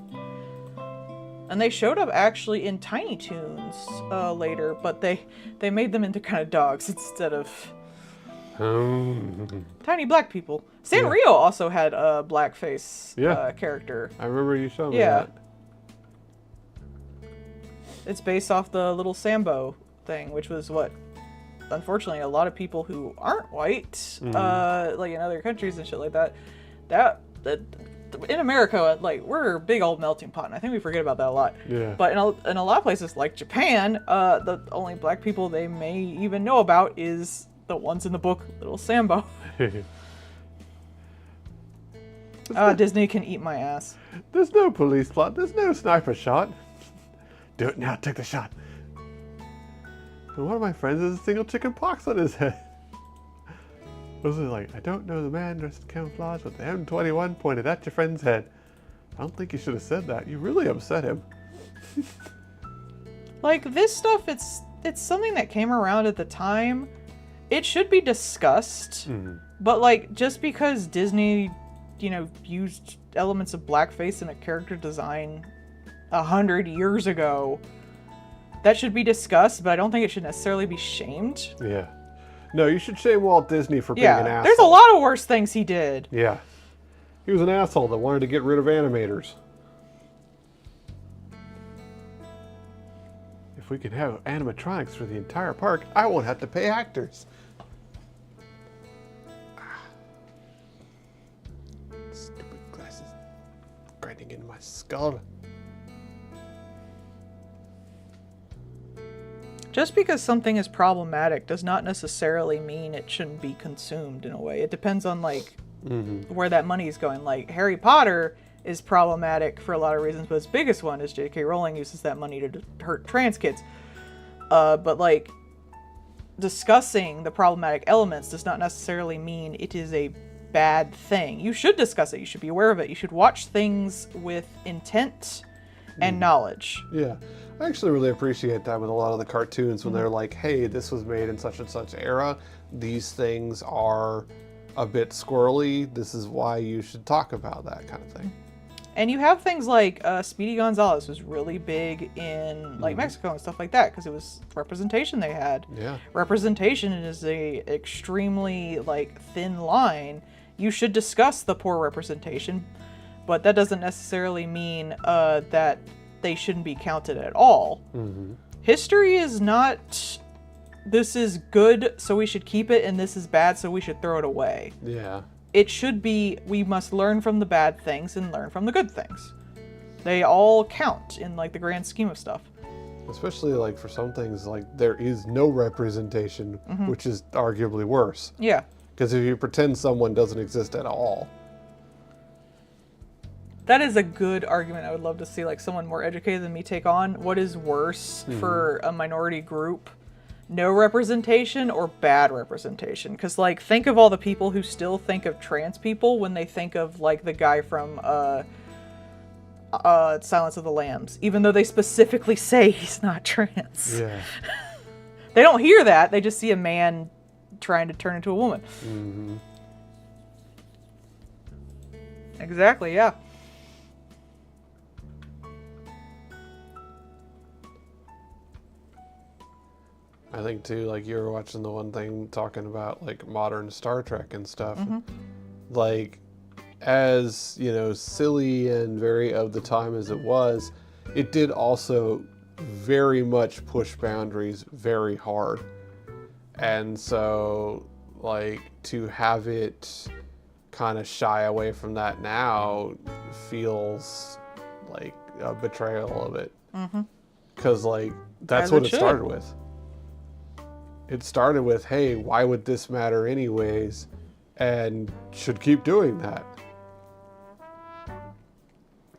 And they showed up actually in Tiny Toons later, but they made them into kind of dogs instead of tiny black people. Sanrio also had a blackface character. I remember you showing me that. It's based off the Little Sambo thing, which was what, unfortunately, a lot of people who aren't white, like in other countries and shit like that, that in America, like, we're a big old melting pot, and I think we forget about that a lot. Yeah. But in a lot of places, like Japan, the only black people they may even know about is the ones in the book Little Sambo. Disney can eat my ass. There's no police plot. There's no sniper shot. Do it now. Take the shot. And one of my friends has a single chicken pox on his head. Was it like, I don't know the man dressed in camouflage with the M21 pointed at your friend's head. I don't think you should have said that. You really upset him. Like, this stuff, it's something that came around at the time. It should be discussed. But, like, just because Disney, you know, used elements of blackface in a character design 100 years ago, that should be discussed, but I don't think it should necessarily be shamed. Yeah. No, you should shame Walt Disney for being an asshole. There's a lot of worse things he did. Yeah. He was an asshole that wanted to get rid of animators. If we can have animatronics for the entire park, I won't have to pay actors. Stupid glasses grinding into my skull. Just because something is problematic does not necessarily mean it shouldn't be consumed in a way. It depends on, like, where that money is going. Like, Harry Potter is problematic for a lot of reasons, but its biggest one is J.K. Rowling uses that money to hurt trans kids. But, like, discussing the problematic elements does not necessarily mean it is a bad thing. You should discuss it. You should be aware of it. You should watch things with intent and knowledge. Yeah. I actually really appreciate that with a lot of the cartoons when they're like, hey, this was made in such and such era. These things are a bit squirrely. This is why you should talk about that kind of thing. And you have things like Speedy Gonzales was really big in like Mexico and stuff like that because it was representation they had. Yeah. Representation is a extremely like thin line. You should discuss the poor representation, but that doesn't necessarily mean that they shouldn't be counted at all. History is not, this is good, so we should keep it, and this is bad, so we should throw it away. Yeah. It should be, we must learn from the bad things and learn from the good things. They all count in like the grand scheme of stuff. Especially like for some things, like there is no representation, which is arguably worse. Yeah. Because if you pretend someone doesn't exist at all. That is a good argument I would love to see like someone more educated than me take on. What is worse for a minority group? No representation or bad representation? Because like think of all the people who still think of trans people when they think of like the guy from Silence of the Lambs, even though they specifically say he's not trans. Yeah. They don't hear that. They just see a man trying to turn into a woman. Mm-hmm. Exactly, yeah. I think too, like you were watching the one thing talking about like modern Star Trek and stuff. Mm-hmm. Like, as you know, silly and very of the time as it was, it did also very much push boundaries very hard. And so, like, to have it kind of shy away from that now feels like a betrayal of it. Mm-hmm. Because, like, that's As what it it should. started with. It started with, hey, why would this matter anyways? And should keep doing that.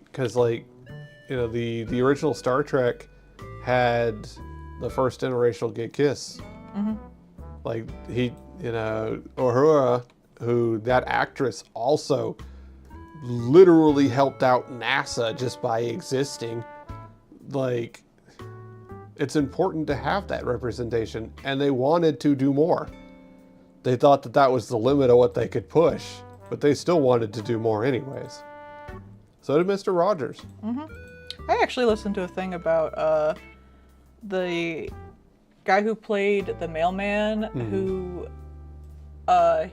Because, like, you know, the original Star Trek had the first interracial gay kiss. Mm-hmm. Like, he, you know, Uhura, who, that actress also literally helped out NASA just by existing. Like, it's important to have that representation, and they wanted to do more. They thought that that was the limit of what they could push, but they still wanted to do more anyways. So did Mr. Rogers. Mm-hmm. I actually listened to a thing about the guy who played the mailman, who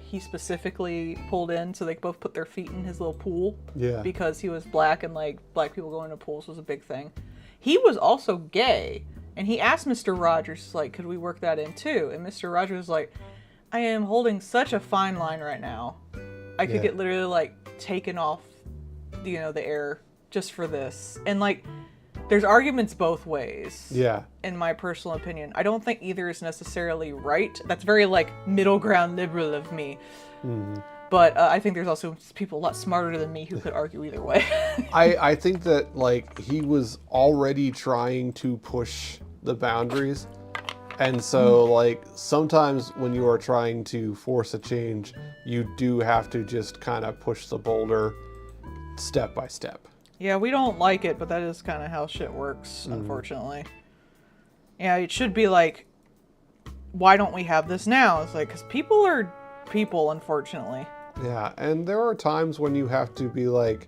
he specifically pulled in so they could both put their feet in his little pool. Yeah. Because he was black, and like black people going to pools was a big thing. He was also gay, and he asked Mr. Rogers, like, could we work that in too? And Mr. Rogers was like, I am holding such a fine line right now. I could get literally like taken off, you know, the air just for this. And like, there's arguments both ways. Yeah. In my personal opinion, I don't think either is necessarily right. That's very like middle ground liberal of me. Mm-hmm. But I think there's also people a lot smarter than me who could argue either way. I think that, like, he was already trying to push the boundaries. And so, like, sometimes when you are trying to force a change, you do have to just kind of push the boulder step by step. Yeah, we don't like it, but that is kind of how shit works, unfortunately. Yeah, it should be like, why don't we have this now? It's like, because people are people, unfortunately. Yeah, and there are times when you have to be like,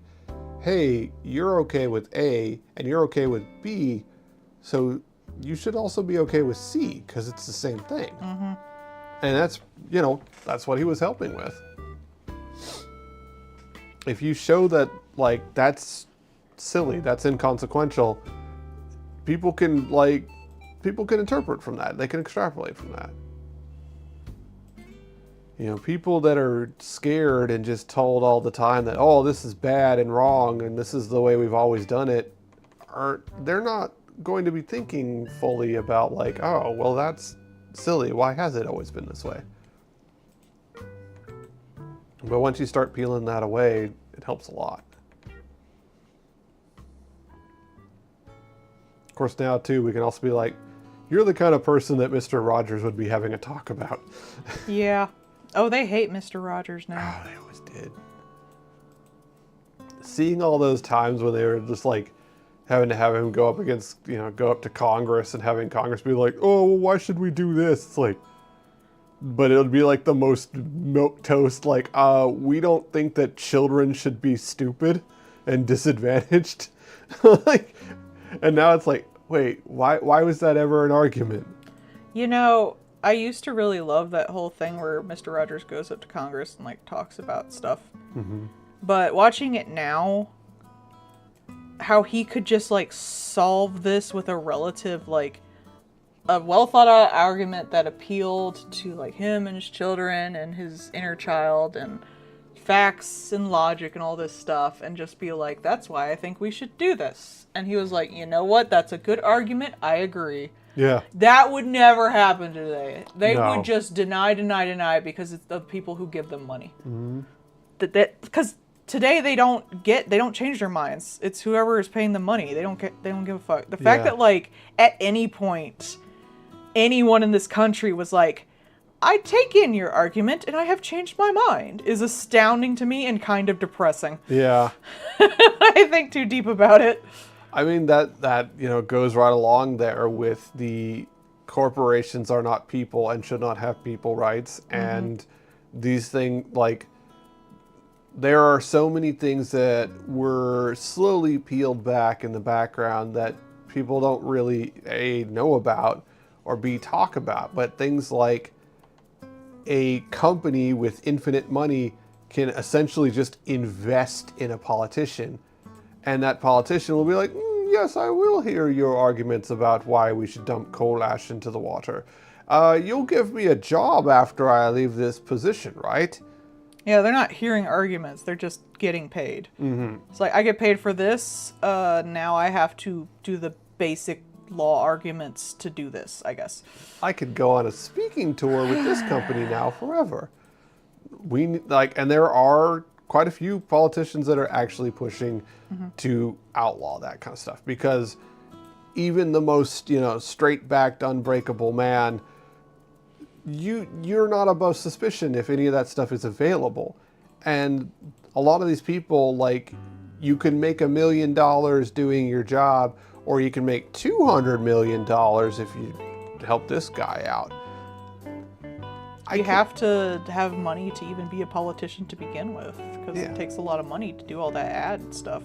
hey, you're okay with A, and you're okay with B, so you should also be okay with C, because it's the same thing. Mm-hmm. And that's, you know, that's what he was helping with. If you show that, like, that's silly, that's inconsequential, people can interpret from that. They can extrapolate from that. You know, people that are scared and just told all the time that, oh, this is bad and wrong and this is the way we've always done it, they're not going to be thinking fully about like, oh, well, that's silly. Why has it always been this way? But once you start peeling that away, it helps a lot. Of course, now too, we can also be like, you're the kind of person that Mr. Rogers would be having a talk about. Yeah. Oh, they hate Mr. Rogers now. Oh, they always did. Seeing all those times when they were just like having to have him go up against, you know, go up to Congress and having Congress be like, oh, well, why should we do this? It's like, but it would be like the most milquetoast, like, we don't think that children should be stupid and disadvantaged. Like, and now it's like, wait, why was that ever an argument? You know, I used to really love that whole thing where Mr. Rogers goes up to Congress and like talks about stuff. Mm-hmm. But watching it now, how he could just like solve this with a relative, like a well thought out argument that appealed to like him and his children and his inner child and facts and logic and all this stuff, and just be like, that's why I think we should do this. And he was like, you know what? That's a good argument. I agree. Yeah. That would never happen today. They No. would just deny because it's the people who give them money. Mm-hmm. Because today they don't change their minds. It's whoever is paying them money. They don't give a fuck. The fact that like at any point anyone in this country was like, I take in your argument and I have changed my mind is astounding to me and kind of depressing. Yeah. I think too deep about it. I mean, that you know, goes right along there with the corporations are not people and should not have people rights. And these things, like, there are so many things that were slowly peeled back in the background that people don't really A, know about, or B, talk about. But things like a company with infinite money can essentially just invest in a politician. And that politician will be like, yes, I will hear your arguments about why we should dump coal ash into the water. You'll give me a job after I leave this position, right? Yeah, they're not hearing arguments. They're just getting paid. It's like, I get paid for this. Now I have to do the basic law arguments to do this, I guess. I could go on a speaking tour with this company now forever. And there are quite a few politicians that are actually pushing to outlaw that kind of stuff, because even the most, you know, straight-backed, unbreakable man, you're not above suspicion if any of that stuff is available. And a lot of these people, like, you can make $1 million doing your job, or you can make $200 million if you help this guy out. You have to have money to even be a politician to begin with, because it takes a lot of money to do all that ad stuff.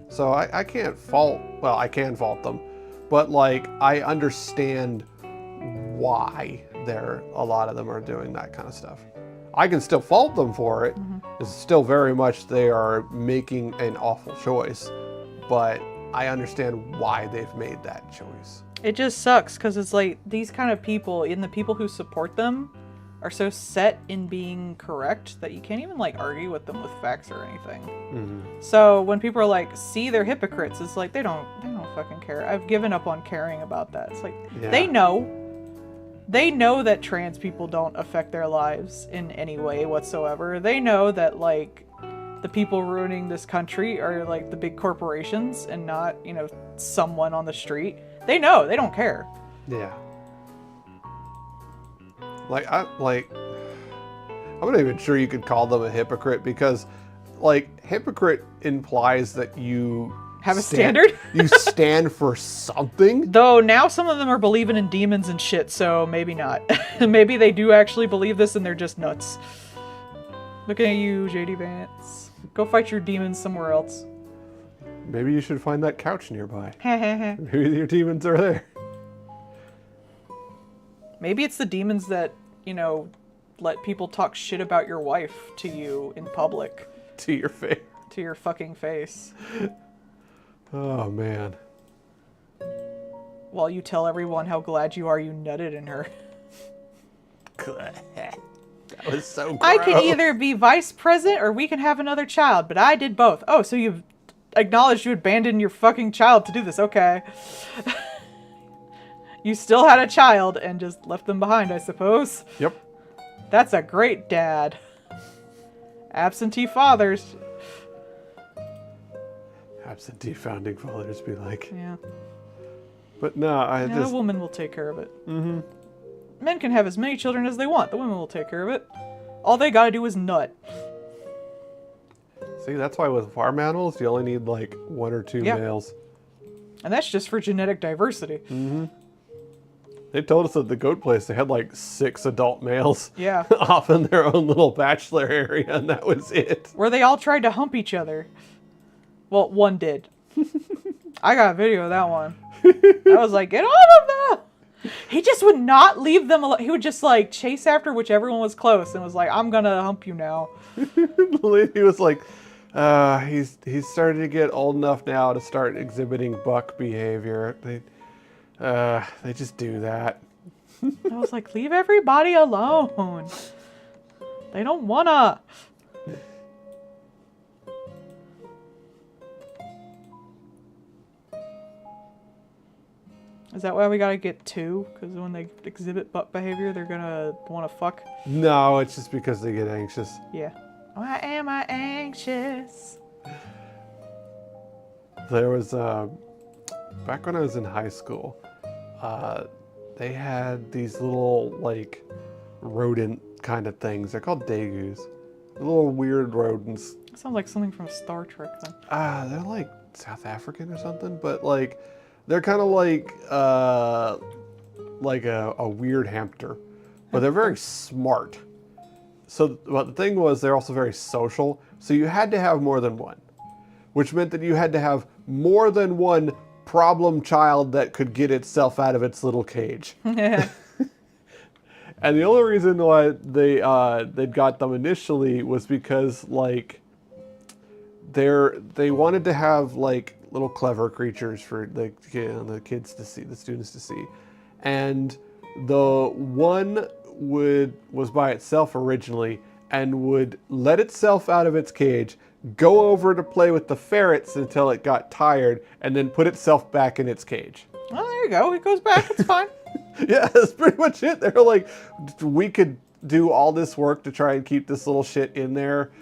So I can't fault, well, I can fault them, but like, I understand why a lot of them are doing that kind of stuff. I can still fault them for it. It's still very much they are making an awful choice, but I understand why they've made that choice. It just sucks because it's like these kind of people and the people who support them are so set in being correct that you can't even like argue with them with facts or anything. So when people are like, see, they're hypocrites, it's like they don't fucking care. I've given up on caring about that. It's like they know that trans people don't affect their lives in any way whatsoever. They know that like the people ruining this country are like the big corporations and not, you know, someone on the street. They know, they don't care. Yeah. I'm not even sure you could call them a hypocrite, because like hypocrite implies that you have a standard. You stand for something. Though now some of them are believing in demons and shit, so maybe not. Maybe they do actually believe this and they're just nuts. Looking at you, JD Vance. Go fight your demons somewhere else. Maybe you should find that couch nearby. Maybe your demons are there. Maybe it's the demons that, you know, let people talk shit about your wife to you in public. To your face. To your fucking face. Oh, man. While you tell everyone how glad you are you nutted in her. That was so gross. I can either be vice president or we can have another child, but I did both. Oh, so you've acknowledged you abandoned your fucking child to do this. Okay. You still had a child and just left them behind, I suppose. Yep. That's a great dad. Absentee fathers. Absentee founding fathers be like. Yeah. But no, The woman will take care of it. Men can have as many children as they want. The women will take care of it. All they gotta do is nut. See, that's why with farm animals, you only need like 1 or 2 males. And that's just for genetic diversity. They told us at the goat place they had like 6 adult males. Yeah. Off in their own little bachelor area, and that was it. Where they all tried to hump each other. Well, one did. I got a video of that one. I was like, get on him now! He just would not leave them alone. He would just like chase after whichever one was close and was like, I'm gonna hump you now. The lady was like, he's starting to get old enough now to start exhibiting buck behavior. They just do that. I was like, leave everybody alone. They don't wanna. Is that why we gotta get 2? Because when they exhibit butt behavior, they're gonna want to fuck? No, it's just because they get anxious. Yeah. Why am I anxious? There was, back when I was in high school, they had these little, like, rodent kind of things. They're called degus. Little weird rodents. Sounds like something from Star Trek then. They're like South African or something, but like they're kind of like a weird hamster, but they're very smart. So, but the thing was, they're also very social. So you had to have more than one, which meant that you had to have more than one problem child that could get itself out of its little cage. And the only reason why they got them initially was because like they wanted to have like little clever creatures for the kids to see, the students to see, and the one was by itself originally and would let itself out of its cage, go over to play with the ferrets until it got tired, and then put itself back in its cage. Oh, there you go. It goes back. It's fine. Yeah, that's pretty much it. They're like, we could do all this work to try and keep this little shit in there.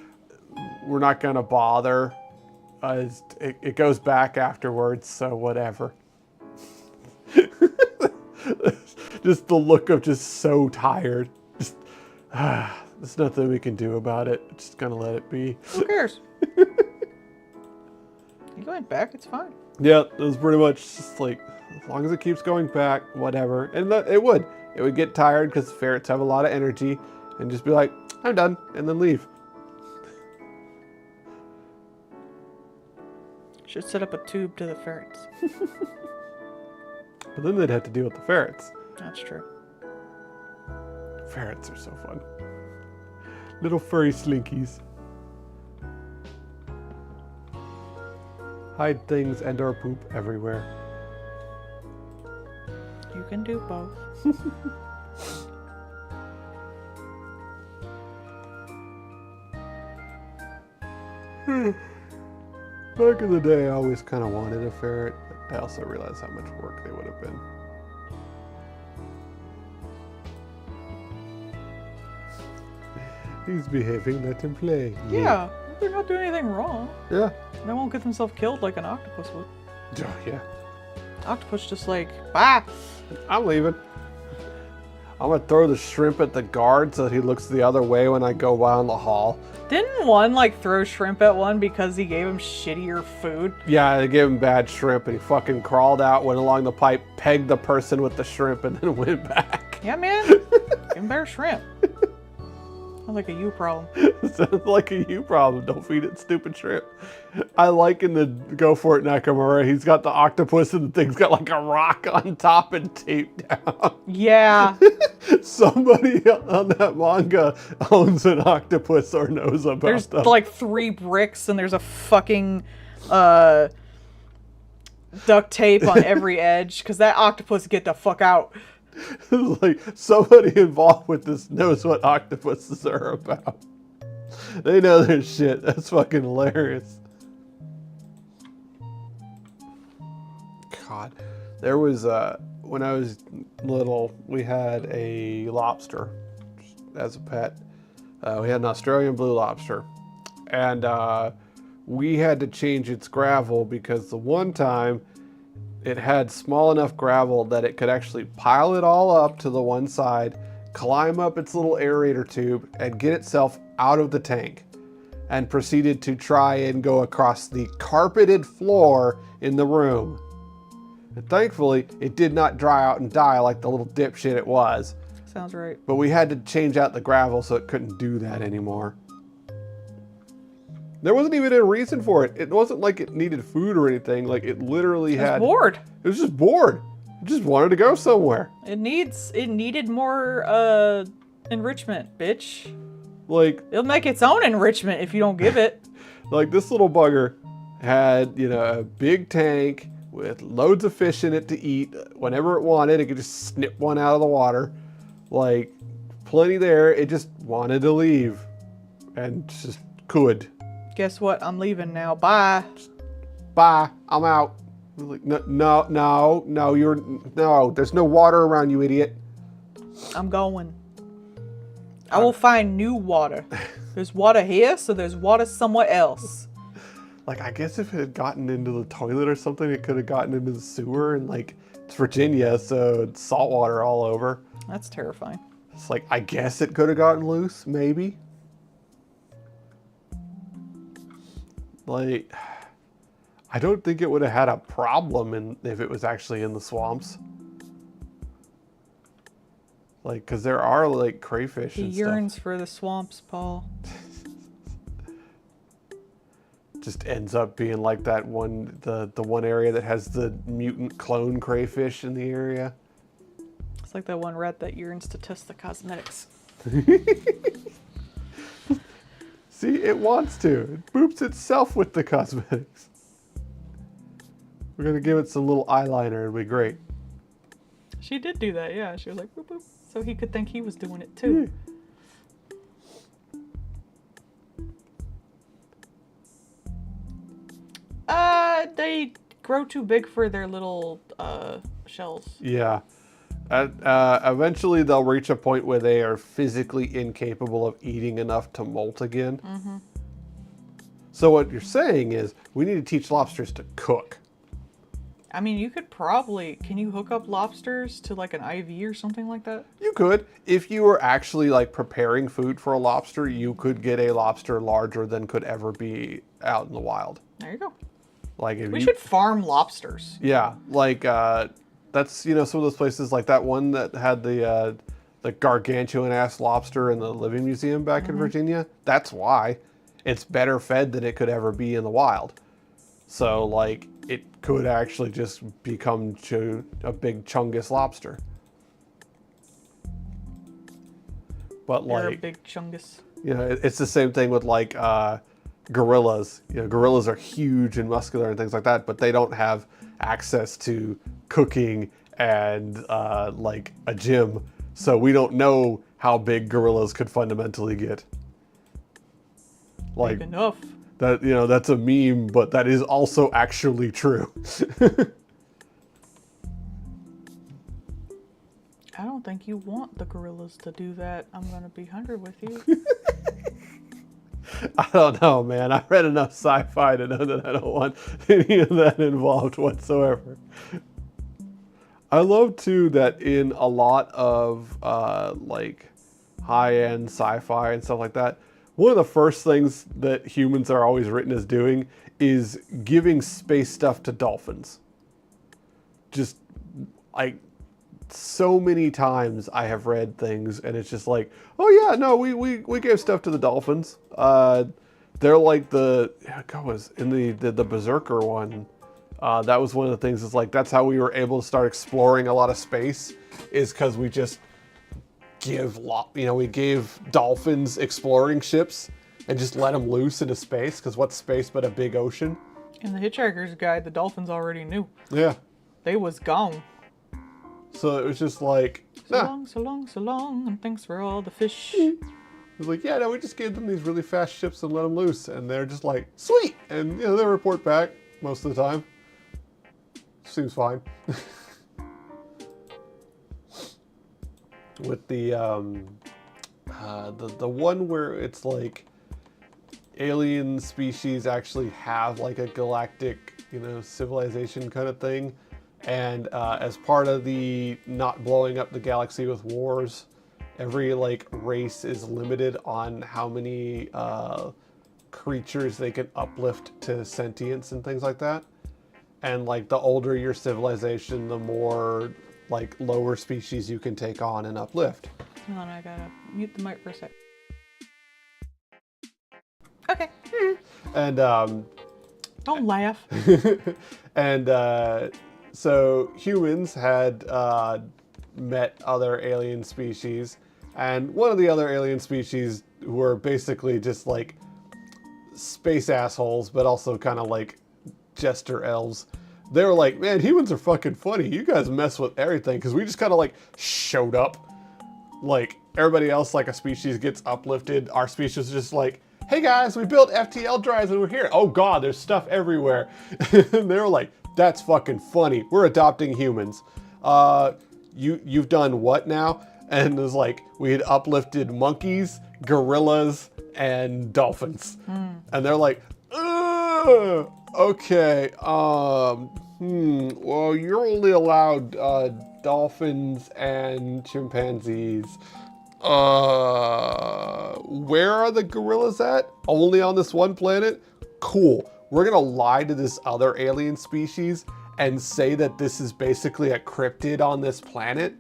We're not going to bother. It goes back afterwards, so whatever. Just the look of just so tired. Just, there's nothing we can do about it. Just gonna let it be. Who cares? You going back, it's fine. Yeah, it was pretty much just like, as long as it keeps going back, whatever. And it would get tired because ferrets have a lot of energy, and just be like, I'm done, and then leave. Should set up a tube to the ferrets. But then they'd have to deal with the ferrets. That's true. Ferrets are so fun. Little furry slinkies. Hide things and or poop everywhere. You can do both. Back in the day, I always kind of wanted a ferret, but I also realized how much work they would have been. He's behaving, let him play. Yeah, they're not doing anything wrong. Yeah. They won't get themselves killed like an octopus would. Oh, yeah. Octopus just like, bye. I'm leaving. I'm gonna throw the shrimp at the guard so that he looks the other way when I go by in the hall. Didn't one like throw shrimp at one because he gave him shittier food? Yeah, they gave him bad shrimp and he fucking crawled out, went along the pipe, pegged the person with the shrimp, and then went back. Yeah, man. Give him better shrimp. Sounds like a you problem. Sounds like a you problem. Don't feed it stupid shrimp. I like in the Go For It Nakamura, he's got the octopus and the thing's got like a rock on top and taped down. Yeah. Somebody on that manga owns an octopus or knows about There's them. like 3 bricks and there's a fucking duct tape on every edge because that octopus get the fuck out. It's like somebody involved with this knows what octopuses are about. They know their shit. That's fucking hilarious. God, there was when I was little, we had a lobster as a pet. We had an Australian blue lobster, and we had to change its gravel because the one time it had small enough gravel that it could actually pile it all up to the one side, climb up its little aerator tube, and get itself out of the tank, and proceeded to try and go across the carpeted floor in the room. And thankfully, it did not dry out and die like the little dipshit it was. Sounds right. But we had to change out the gravel so it couldn't do that anymore. There wasn't even a reason for it. It wasn't like it needed food or anything. Like it literally It's bored. It was just bored. It just wanted to go somewhere. It needed more enrichment, bitch. Like It'll make its own enrichment if you don't give it. like this little bugger had, you know, a big tank with loads of fish in it to eat. Whenever it wanted, it could just snip one out of the water. Like plenty there. It just wanted to leave and just could. Guess what? I'm leaving now. Bye. Bye, I'm out. Like, no, there's no water around, you idiot. I'm going. I will find new water. There's water here, so there's water somewhere else. Like, I guess if it had gotten into the toilet or something, it could have gotten into the sewer, and like, it's Virginia, so it's salt water all over. That's terrifying. It's like, I guess it could have gotten loose, maybe. Like, I don't think it would have had a problem if it was actually in the swamps. Like, because there are, like, crayfish He and yearns stuff. for the swamps, Paul. Just ends up being like that one, the one area that has the mutant clone crayfish in the area. It's like that one rat that yearns to test the cosmetics. See, it wants to. It boops itself with the cosmetics. We're gonna give it some little eyeliner. It'll be great. She did do that, yeah. She was like, boop, boop. So he could think he was doing it too. They grow too big for their little shells. Yeah. Eventually, they'll reach a point where they are physically incapable of eating enough to molt again. Mm-hmm. So what you're saying is, we need to teach lobsters to cook. I mean, you could probably... Can you hook up lobsters to like an IV or something like that? You could. If you were actually like preparing food for a lobster, you could get a lobster larger than could ever be out in the wild. There you go. Like if We you, should farm lobsters. Yeah, like that's, you know, some of those places, like that one that had the gargantuan ass lobster in the Living Museum back in Virginia. That's why it's better fed than it could ever be in the wild. So like it could actually just become a big Chungus lobster. But You're a like, big chungus. you know, it's the same thing with like gorillas. You know, gorillas are huge and muscular and things like that, but they don't have access to cooking and like a gym. So we don't know how big gorillas could fundamentally get. Like Big enough. that, you know, that's a meme, but that is also actually true. I don't think you want the gorillas to do that. I'm gonna be 100 with you. I don't know, man. I read enough sci-fi to know that I don't want any of that involved whatsoever. I love too that in a lot of like high-end sci-fi and stuff like that, one of the first things that humans are always written as doing is giving space stuff to dolphins. Just like so many times I have read things and it's just like, oh yeah, no, we gave stuff to the dolphins. They're like God, was in the Berserker one. That was one of the things, is like, that's how we were able to start exploring a lot of space, is because we just we gave dolphins exploring ships and just let them loose into space, because what's space but a big ocean? In the Hitchhiker's Guide, the dolphins already knew. Yeah. They was gone. So it was just like, So nah. long, so long, so long, and thanks for all the fish. It was like, yeah, no, we just gave them these really fast ships and let them loose, and they're just like, sweet, and you know, they report back most of the time. Seems fine. With the one where it's like alien species actually have like a galactic, you know, civilization kind of thing, and as part of the not blowing up the galaxy with wars, every like race is limited on how many creatures they can uplift to sentience and things like that. And like the older your civilization, the more like lower species you can take on and uplift. Hold on, I gotta mute the mic for a sec. Okay. And Don't laugh. and so humans had met other alien species, and one of the other alien species were basically just like space assholes, but also kind of like jester elves. They were like, man, humans are fucking funny. You guys mess with everything, because we just kind of like showed up. Like everybody else, like a species gets uplifted. Our species is just like, hey guys, we built FTL drives and we're here. Oh god, there's stuff everywhere. And they were like, that's fucking funny. We're adopting humans. You've done what now? And it was like, we had uplifted monkeys, gorillas, and dolphins. And they're like, ugh. Okay, well, you're only allowed dolphins and chimpanzees. Where are the gorillas at? Only on this one planet? Cool. We're gonna lie to this other alien species and say that this is basically a cryptid on this planet.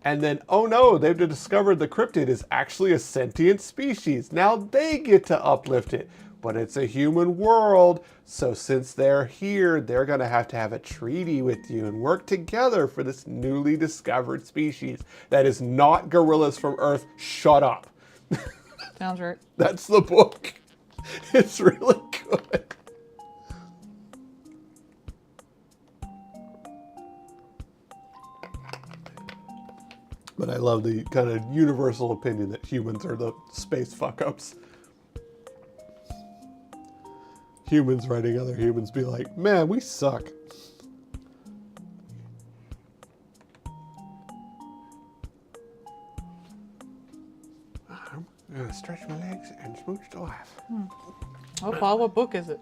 And then, oh no, they've discovered the cryptid is actually a sentient species. Now they get to uplift it. But it's a human world, so since they're here, they're gonna have to have a treaty with you and work together for this newly discovered species that is not gorillas from Earth. Shut up. Sounds right. That's the book. It's really good. But I love the kind of universal opinion that humans are the space fuck-ups. Humans writing other humans be like, man, we suck. I'm gonna stretch my legs and smooch the wife. Oh, Paul, what book is it?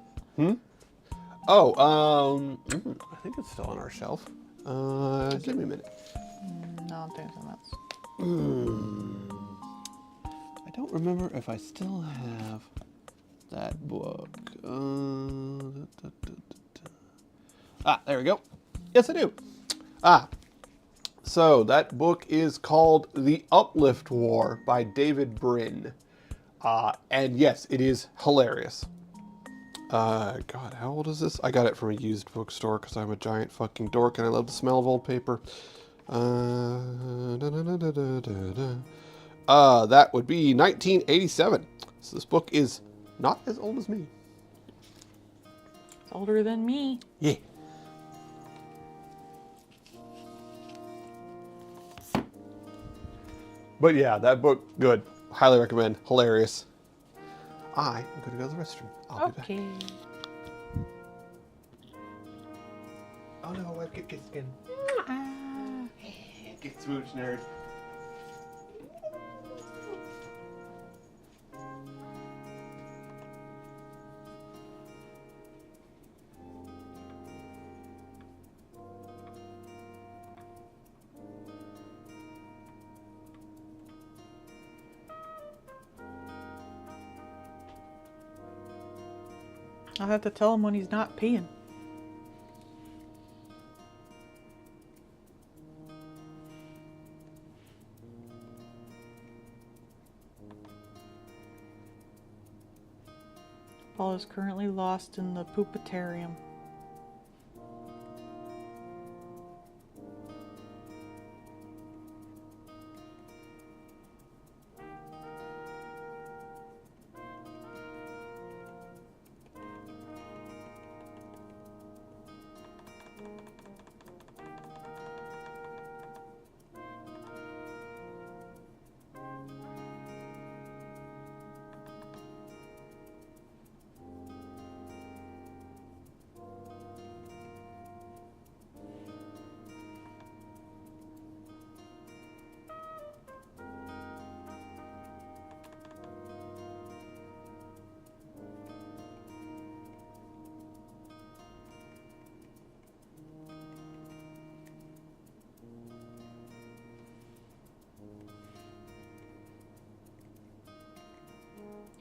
Oh, I think it's still on our shelf. Give me a minute. No, I'm thinking that's. I don't remember if I still have that book. There we go. Yes, I do. So that book is called The Uplift War by David Brin. And yes, it is hilarious. God, how old is this? I got it from a used bookstore because I'm a giant fucking dork and I love the smell of old paper. That would be 1987. So this book is not as old as me. It's older than me. Yeah. But yeah, that book, good. Highly recommend. Hilarious. I'm going to go to the restroom. I'll be back. Okay. Oh no, wife, get skin. Get smooch, nerd. I'll have to tell him when he's not peeing. Paul is currently lost in the poopatarium.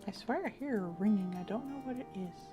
I swear I hear a ringing. I don't know what it is.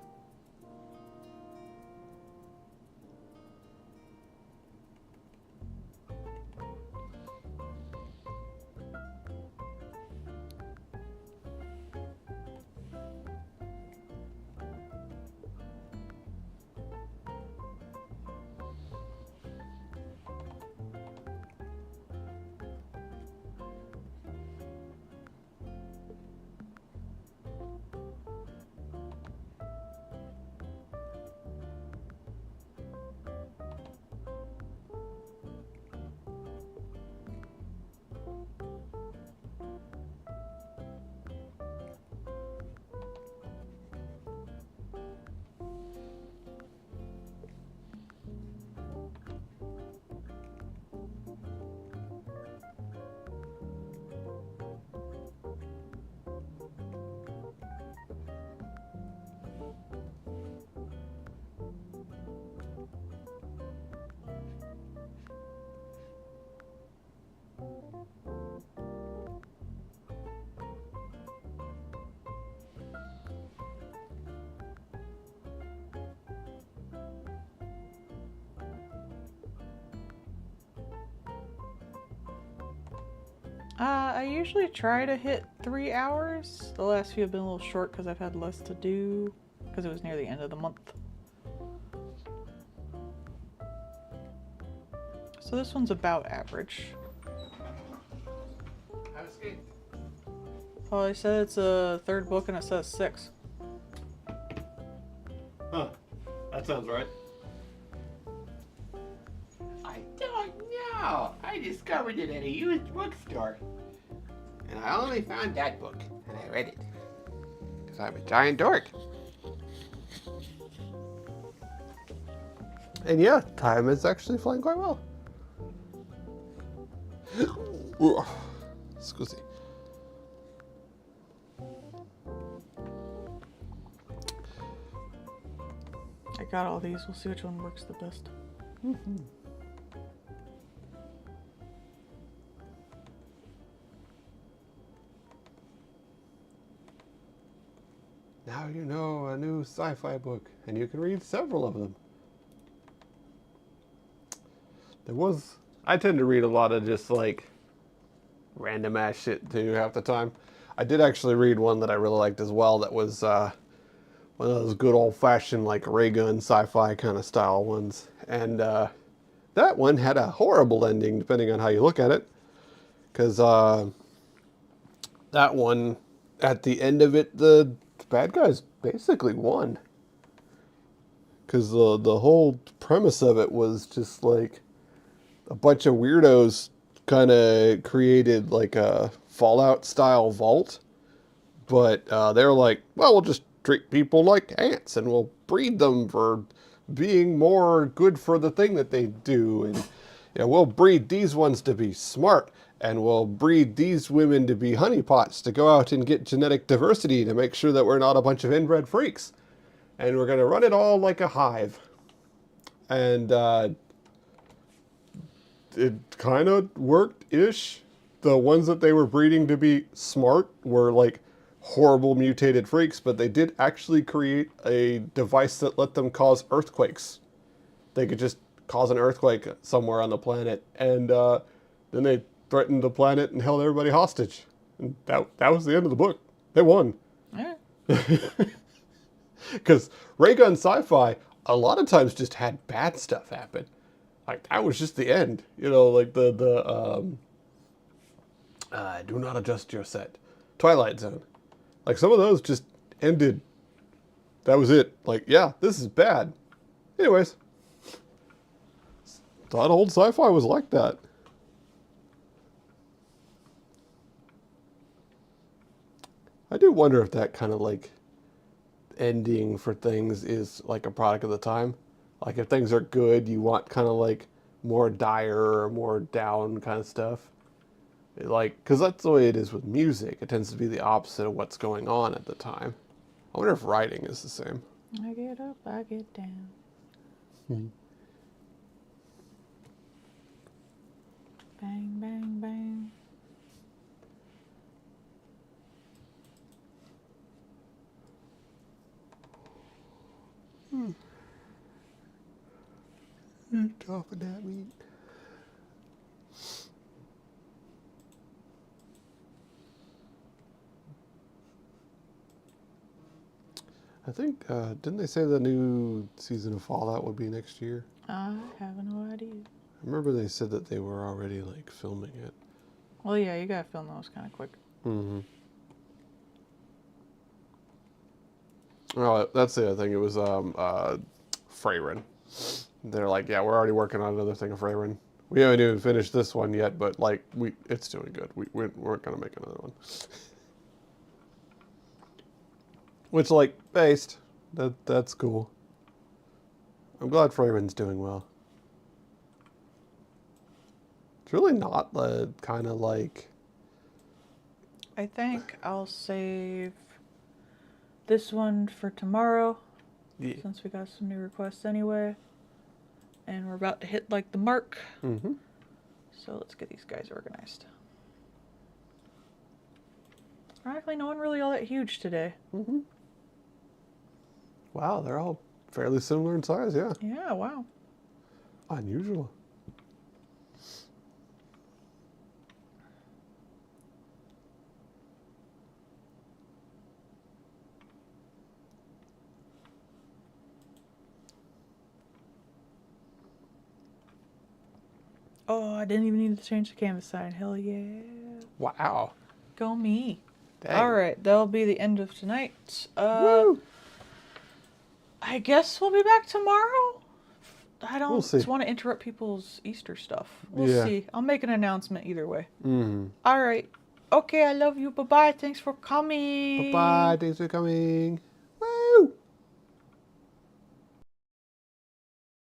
I usually try to hit 3 hours. The last few have been a little short because I've had less to do because it was near the end of the month. So this one's about average. I escaped. Oh, I said it's a 3rd book and it says 6. Huh. That sounds right. I don't know. I discovered it at a used bookstore. And I only found that book, and I read it. Because I'm a giant dork. And yeah, time is actually flying quite well. Excuse me. I got all these. We'll see which one works the best. Now you know a new sci-fi book, and you can read several of them. I tend to read a lot of just like random ass shit too half the time. I did actually read one that I really liked as well. That was one of those good old fashioned like ray gun sci-fi kind of style ones, and that one had a horrible ending depending on how you look at it, because that one at the end of it the bad guys basically won, because the whole premise of it was just like a bunch of weirdos kind of created like a Fallout style vault, but they're like, well, we'll just treat people like ants and we'll breed them for being more good for the thing that they do, and we'll breed these ones to be smart, and we'll breed these women to be honeypots to go out and get genetic diversity to make sure that we're not a bunch of inbred freaks, and we're going to run it all like a hive. And it kind of worked-ish. The ones that they were breeding to be smart were like horrible mutated freaks, but they did actually create a device that let them cause earthquakes. They could just cause an earthquake somewhere on the planet, and then they threatened the planet and held everybody hostage. And that was the end of the book. They won. Yeah. Because ray gun sci-fi a lot of times just had bad stuff happen. Like, that was just the end. You know, like the do not adjust your set. Twilight Zone. Like, some of those just ended. That was it. Like, yeah, this is bad. Anyways. Thought old sci-fi was like that. I do wonder if that kind of, like, ending for things is, like, a product of the time. Like, if things are good, you want kind of, like, more dire or more down kind of stuff. Like, because that's the way it is with music. It tends to be the opposite of what's going on at the time. I wonder if writing is the same. I get up, I get down. Bang, bang, bang. Top of that meat. I think, didn't they say the new season of Fallout would be next year? I have no idea. I remember they said that they were already, like, filming it. Well, yeah, you gotta film those kind of quick. Mm-hmm. Oh, that's the other thing. It was Freyrin. They're like, yeah, we're already working on another thing of Freyrin. We haven't even finished this one yet, but like, it's doing good. We're gonna make another one. Which, like, based, that's cool. I'm glad Freyrin's doing well. It's really not kind of like. I think I'll save this one for tomorrow. Yeah. Since we got some new requests anyway. And we're about to hit like the mark. Mm-hmm. So let's get these guys organized. Ironically, no one really all that huge today. Mm-hmm. Wow, they're all fairly similar in size, yeah. Yeah, wow. Unusual. Oh, I didn't even need to change the canvas sign. Hell yeah. Wow. Go me. Dang. All right, that'll be the end of tonight. Woo! I guess we'll be back tomorrow. I don't We'll see. just want to interrupt people's Easter stuff. We'll Yeah. see. I'll make an announcement either way. Mm. All right. Okay, I love you. Bye-bye. Thanks for coming. Bye-bye. Thanks for coming.